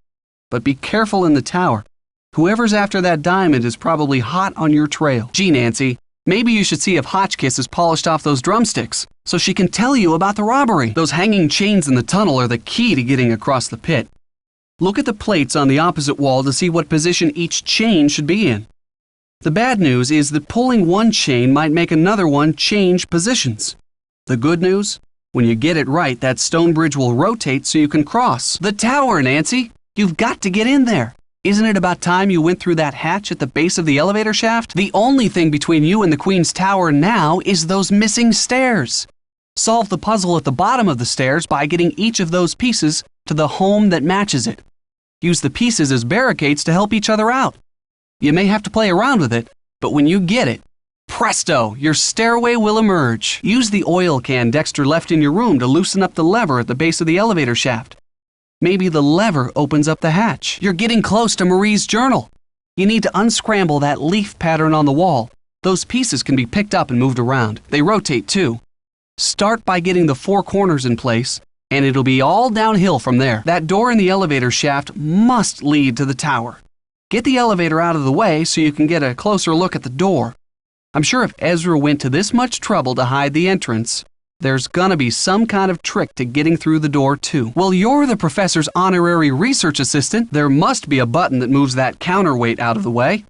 But be careful in the tower. Whoever's after that diamond is probably hot on your trail. Gee, Nancy, maybe you should see if Hotchkiss has polished off those drumsticks so she can tell you about the robbery. Those hanging chains in the tunnel are the key to getting across the pit. Look at the plates on the opposite wall to see what position each chain should be in. The bad news is that pulling one chain might make another one change positions. The good news? When you get it right, that stone bridge will rotate so you can cross. The tower, Nancy! You've got to get in there. Isn't it about time you went through that hatch at the base of the elevator shaft? The only thing between you and the Queen's Tower now is those missing stairs. Solve the puzzle at the bottom of the stairs by getting each of those pieces to the home that matches it. Use the pieces as barricades to help each other out. You may have to play around with it, but when you get it, presto, your stairway will emerge. Use the oil can Dexter left in your room to loosen up the lever at the base of the elevator shaft. Maybe the lever opens up the hatch. You're getting close to Marie's journal. You need to unscramble that leaf pattern on the wall. Those pieces can be picked up and moved around. They rotate too. Start by getting the four corners in place, and it'll be all downhill from there. That door in the elevator shaft must lead to the tower. Get the elevator out of the way so you can get a closer look at the door. I'm sure if Ezra went to this much trouble to hide the entrance, there's gonna be some kind of trick to getting through the door too. Well, you're the professor's honorary research assistant. There must be a button that moves that counterweight out of the way.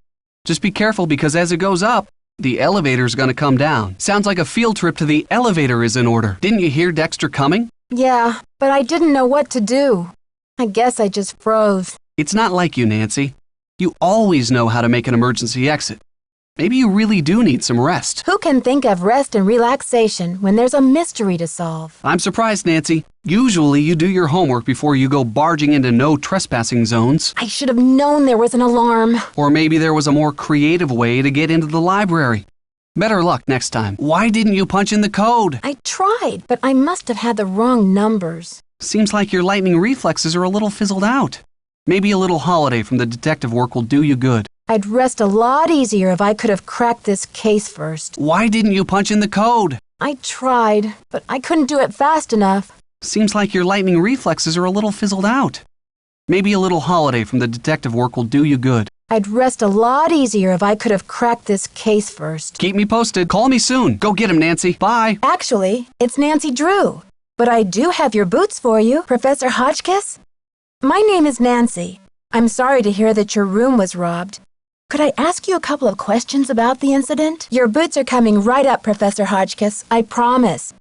Just be careful because as it goes up, the elevator's gonna come down. Sounds like a field trip to the elevator is in order. Didn't you hear Dexter coming? Yeah, but I didn't know what to do. I guess I just froze. It's not like you, Nancy. You always know how to make an emergency exit. Maybe you really do need some rest. Who can think of rest and relaxation when there's a mystery to solve? I'm surprised, Nancy. Usually you do your homework before you go barging into no trespassing zones. I should have known there was an alarm. Or maybe there was a more creative way to get into the library. Better luck next time. Why didn't you punch in the code? I tried, but I must have had the wrong numbers. Seems like your lightning reflexes are a little fizzled out. Maybe a little holiday from the detective work will do you good. I'd rest a lot easier if I could have cracked this case first. Why didn't you punch in the code? I tried, but I couldn't do it fast enough. Seems like your lightning reflexes are a little fizzled out. Maybe a little holiday from the detective work will do you good. I'd rest a lot easier if I could have cracked this case first. Keep me posted. Call me soon. Go get him, Nancy. Bye. Actually, it's Nancy Drew. But I do have your boots for you, Professor Hotchkiss. My name is Nancy. I'm sorry to hear that your room was robbed. Could I ask you a couple of questions about the incident? Your boots are coming right up, Professor Hotchkiss. I promise.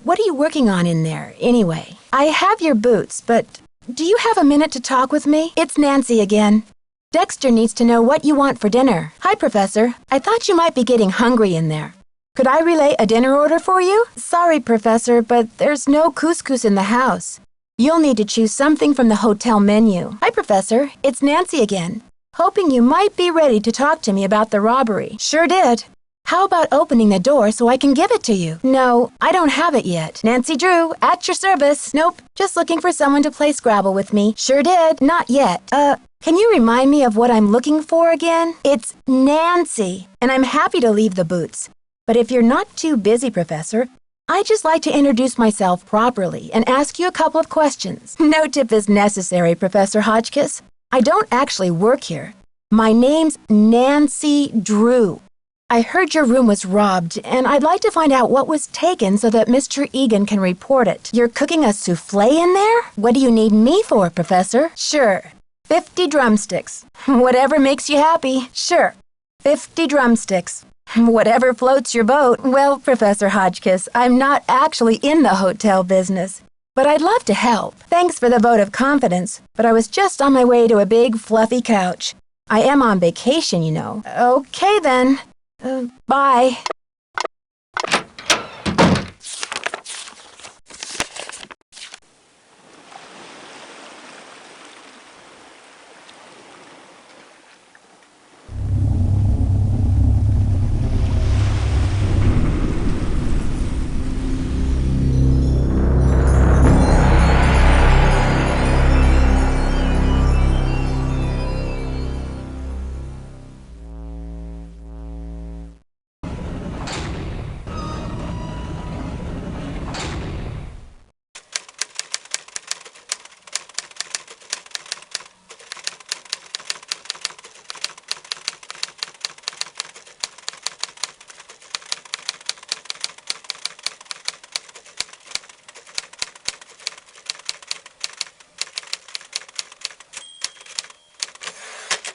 What are you working on in there, anyway? I have your boots, but do you have a minute to talk with me? It's Nancy again. Dexter needs to know what you want for dinner. Hi, Professor. I thought you might be getting hungry in there. Could I relay a dinner order for you? Sorry, Professor, but there's no couscous in the house. You'll need to choose something from the hotel menu. Hi, Professor. It's Nancy again. Hoping you might be ready to talk to me about the robbery. Sure did. How about opening the door so I can give it to you? No, I don't have it yet. Nancy Drew, at your service. Nope, just looking for someone to play Scrabble with me. Sure did. Not yet. Can you remind me of what I'm looking for again? It's Nancy, and I'm happy to leave the boots. But if you're not too busy, Professor, I'd just like to introduce myself properly and ask you a couple of questions. No tip is necessary, Professor Hotchkiss. I don't actually work here. My name's Nancy Drew. I heard your room was robbed, and I'd like to find out what was taken so that Mr. Egan can report it. You're cooking a souffle in there? What do you need me for, Professor? Sure. 50 drumsticks. Whatever makes you happy. Sure. 50 drumsticks. Whatever floats your boat. Well, Professor Hotchkiss, I'm not actually in the hotel business, but I'd love to help. Thanks for the vote of confidence, but I was just on my way to a big, fluffy couch. I am on vacation, you know. Okay, then. Bye.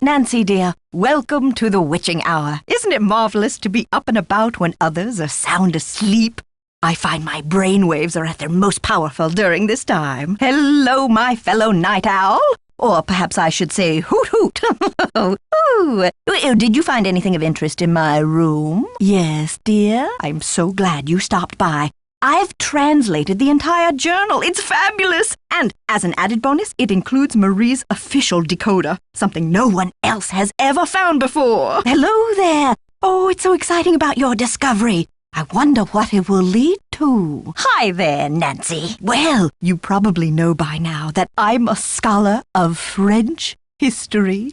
Nancy, dear, welcome to the witching hour. Isn't it marvelous to be up and about when others are sound asleep? I find my brainwaves are at their most powerful during this time. Hello, my fellow night owl. Or perhaps I should say hoot hoot. Ooh. Did you find anything of interest in my room? Yes, dear. I'm so glad you stopped by. I've translated the entire journal. It's fabulous. And as an added bonus, it includes Marie's official decoder, something no one else has ever found before. Hello there. Oh, it's so exciting about your discovery. I wonder what it will lead to. Hi there, Nancy. Well, you probably know by now that I'm a scholar of French history.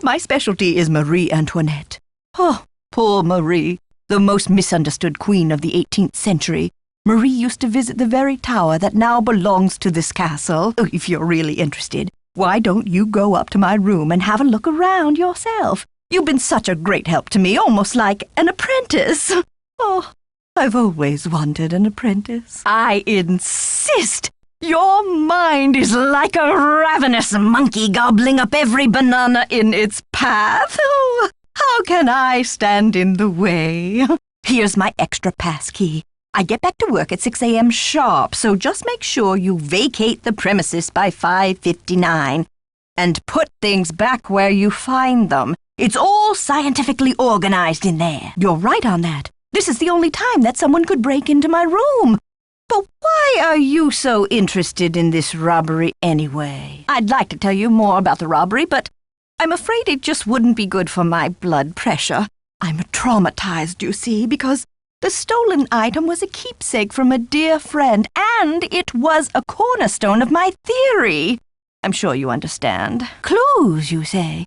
My specialty is Marie Antoinette. Oh, poor Marie, the most misunderstood queen of the 18th century. Marie used to visit the very tower that now belongs to this castle. If you're really interested, why don't you go up to my room and have a look around yourself? You've been such a great help to me, almost like an apprentice. Oh, I've always wanted an apprentice. I insist. Your mind is like a ravenous monkey gobbling up every banana in its path. Oh, how can I stand in the way? Here's my extra pass key. I get back to work at 6 a.m. sharp, so just make sure you vacate the premises by 5:59. And put things back where you find them. It's all scientifically organized in there. You're right on that. This is the only time that someone could break into my room. But why are you so interested in this robbery anyway? I'd like to tell you more about the robbery, but I'm afraid it just wouldn't be good for my blood pressure. I'm traumatized, you see, because the stolen item was a keepsake from a dear friend, and it was a cornerstone of my theory. I'm sure you understand. Clues, you say?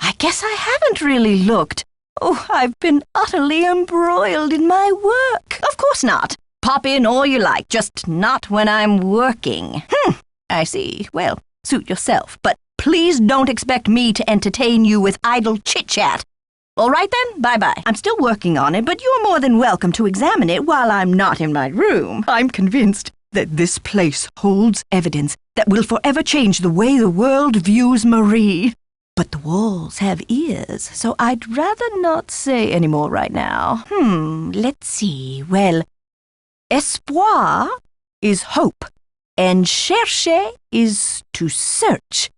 I guess I haven't really looked. Oh, I've been utterly embroiled in my work. Of course not. Pop in all you like, just not when I'm working. I see. Well, suit yourself, but please don't expect me to entertain you with idle chit-chat. All right then, bye-bye. I'm still working on it, but you're more than welcome to examine it while I'm not in my room. I'm convinced that this place holds evidence that will forever change the way the world views Marie. But the walls have ears, so I'd rather not say any more right now. Let's see. Well, espoir is hope, and chercher is to search.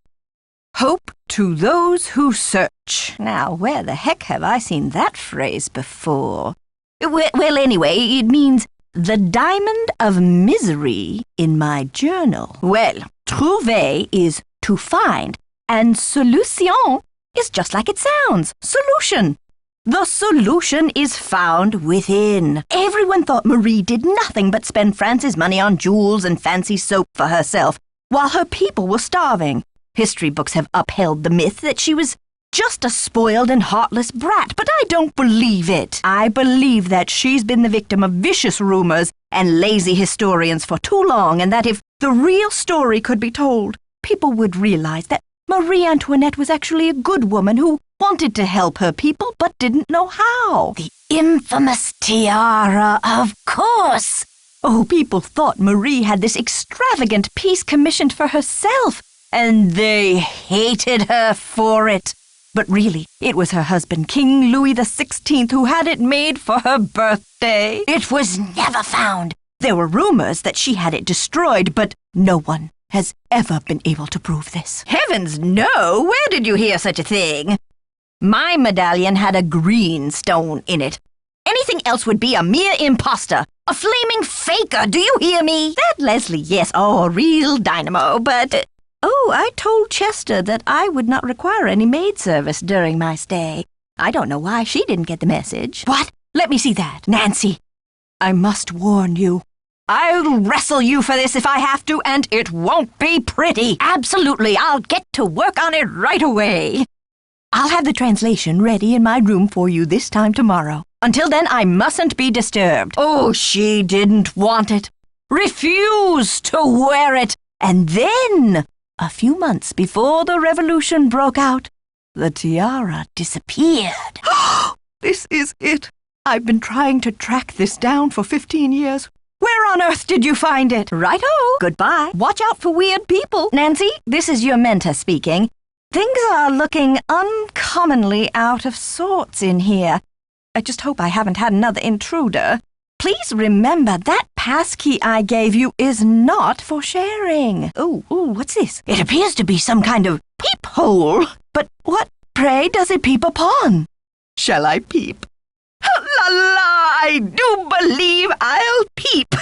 Hope to those who search. Now, where the heck have I seen that phrase before? Well, anyway, it means the diamond of misery in my journal. Well, trouver is to find, and solution is just like it sounds. Solution. The solution is found within. Everyone thought Marie did nothing but spend France's money on jewels and fancy soap for herself, while her people were starving. History books have upheld the myth that she was just a spoiled and heartless brat, but I don't believe it. I believe that she's been the victim of vicious rumors and lazy historians for too long, and that if the real story could be told, people would realize that Marie Antoinette was actually a good woman who wanted to help her people but didn't know how. The infamous tiara, of course. Oh, people thought Marie had this extravagant piece commissioned for herself, and they hated her for it. But really, it was her husband, King Louis XVI, who had it made for her birthday. It was never found. There were rumors that she had it destroyed, but no one has ever been able to prove this. Heavens, no! Where did you hear such a thing? My medallion had a green stone in it. Anything else would be a mere imposter. A flaming faker, do you hear me? That Leslie, yes, a real dynamo, but... I told Chester that I would not require any maid service during my stay. I don't know why she didn't get the message. What? Let me see that. Nancy, I must warn you. I'll wrestle you for this if I have to, and it won't be pretty. Absolutely, I'll get to work on it right away. I'll have the translation ready in my room for you this time tomorrow. Until then, I mustn't be disturbed. Oh, she didn't want it. Refused to wear it. And then, a few months before the revolution broke out, the tiara disappeared. This is it. I've been trying to track this down for 15 years. Where on earth did you find it? Righto. Goodbye. Watch out for weird people. Nancy, this is your mentor speaking. Things are looking uncommonly out of sorts in here. I just hope I haven't had another intruder. Please remember that passkey I gave you is not for sharing. Oh, what's this? It appears to be some kind of peephole. But what, pray, does it peep upon? Shall I peep? La la, I do believe I'll peep.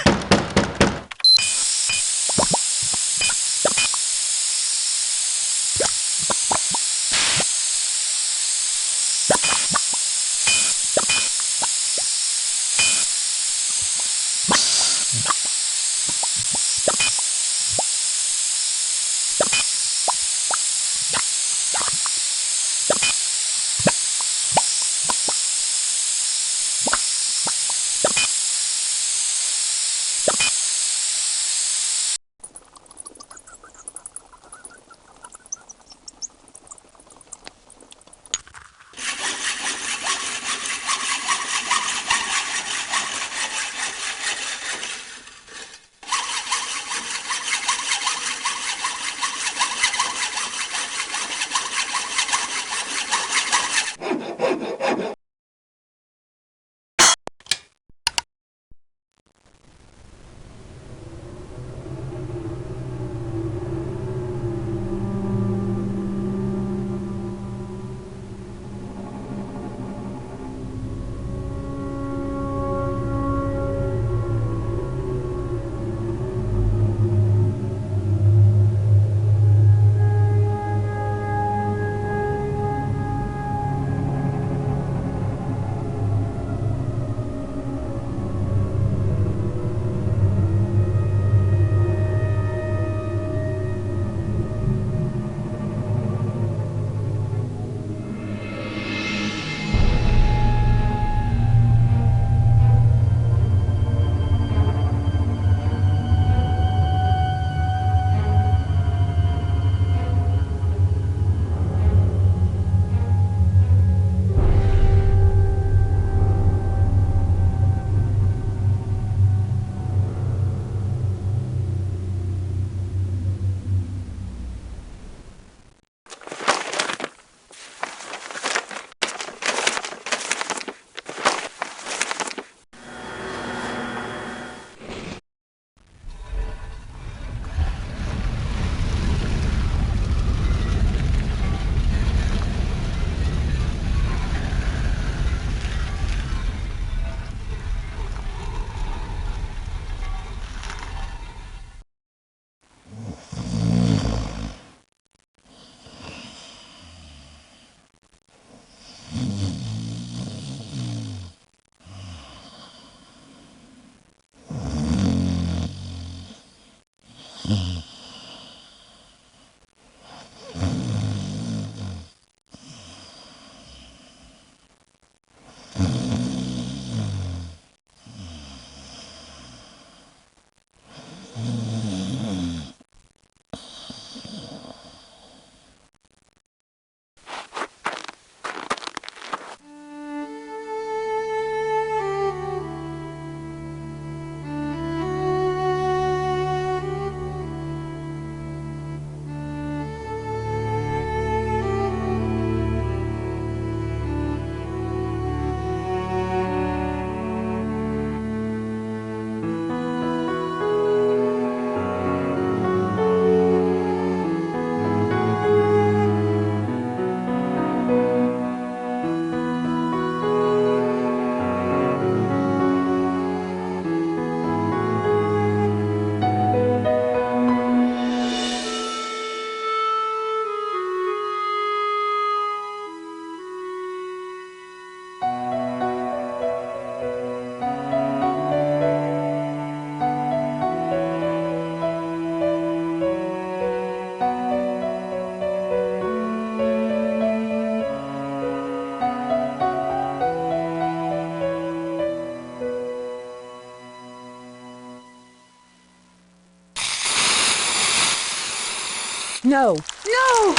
No! No!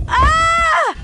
Ah!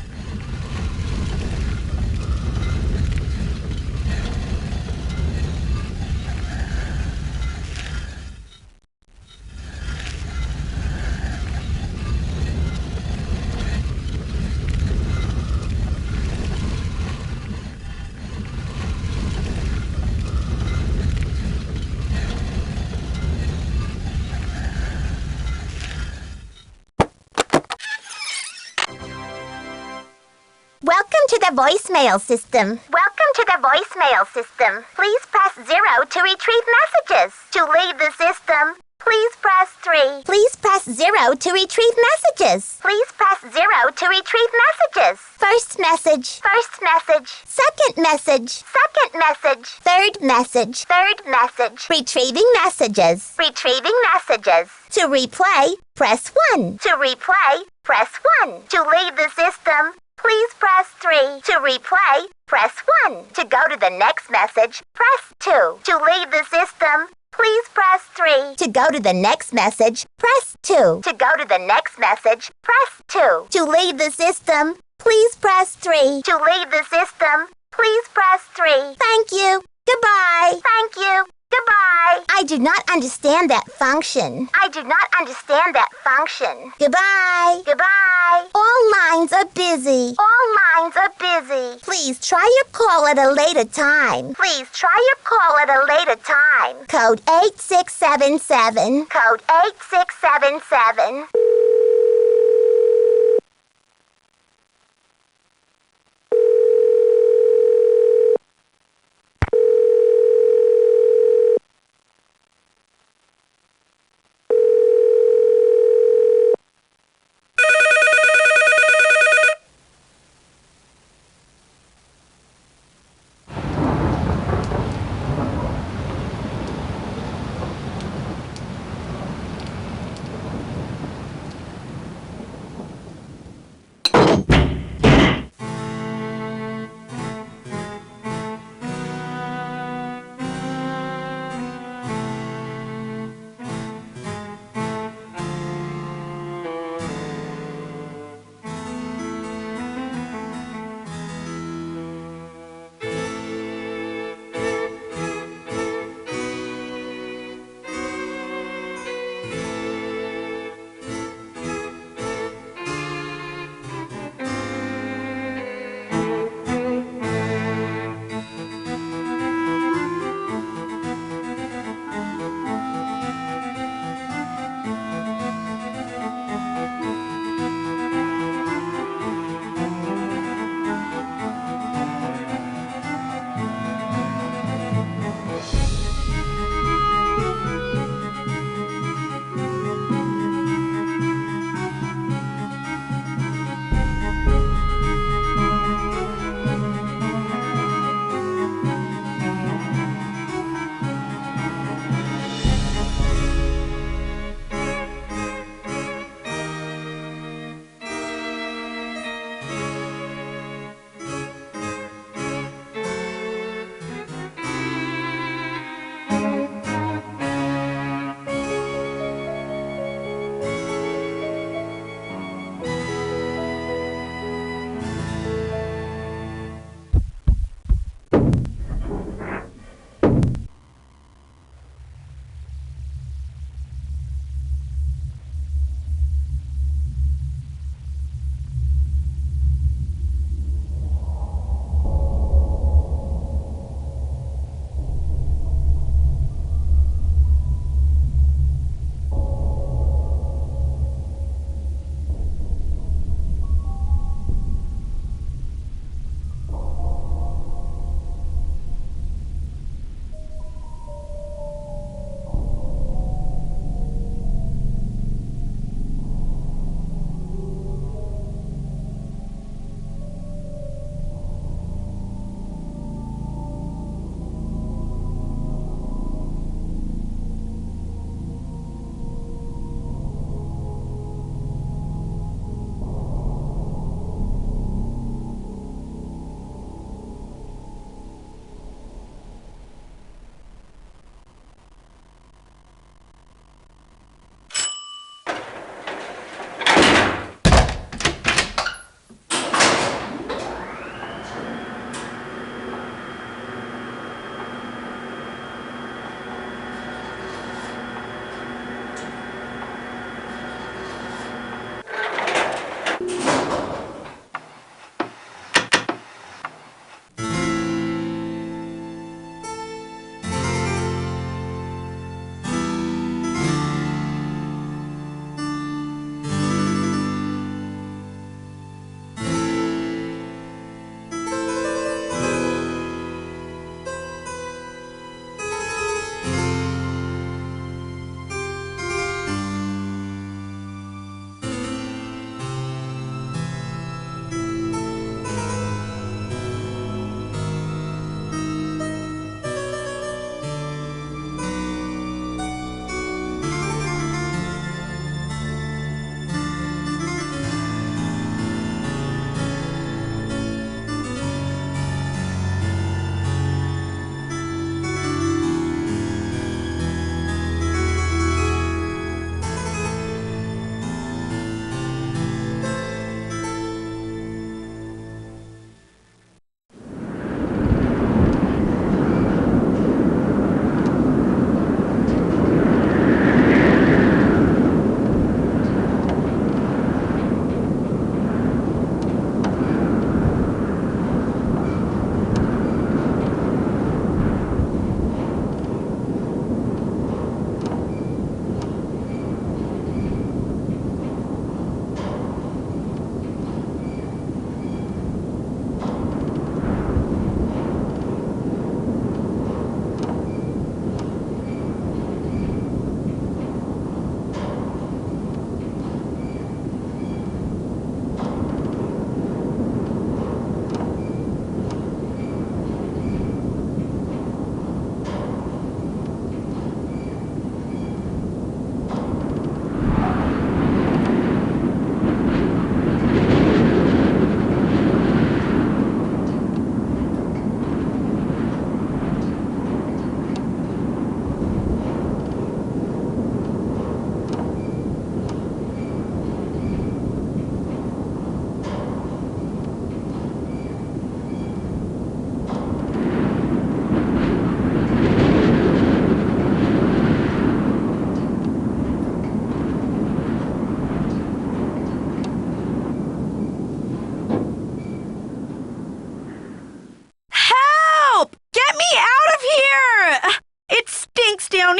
Welcome to the voicemail system. Welcome to the voicemail system. Please press 0 to retrieve messages. To leave the system, please press 3. Please press 0 to retrieve messages. Please press 0 to retrieve messages. First message. First message. Second message. Second message. Third message. Third message. Retrieving messages. Retrieving messages. To replay, press 1. To replay, press 1. To leave the system, please press 3. To replay, press 1. To go to the next message, press 2. To leave the system, please press 3. To go to the next message, press 2. To go to the next message, press 2. To leave the system, please press 3. To leave the system, please press 3. Thank you. Goodbye. Thank you. Goodbye. I do not understand that function. I do not understand that function. Goodbye. Goodbye. All lines are busy. All lines are busy. Please try your call at a later time. Please try your call at a later time. Code 8677. Code 8677.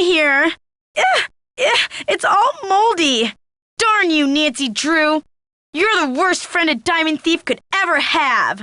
here. It's all moldy. Darn you, Nancy Drew. You're the worst friend a diamond thief could ever have.